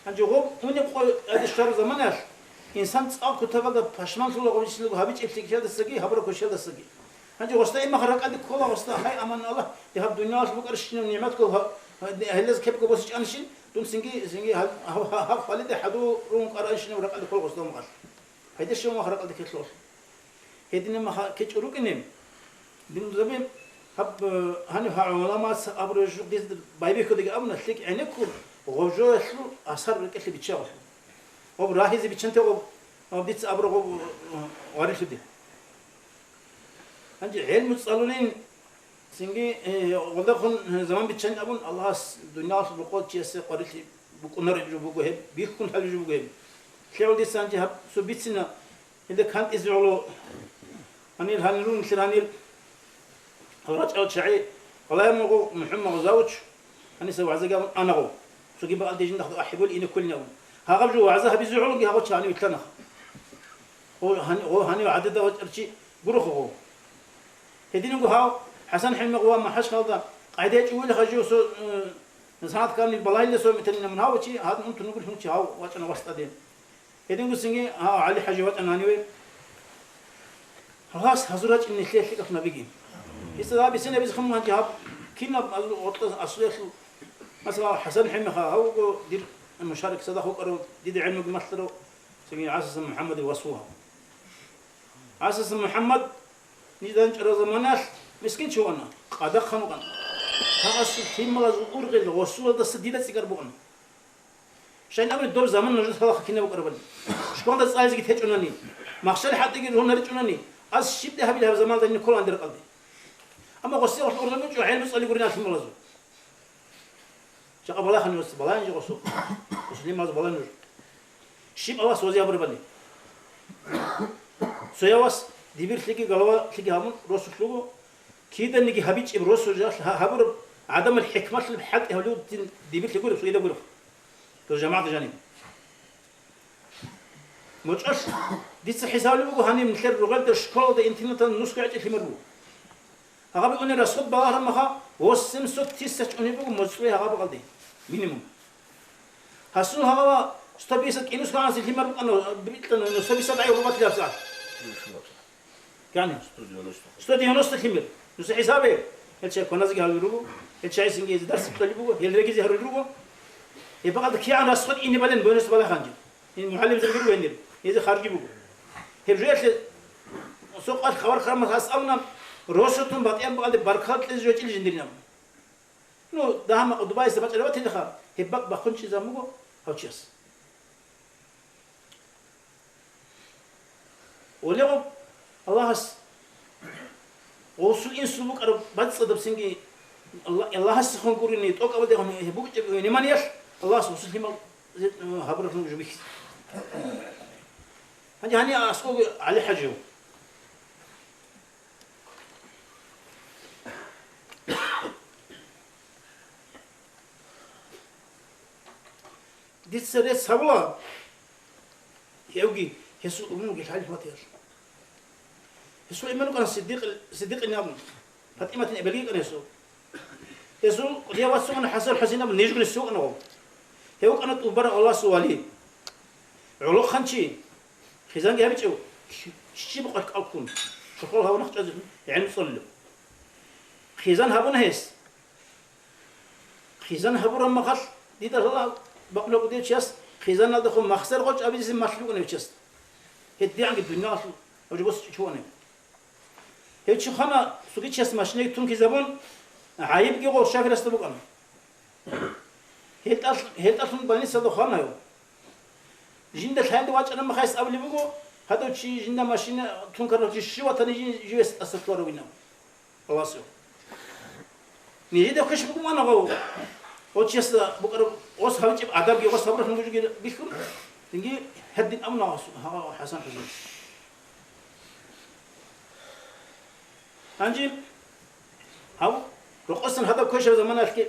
هنجي غوب من يبقى هذا الشهر زمانش إنسان تصاب كتابة بحشمان سلوا قبل يسلوا هابيج إفتكار السجي هبرة كوشيا السجي هنجي وسط إما خرق عندك كولا وسط هاي أمان الله يهب دنيا سبوك أرشين النعمات كلها هلز كيف كبوسش أنشين دون سنجي هب خالد حدو روم أرشين ورق عندك كل وسط مقال هيدا الشيء ما خرق عندك كتلوش هيدنا ما كتش روك إنهم بين زبين هب هني علماء أبرز ديس بايبي كده أبنا سلك عينكم وغجوا شو أثر لك اللي بتشاف هو راهي زي بتشنته أو بديت أبرغ وارث ده عندي علم تصلونين سنجي وذاكن زمان بتشن أبون الله الدنيا سبقات شيء سقارش بكونر يجوا هب بيكون حل يجوا هب شلون دي سانجي هب سو بيتنا إذا كانت إزرعلو أنيل هنلون سرانيل رجع شعي والله يمغو محمد غزاوج أنا سوى عزقا أنا غو سو جيب قال ديجن ناخذ أحبول إن كل يوم هاقب جو عزها بيزعلون جه هاقول شاني وتلنا هو هني عدد وترشي جروخه هدين نقول هاو حسن حلم قوام ما حش خالدا قاعدة تقول خجوا سو نسات كان البلاي اللي سو مثلنا من هاو شيء هذا أنتم نقول هني هاو واتنا وسط دين هدين نقول سنجي هاو علي حاجة واتنا هني خلاص هزرج إن الشيء اللي كنا بيجي يستدعى بسنة بس خم هني هاب كنا أصله مثلا حسن حلم هاو دير المشارك صدقوا قروا دي علم بمثله سمي عاسس محمد الوصوها عاسس محمد نيدان جرى زماناش مسكين شو أنا قادر خنوقنا هذا في مرة زقور غير وصوها ده سديدة سكر بقنا شاين أمر الدور زمان نجد خلاص كنا بقربنا شكون ده صايز جت هجونني مخشل حتى يجي هون نرجونني أز شيب ده هبي زمان ده نقول عند القلبي أما قصي وش أقول لهم جو عين بس اللي يقولنا في ملازم شقة بلا خني بس بلا نجي قصو قصدي ما بلا نجي شيب الله سوزي أبربني سوياواس دبير تلقي قلوا تلقي همون رسول لوجو كيدا نجي هبيج برسول جاش هبر عدم الحكمة اللي بحق هلو دبير تلقي رسول يدا بقوله تو جماعة جانين مجأش ديس حساب لوجو هني من خير رجال ده شكل ده إنترنت النسخة عجل في مرو هغاب يقولني رسول بقى مخا وسم صوت تيسة أني بقول مجفري هغاب قلدي مينيموم هسون هغاب استبيسك إنوس كان في مرو أنا بيتنا استبيسك أي رباط لا بساعة يعني استوديو نص تكمل نص حسابي هالشيء كنا زي هالروبو هالشيء سنجي درس بتلبو هالرجال زي هالروبو يبقى ده كيان راسخت إني بدن بونس بلا خانجي المعلم زي بيقولوا هندير إذا خارجي بقول هبجيت سوق الخبر خرم هسألنا روشتهم بعدين بقى ده بركات لزوج الجندرينا نو ده هم دبي سبعة الوقت اللي خا هبق بخونش زموجو أو شيء وليهم الله هس وصل إنسان بق أرب بعد صدق سنجي الله هس خون كوريني توك أول ده هم هبوك نمانيش الله سوسل هم هبرة من جبيك هني أسوق على حجه دي سريت سبلا يوجي يسوع أمور قال حالي فاتير يسوع إيمانه كان صديق النعم فاطمة إبليس كان يسوع وديا واسونا حسن حسينا من نيجي السوق نقول هو كانت أبرة الله سوالي علو خنشي خزان جابت شو شي بقى أكون شكرا هو نخش يعني صلوا خزان هبون هيس خزان هبون ما خل دي الله بقول بدي تشيس خزان هذا خو مخسر قلت أبي زي مخلوق أنا تشيس هدي عن الدنيا أو جبوس شو أنا هيك شو خنا سوقي تشيس ماشيني تون كزبون عيب كي قول شافي رستبوك أنا هيت أصلا بني سدو خنا يو جند الحين دواج أنا ما خايس قبل بقول هذا شيء جند ماشين تون كرر شيء وتاني جيس أستطلع وينام الله سو نيجي ده كش بقول أنا قو وتشيس بقرب وص هاي جب عذاب جي وص صبر نقول جي بيكون تيجي هدين أمنا ها حسن حسن أنجي هاو رقصنا هذا كويس زمان أحكي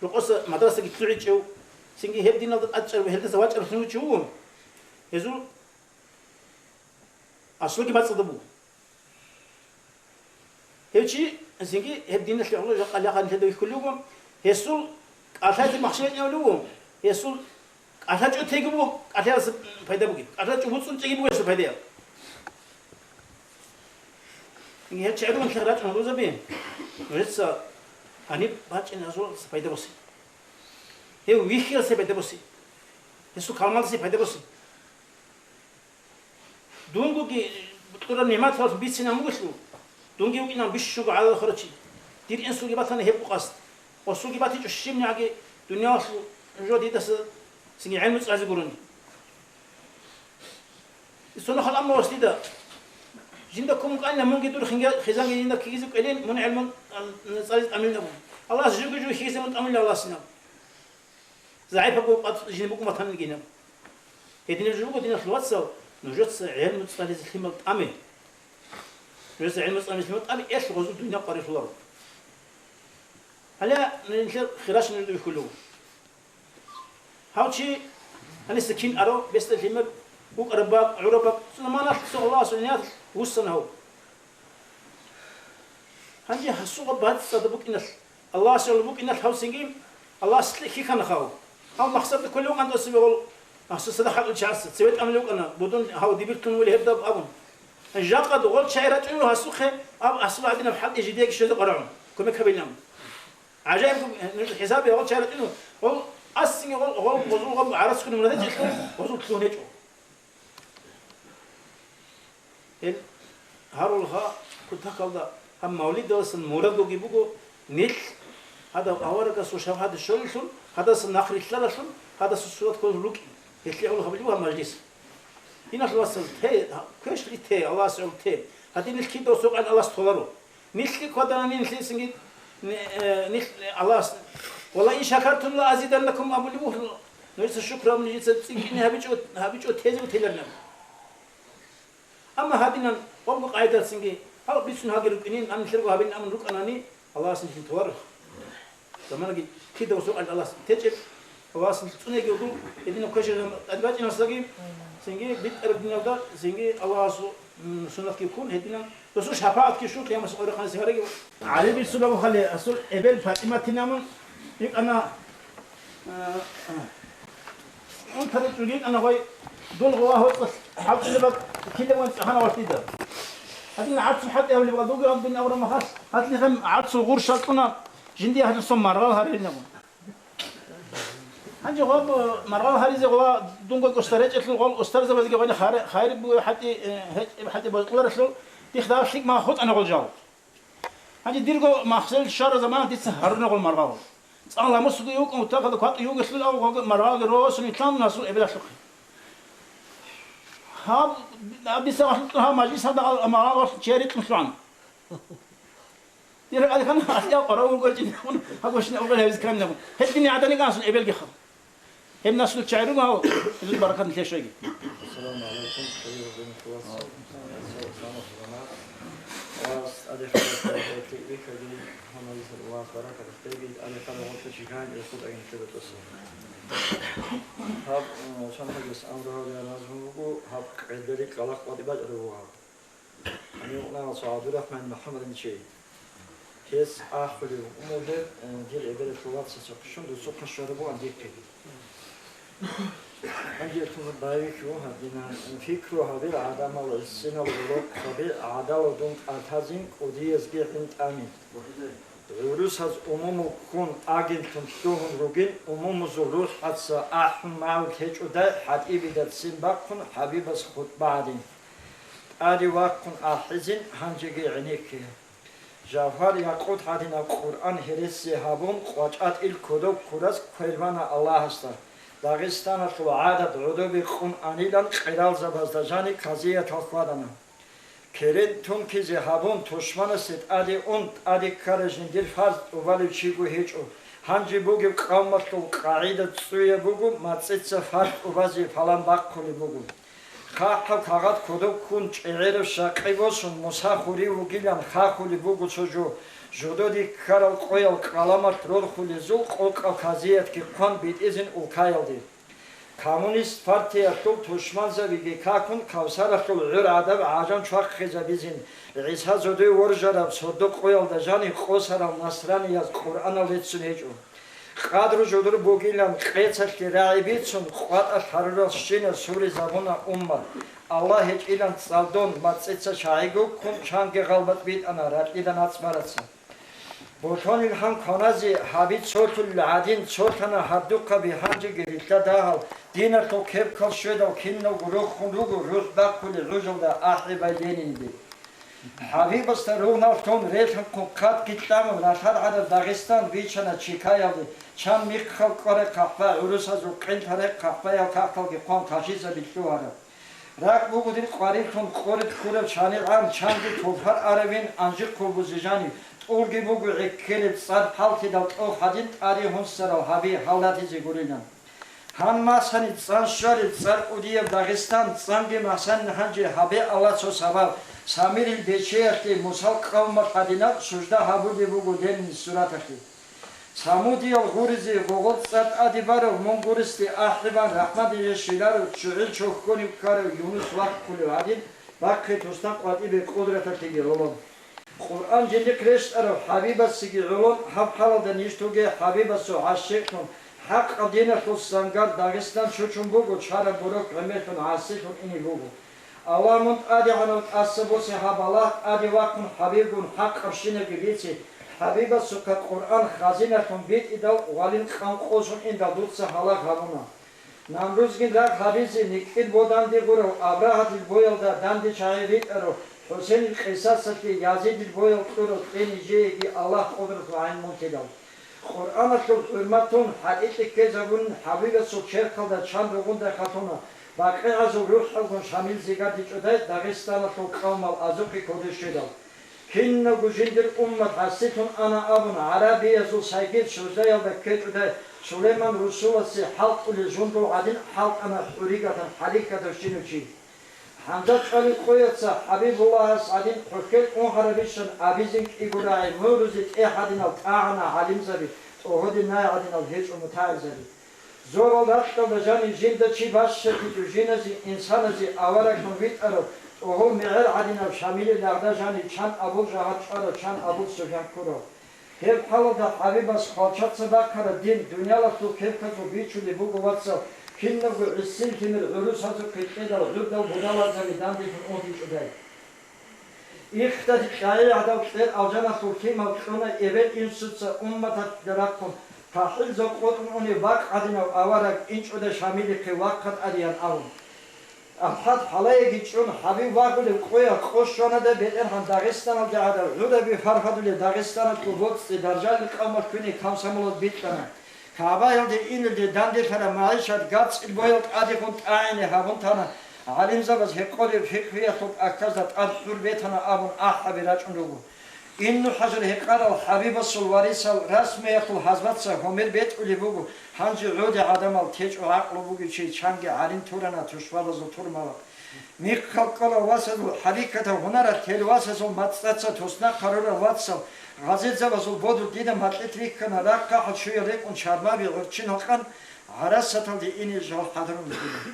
رقص مدرسة كتير شو سنجي هدين هذا أشر وهذا زواج أرسلوا شو يزول أصله كي بتصدبوا هالشيء سنجي هدين اللي الله قال يا خالد هذا كلهم يسول أثاث المخشية يقولون يسول أثاث جو تيجوا أثاث فايدة بقي أثاث جو بتصون تيجوا يسول فايدة إن هالشيء عدوان خيرات من روزا بين ولسه أني باج إن أزول فايدة بسي هي ويخير سفايدة بسي يسول كلامات سفايدة بسي دونغو كي بتقول النعمات خلاص بيتسنا مغشلو دونغو كي نام بيشوا على الخرج دير إنسو جبتنا هي بقصد وسوق باتي جشيم نعجي دنيا جودي دس سني علم عايز يقولوني السنة خل أمر وسيدة جندكم كأننا من قدر خزان جندك كيزك إلين من علم نصاري أمين لهم الله سجوا جو خيزة من أمين الله سنا زعيب أبو قد جنبكم ما تنجينا هدين الجوجو دين الخلاصة نجت علم نصاري الخيمة أمين نجت علم نصاري الخيمة أمين إيش غزو الدنيا قريب الله هلا ننشر خراش نريد يخلوه هاوشي أنا سكين أرو بس الجمل وقرباك عرباك سلمان الله الله سنيات وصلنا هو هنجي هالسوق بعد صدبك إنس الله سلبك إنس هاوسينجيم الله سلكي كان خاو هاو مقصد كل يوم عنده سبيل مقصد صدق الشخص سويت أملك أنا بدون هاو ديبرتون ولا هبدا بأبون الجاقد وقول شعيرات إنه هالسوق أب أصل عندنا بحد جديد شيء قرعون كم كبيرنا عجائب حسابي أول شيء إنه هو أصلاً هو وزوج عرس كل مرة تجي وزوج كلونه جو هارولها كنت هكذا هم مولد درس المولد دوجي بقو نيل هذا أورك سوشام هذا شلون هذا سنخرج ثلاثون هذا سوسات كل لوك يطلعوا له قبل مجلس هنا الوصل تي كش لي تي الله سعود تي هذه نحكي دو سوق الله استولرو نحكي كذا نحكي سنجد الله والله إن شكرتم لأزيدنكم أبو لبوه نريد الشكر من جنس سنجدني هبيجو تيزو تيلرنا أما هذين قبل قاعدة سنجي هل بيسون هاجر ركنين أم نشرب هابين أم نروك أناني الله سنجد توار زمان جي كده وسوق الله تجيب الله سنجد يقولون إذا نكشر أدباج نسلاقي سنجي بيت أردنا ودا سنجي الله سنة كيكون هدينا بس وش هفاعت كيشوك يا مسؤول خان سهرجي علي بيسون أبو خالي أصل إبل فاطمة تنام يك أنا أنت تريد أنا غاي دول غواه حاط اللي بق كده وانت أنا ورتيده هذين عطس حتى اللي بقى دوق عندنا أول ما خاص هات لي خم عطس وغور شلطنا جندي هذا الصمار والله هرينا هنجي غاب مرة هذه زي غوا دونك أسترج أتلو غال أسترز بس جواني خير بو حتى بقول رسول تخدع شيء ما خد أنا غول جاو هنجي ديرجو ما خسر الشهر زمان تسهرنا غول مرة الله مصد يوك أو تاخذ قط يوك سل أو مرة الروس نتلام ناسو إبدا شقي هاب أبي سأحطها مجلس هذا المعارض شريط مشروعنا دير هذا كان أشياء قرأوا وقول جنون هقولش نقول هذا كان نقول هديني عدني قاس إبل جخم هم ناس الشعر ما هو البركة مثل شيء السلام عليكم حبيبي بن فواز هاب شان حجس أمره يا نازمو هاب قدري قلق وطباج روها أنا أنا صعب الرحمن محمد نشي هس آخر أمور ديال إبادة الوقت سكشون دو سكان شربوا عندك أجي توم بايك روها دينا فكروا هذه العدم والسنة والروك هذه عدالة ودون أتازين وديز جهنت آمين روس هز أمم كون أجن تنتوهم روجين أمم زروس حتى أحم معه كيج وده حد إبدات سنبا كون حبيب بس خد بعدين أدي وقت أحزن هنجي عنيك جوهر يقود هذين القرآن هرسي هابون قوات الكتب كرس كلمنا الله است داغستان العادة عدو بخون أنيلان قرال زبازدجاني كازية تخوادنا كرين تون كيزي هابون تشمان است أدي أنت أدي كارجن دير فرد ووالي چيگو هيچو هنجي بوگو قومت قاعدة تسوية بوگو ماتسيتس فرد ووازي فلان باقولي بوگو خاطر كاغات كودو كون چعير شاقيبوسون مساخوري وگيلان خاخولي بوگو چوجو جودودي كارل قويل قلامات رول خولي زول قوق كازيات كي كون بيت ازن وكايلدي Komünist Partiya tol tuşmanza vigi kakun kavsara tol ür adab ajan çok khiza bizin İsa zodu vorjara soduk qoyal da jani qosara nasrani yaz Kur'an aletsin hecu qadru jodur bogilan qetsatli raibitsun qat al-harras shina suri zabuna umma Allah hiç ilan tsaldon matsetsa shaygu kun change qalbat bit ana ratlidan atsmaratsa Botan ilham kanazi habit sotul adin sotana hadduqa bi hanji geritta dahal dinar to kep kal şöyle kinno guruh khundugu ruzda kul rujulda ahli baydinindi Habib astaruna ton rethan kokat kitlam rashad ada Dagestan bichana chikayaldi cham mikhal qore qahva urus azu qintare qahva ya qahtal ki qon tashiza bitluara Rak bugudin qarin ton qorit kurab chani am changi tofar arabin anjir kobuzijani Olgi bugu ekkelip sar halti dal o hadin ari hunsara habi halati zigurinan Han masani tsan shari tsar udiyev Dagestan tsangi masan hanji habi Allah so sabab Samiril beçeyati musal kavma kadina sujda habudi bugu den surataki Samudiyal gurizi gogot sat adibaro monguristi ahriban rahmadi yeşilar çuil çokkoni karı Yunus vakkulü hadin Bakri tostan qati be kudretati girolon Kur'an cennet kreştaro habibası girolon hafhalada niştuge habibası aşıkton hak adina tossangar Dagestan çoçun bugu çara buruk remetun asikun ini bugu Allah'ın adi anut asbosi habalah adi vakun habibun hak avşine gibisi habiba sukat Kur'an hazinatun bit idal walin kan qosun inda dutsa halak habuna Namruzgin rak habizi nikil bodan di guru Abrahat il boyalda dandi çayrit ero Hüseyin qisasati Yazid il boyal turu eni jeegi Allah qudret ve ayn muntilal Qur'anatul hürmetun haqiqi kezavun habigasul çerkalda çandrugunda katona. Bakın azul ruhsalgun şamil zigadi çöde Dağistanatul kavmal azuki kodeşedal. Kinne gujindir ummet hasitun ana abun Arabiye zul saygil sözeyalda keçöde Süleyman Rusulası halk uli zundu adin halk ana hurigatan halikata şinuçi. Hamzat Ali koyatsa Habibullah Sadin Hüket on harabişan abizin igulay mürüzit ehadin al ta'ana halim zabi Oğudin nayadin al hiç umutay zabi Zor ol hakkında cani jilde çi başşa titu jinazi insanızi avarak muvit arab Oğul mi'er adin al şamili lağda cani çan abul rahat çara çan abul sufyan kuro Hep halada Habibas kalçatsa bakkara din dünyalar tu kevkatu biçuli bu guvatsa Kinne bu issin kimir ölü satı kıtledal hürdal budalarca dandifin odi çöday. İhtad şair adavçlar alcana turkim alçona evet insutsa ummatat derakum. Tahil zakotun onu vak adına avarak inç öde şamili ki vakkat adiyan avun. Ahad halaya geçiyon Habib vakuli koya koşyona da beterhan Dağistan'a cahada hüda bir farhaduli Dağistan'a kuvvetsi darcalı kalmak küni kamsamulot bitkana. Kaaba yıldı inildi dandi fere maişat gats ilboyot adikont ayni havuntana alim zabaz hekoli fikriyatuk akazat ad hürbetana abun ahha biracundugu innu hacır hekaral habibasul varisal rasmeyakul hazvatsa homer bet ulibugu hancı röde adamal teç o aklu bugu çi çangi alim turana tuşvalazu turmala mik kalkala vasazul halikata hunara tel vasazul matstatsa tosna karura vatsal Gazete vasıl bodur didem atletrik kana rakka hatşuya lek un çarma bir ırçın hakan aras satıldı ini jal kadrım dedi.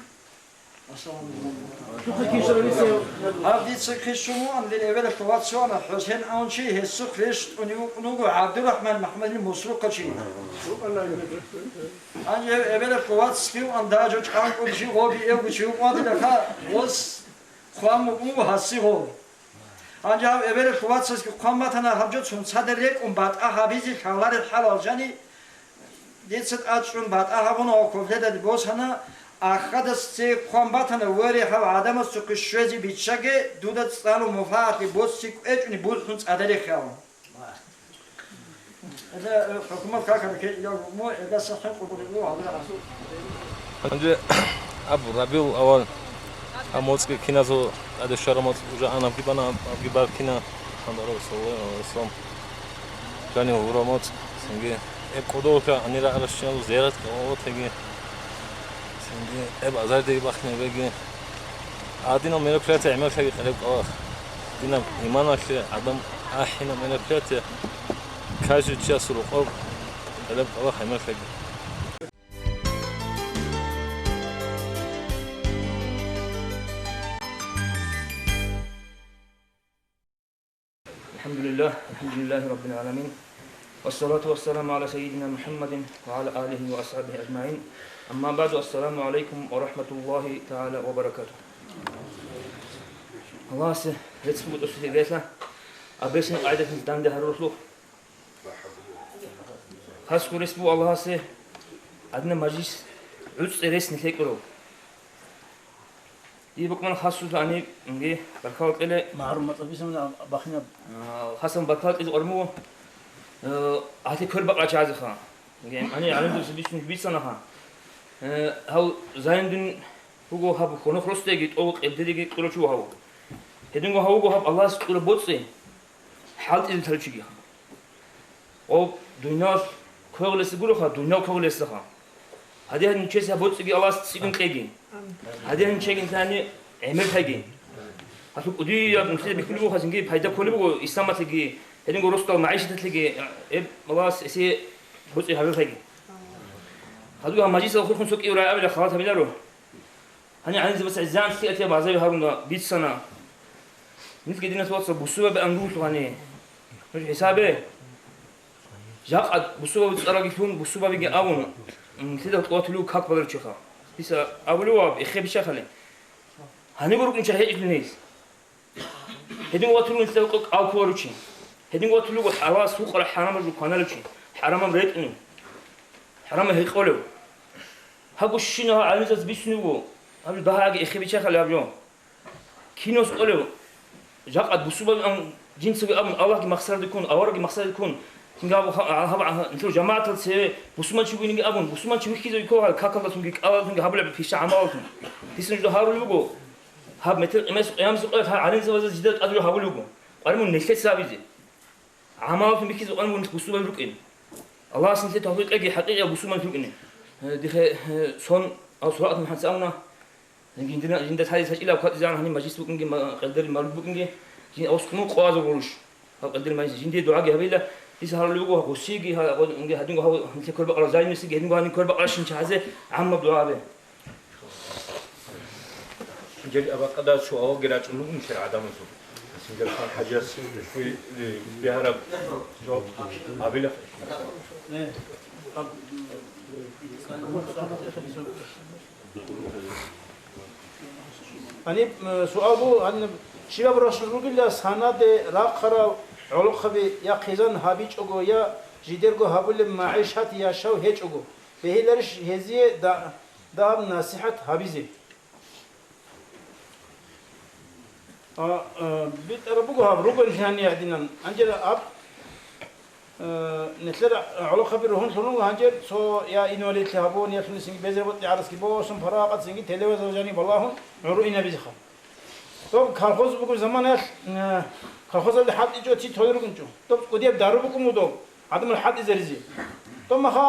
Havdi sıkışımı andil evvel kuvatsiyona Hüseyin Ançi hessu Christ unugu Abdurrahman Mahmed'in musruk kaçı. Anca evvel kuvatsiyo andacı çıkan kuduşu hobi ev kuşu umadı da ka os kuamı umu hası hobi. Ancak evvel kuvvetsizki kombatana habcut sun saderek bat ahabizi kavlar halal jani detset açun bat ahabunu okuvde dedi bosana akadası kombatana veri hava adamı sıkışvezi biçage dudat stalu mufati bossik etni bulsun saderek hav. Eda hükümet kakar ki ya mu eda sahih qudulu Allah rasul. Önce Abu Rabiul Awal Amotski kinazo ade şaramat uca anabgibana abgibar kina andaro soğuk jani uramat singe ep kodoka anira arasçalı ziyaret o tegi singe ep azar dey bakne begi adina mena plate emel şey qilib qala dina iman aşı adam ahina mena plate kaşı çasuru qol qilib qala emel şey Elhamdülillahi Rabbil alemin. Vessalatu vesselamu ala seyyidina Muhammedin ve ala alihi ve ashabihi ecmain. Amma ba'du, esselamu aleyküm ve rahmetullahi teala ve berekatuhu. Allah size retsi bu dostu seviyesine abesin aidetinizden de harurluk. Has kuresi bu Allah'a size adına majlis üç resni tekrar ol. İyi bakman hassuzla hani nge barkavak ile Mağrum matlabiysam bakına Hasan barkavak iz ormu ahti kör bakla çazı ha. Nge hani alim dursun düşün bir sana ha. Hav zayndün hugo hab kono kroste git o evde git kuluçu hav. Hedin go hav go hab Allah sıkılı botsi. Halt il talçigi. O dünya köglesi gulu ha dünya köglesi ha. Hadi hani çese botsi Allah sıkın kegi. Hadi hani çekin tane emir kegi. Hatuk udi ya müşteri bikulu ha singi payda kolu bu İslam'taki hedin go rostal maişetteki Allah esi botsi haber kegi. هذا مجلس أخوكم سوق إيرا أبدا خلاص بيدارو هني عندي بس عزام سيأتي بعضي هارون بيت سنة نت كدينا توصل بسوا بأنجول هني مش حسابه جاء بسوا بتسأل كيفون بسوا بيجي أبون كده قاتلو كاك بدر شخا بس أولو إخي بشخله هني بروك نشهد إجنيس هدين قاتلو نسلق أو كوروشين هدين قاتلو على سوق على حرام القنالوشين حرام مريتني حرام هيقولوا هاقو شينا عالمزاز بيسنوو هابل بهاقي إخي بيشاخل يابجو كينوس قولوا جاقات بسوبة أن جنسوي أمن الله كي مخسر ديكون أورا كي مخسر ديكون Singa haba ntel jamaat se Müslüman çıkıyor ingi abun Müslüman çıkıyor ki ko kakala sungi kala sungi habla fisha amal sun. Disin jo harul bugo. Hab metel emes yam su qat alin zawaza jidat adlu habul bugo. Qarmun neşet sabizi. Amal sun bikiz on mun Müslüman rukin. Allah sin se tawfiq egi haqiqa Müslüman rukin. Dihe son surat muhasamna. Jinda hadis ila qat zan hani majlis bukingi qadar mal bukingi. Jin oskunu qazo vuruş. قدر ما يجي دعاء قبيلة لسه هاللوجو هوسيجي هادين هو كل بقرة زي مسيج هادين هادين كل بقرة شن شهزة عم بدعاء به. جل أبغى قدر شو أو قرأت إنه مش العدم شو. سنجل خان حاجة في بهرب جو قبيلة. أنا سؤال بو أن شباب رسول الله سند راقرا علقبي يا خزان هابيج أجو يا جديرجو هابول معيشة يا شو هيج أجو بهيلرش هزية دا نصيحة هابيزي بيت ربوجو هاب روجو نحن يعدينا أنجلا أب نتلر علقبي روحن شنو هنجر سو يا إنوليت هابون يا شنو سينج بيزربط يعرس كيبو سم فراقات سينج تلويزيون جاني بالله عروينا بيزخا طب كالخوز بكم زمان كالخوز اللي حد يجوا تي تغيروا كنتو طب قديم دارو بكم ودو عدم الحد يزرزي طب ما خا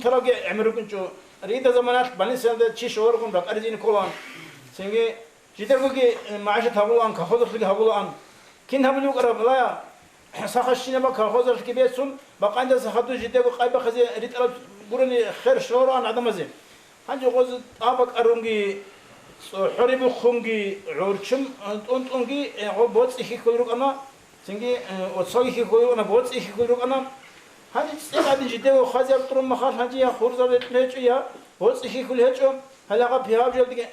تراجع عمرو كنتو ريدا زمانات بني سنة تشي شهور كن بق أرزين كولان سنجي جدار بقى معاش تابلوان كالخوز اللي هابلوان كين هابلو قرب لا ساخشينا بق كالخوز اللي كبيرسون بق عند سخاتو جدار بق قايبة خزي ريد أرب قرني خير شهور عن عدم زين هنجي خوز أبق أرونجي حرب خونجي عورشم أنتونجي عبوت إخي كلروك أنا سنجي أتصاغي إخي كلروك أنا بوت إخي كلروك أنا هذه استعداد جدّا وخازي أبطرم مخال هذه يا خورزة لتنهج يا بوت إخي كل هجوم هلا قب فيها بجد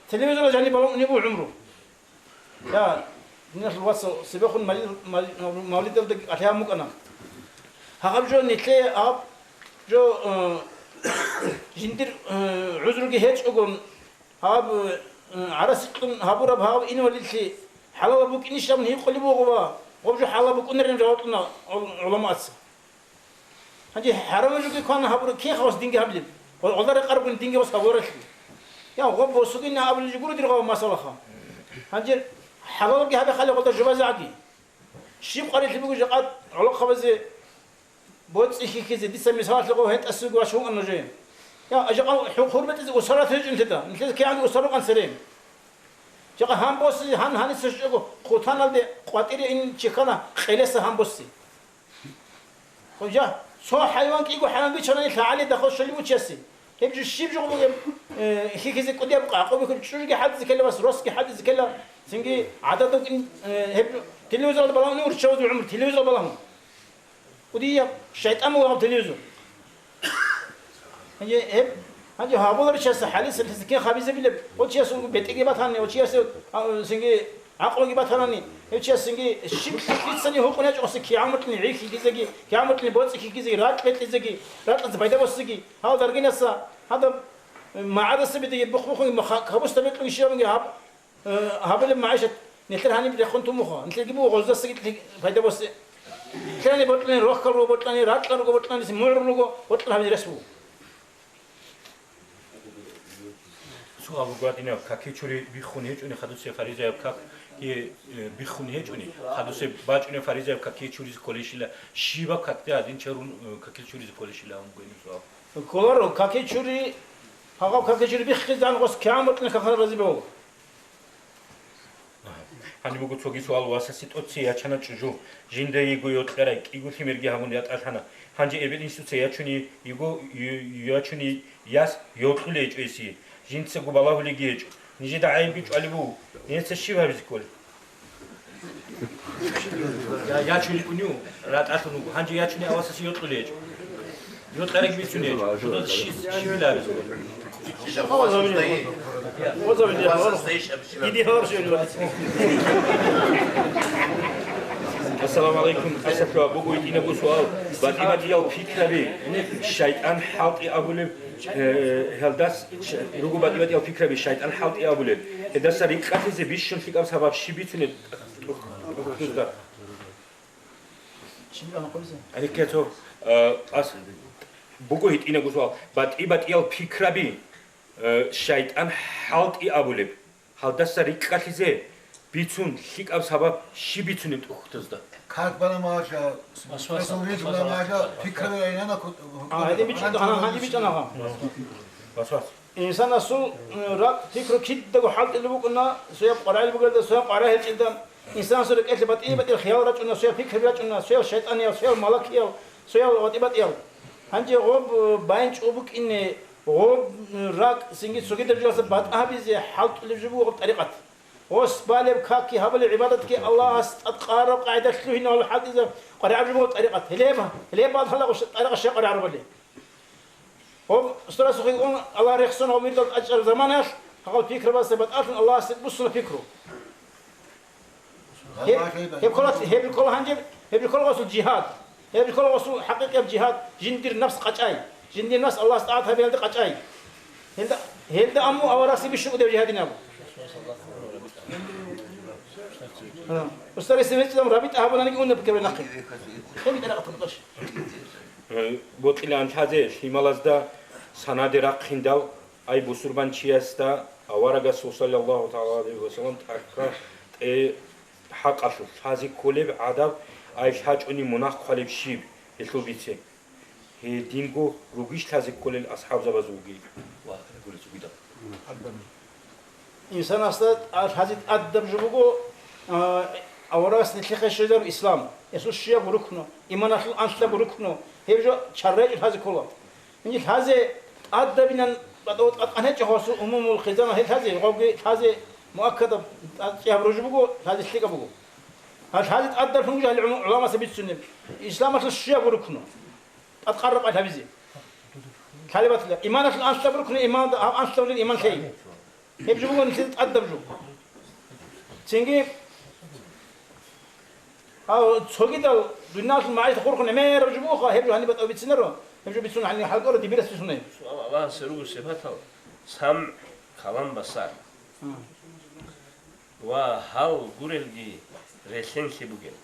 تلفزيون جاني بالون نبو عمره يا الناس الوصل سباقون مولد دلك أتهمك أنا هقب جو نتلي أب جو جندر عذرك هج أقول هاب عرسكم هابور بهاب إنه وللشي حلال بوك إني شام هي قلبي بوغوا وبجو حلال بوك نرجع جواتنا علماء أس هنجي حرام جو كان هابور كي خلاص دينجي هبلب والله قرب دينجي بس هابورش يا غب وسكين هابل يقولوا درغوا مسألة خا هنجي حلال بوك هذا خلي قلت جواز عادي شيء قريت بيقول جقات علق خبزة بوت إخي كذا دي سمي سوات لقوا هنت السوق وشو أنه جاي يا أجقال حرمة أسرة هج أنت ده أنت كي عندي أسرة كان سريم جقا هم بوسي هن سجقو خوتان الده قاتيري إن شكنا خلص هم بوسي خجا سو حيوان كي يقول حيوان بيشنا يتعالي دخل شلي وتشسي هيبجو الشيب جو بقول هي كذا قد يبقى عقوبة كل شو جي حد زكلا بس روس كي حد زكلا سنجي عددك إن هيبجو تلفزيون بالله نور شود العمر تلفزيون بالله ودي الشيطان هو تلفزيون هنجي هابولر شاس حالي سلسكين خبيزة بيل وشيء سو بيتيجي باتهاني وشيء سو سنجي عقلي باتهاني وشيء سنجي الشيء كيسني هو كناش أصلا كيامتني عيك كيزجي كيامتني بوتس كيزجي رات بيتزجي رات زبايدا بوسجي هذا درجنا سا هذا ما عاد سبتي بخبخ خبز تبيت من شيء من هاب هابل معيشة نتر هاني بيخون تومخا نتر جيبوا غزة سجي فايدا بوس كاني بطلني روح كرو بطلني رات كرو بطلني سمور لوجو بطل هم يرسموا سؤال قادينا كاكيشوري بيخوني هجوني خدوسي فريزة كاك يه بيخوني هجوني خدوسي باجوني فريزة كاكيشوري كوليشيلا شيبا كاكتة عدين شرون كاكيشوري كوليشيلا هم قوين سؤال كولارو كاكيشوري هاقو كاكيشوري بيخيز عن غص كامتنا كاكنا رزي بهو هني بقول توجي سؤال واساسيت أتسي يا شنا تجو جنده يجو يطلع يجو في مرجع همون يات أشنا هنجي إبل إنسوتي يا شني يجو يا شني ياس يطلع يجوسي جنس قبله اللي جيج نجي دعايم بيج علبو نينس الشيء هذا بيقول يا شني كنيو رات أشنو هنجي يا شني أواساسي يطلع يطلع يجوسي شو ده الشيء لا بيقول السلام عليكم أسف لو بقول إنه بسؤال بعد ما تيجي فكرة بي الشيطان حاط أبوله هالداس رجوا بعد ما تيجي فكرة بي الشيطان حاط أبوله هذا سريع كاتي زبيشون فيك أبغى سبب شيء بيتونه Аликето ас буго итина гусва батиал фикраби шайтан халти абулеб халдаса риккализе ბიცუნ ლიკავ საბა შიბიცუნი ტუხთზდა ქარბანა მააშა სპეციალისტ მააშა ფიქრე ენა აიდი ბიჭო ჰანდი ბიჭონა ბასვას ინსანა სულ რა ფიქრო კიდდა ხალტი ლუბუკნა სოя ყარაილ ბუგერდა სოя ყარა ჰეჭიდა ინსანა სულ კეთილ ბატი ხიალ რაჭუნა სოя ფიქრე რაჭუნა სოя შეტანია სოя მალაკია სოя ბატია ჰანჯი ღობ ბაინ ჭუბუკინე ღობ რაკ სინგი სუგიდერჯას ბატაბიზე ხალტი ლუბუ ღობ ტარიყათ وس بالب كاكي هبل عبادتك الله استقارب قاعده هنا الحديث قرع عربو طريقه ليه بعد خلق طريقه الشيء قرع عربو ليه هم استرس يقول الله يحسن وميرد اجر زمانه قال فكره بس بتاعت الله بص فكره هي بكل هنجب هي بكل وصل جهاد هي بكل وصل حقيقه جهاد جندير نفس قچاي جندير نفس الله استعاذ بيد قچاي هند امو اوراسي بشو ده جهادنا استاذ سمعت لهم رابط اهبنا نجي قلنا بكره نقي خلي درقه تقطش بوتلان تازه هيمالازدا سنادرا خيندال اي بوسوربان چياستا اوارغا صلى الله تعالى عليه وسلم تاكا حقاشو فازي كولب عدب اي حاجوني مناخ خالب شيب يلوبيتي هي دينغو روغيش تازي كولل اصحاب زبازوغي واخر كولل سوغيدا انسان استاد حاجه ادب جبوغو أوراس نتلقى شجر الإسلام يسوع شيء بركنه إيمان أنشلا بركنه هيجو شرّج هذا كله إنجيل هذا أدبنا بدأت أنا جهاز أمم الخزانة هذا قوي هذا مؤكد شيء برجبوه هذا شيء كبوه هذا أدب فنوج العلماء سبيت سنة الإسلام أصل شيء بركنه أتقرب على هذا كلمة إيمان أنشلا بركنه إيمان أنشلا إيمان شيء هيجو نسيت أدب جو تيجي أو تسوقيدا الناس ما عايز خوركم ما يرجبوها هبلو هني بتأو بتسنرو هبلو بتسون هني حلقة دي بيرس بتسونه الله سرور سبحانه سام كلام بسار وهاو غورلجي رسين سيبوجين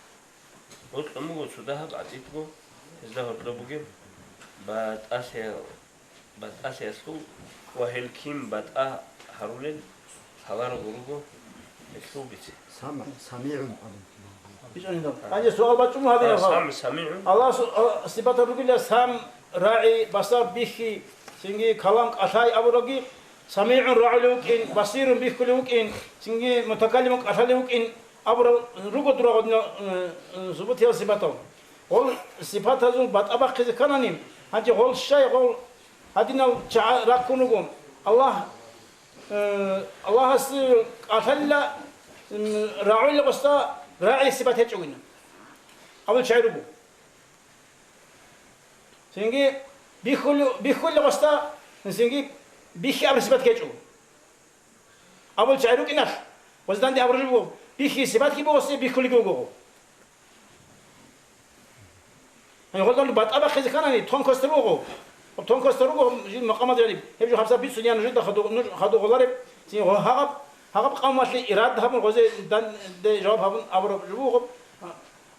وتلمو سودها بعديتكو إذا هربوجين بات أسيسكو وهلكيم بات هارولين هلار غروبو اسلوبيتي سميع أنا سؤال بتشوف هذا الله سبحانه وتعالى سام راعي بصر بيخي سينجي كلام أثاي أبو رجي سميع راعي لوكين بصير بيخي لوكين سينجي متكلم أثاي لوكين أبو رجو درا سبحانه سبحانه هول سبحانه زون بات أبا خز كنانيم هنجي هول شيء هول هدينا راكونكم الله الله أثلا راعي لبستا راعي سبات هجوينا أول شيء ربو سينجي بيخول لبستا سينجي بيخي أبر سبات هجو أول شيء ربو كناش وزدان دي أبر ربو بيخي سبات كي بوسي بيخول يجوجو يعني قلنا بات أبا خذ كانني تون كستروجو تون كستروجو مقامات يعني هبجو خمسة بيت سنيان نجد خدو غلارب سين هغب قامات لي إرادة هم غزة دان ده جواب هم أبرو جبوه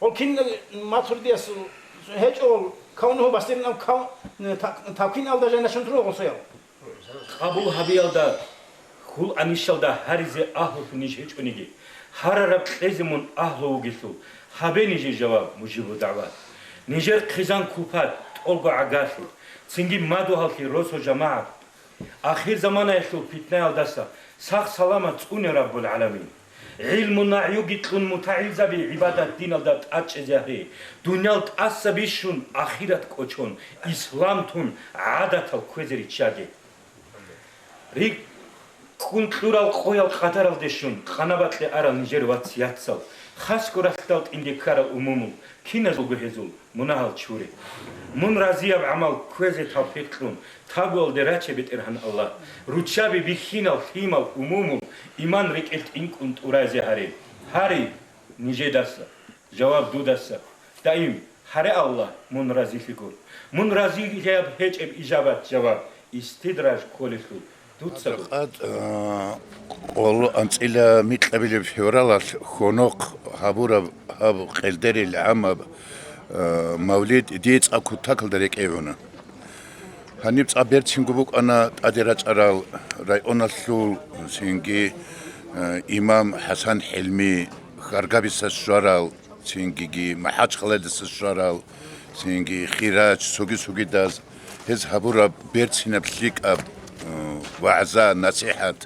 ولكن ما تردي أس هيج أول كونه بسيط أم كون تاكين أول ده جانا شنطرو غصيا أبو هبيل ده كل أنيشل ده هرزة أهل فنيش هيج ونيجي هررب خزمون أهل وجسو هبنيجي جواب مجيب دعوة نيجر خزان كوبات أولغو عقاسو سنجي مادو هالكي روسو جماعة آخر زمانه يشلو فتنة الدسا ساق سلامة تقوني رب العالمين علم نعيوغي تلون متعيزة بعبادة دين الدات أتشزيهي دنيا تأسبيشون آخرت كوچون إسلام تون عادة الكوزري تشاگي ريك كون تلورال قويل قدر الدشون خانبات لأرال نجر واتسياتسل خاص كورختالت إنديكار الأمومو كينازل بهزول مناهل چوري من رازية بعمل كوزي توفيقلون تابول دراتش بترهن الله روتشابي بخينال خيمال أمومو إيمان ريكلت إنكنت أرازي هاري نيجي داسا جواب دو داسا دائم هاري الله من رازي فيكور من رازي جاب هيج إجابات جواب استدراج كوليخو قد والله أنت إلى مثل بلي في ورالات خنوق هابورا هاب قلدري العام مولد ديت أكو تاكل دريك إيونا هنيبس أبيرت سينجوبوك أنا أديرات أرال رايون السول سينجي إمام حسن حلمي خارجابي سشرال سينجي محاج خالد سشرال سينجي خيراج سوغي داز هز هبورا بيرت سينبسليك أب وعزا نصيحات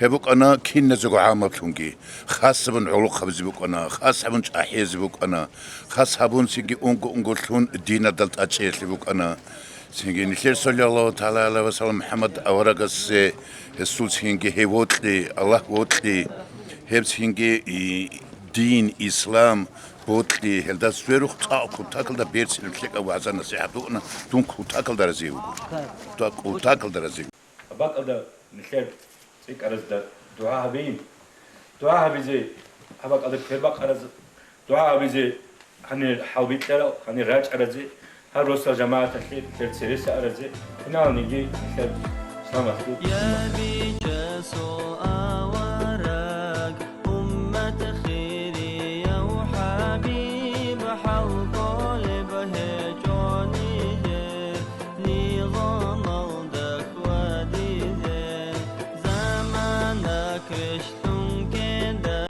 هبوك أنا كين نزقو عامل تونجي خاص بن علو خبز بوك أنا خاص بن أحيز بوك أنا خاص هبون سينجي أونغو تون دينا دلت أتشيس بوك أنا سينجي نشير صلى الله تعالى عليه وسلم محمد أورغس السول سينجي هي وطلي الله وطلي هب سينجي دين إسلام وطلي هلدا سويروخ تاكل تاكل دا بيرس نمشيك أو عزا نصيحة بوك أنا تون تاكل دا رزيو تاكل دا رزيو باقي دا نشير سيك أرز دا دعاء بين دعاء بيزي هباك أدك فيباك أرز دعاء بيزي هني حاوبيت لا هني راج أرزي هر روز جماعة تخيل ترسيرس أرزي هنا نيجي خير سلام عليكم يا بيجاسو أورق أمة خيري يا وحبيب حلق قلبه جوني نظام ودك وديه زمانك رشتم كده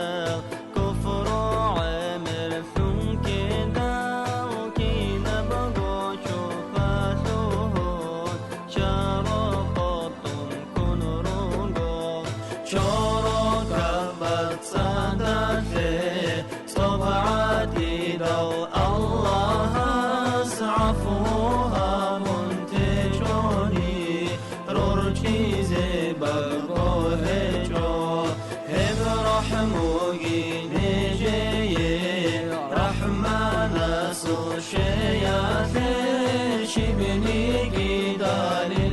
كفر عمر فم كده وكينا بقو شوفاتهون شرقتم كن رنقو شرق ربك صدقه صبعتي دو الله أسعفوها منتشوني رورشيزي بقو هجو هم رحموكي نجي رحمة نسو شياثي شبني قدالي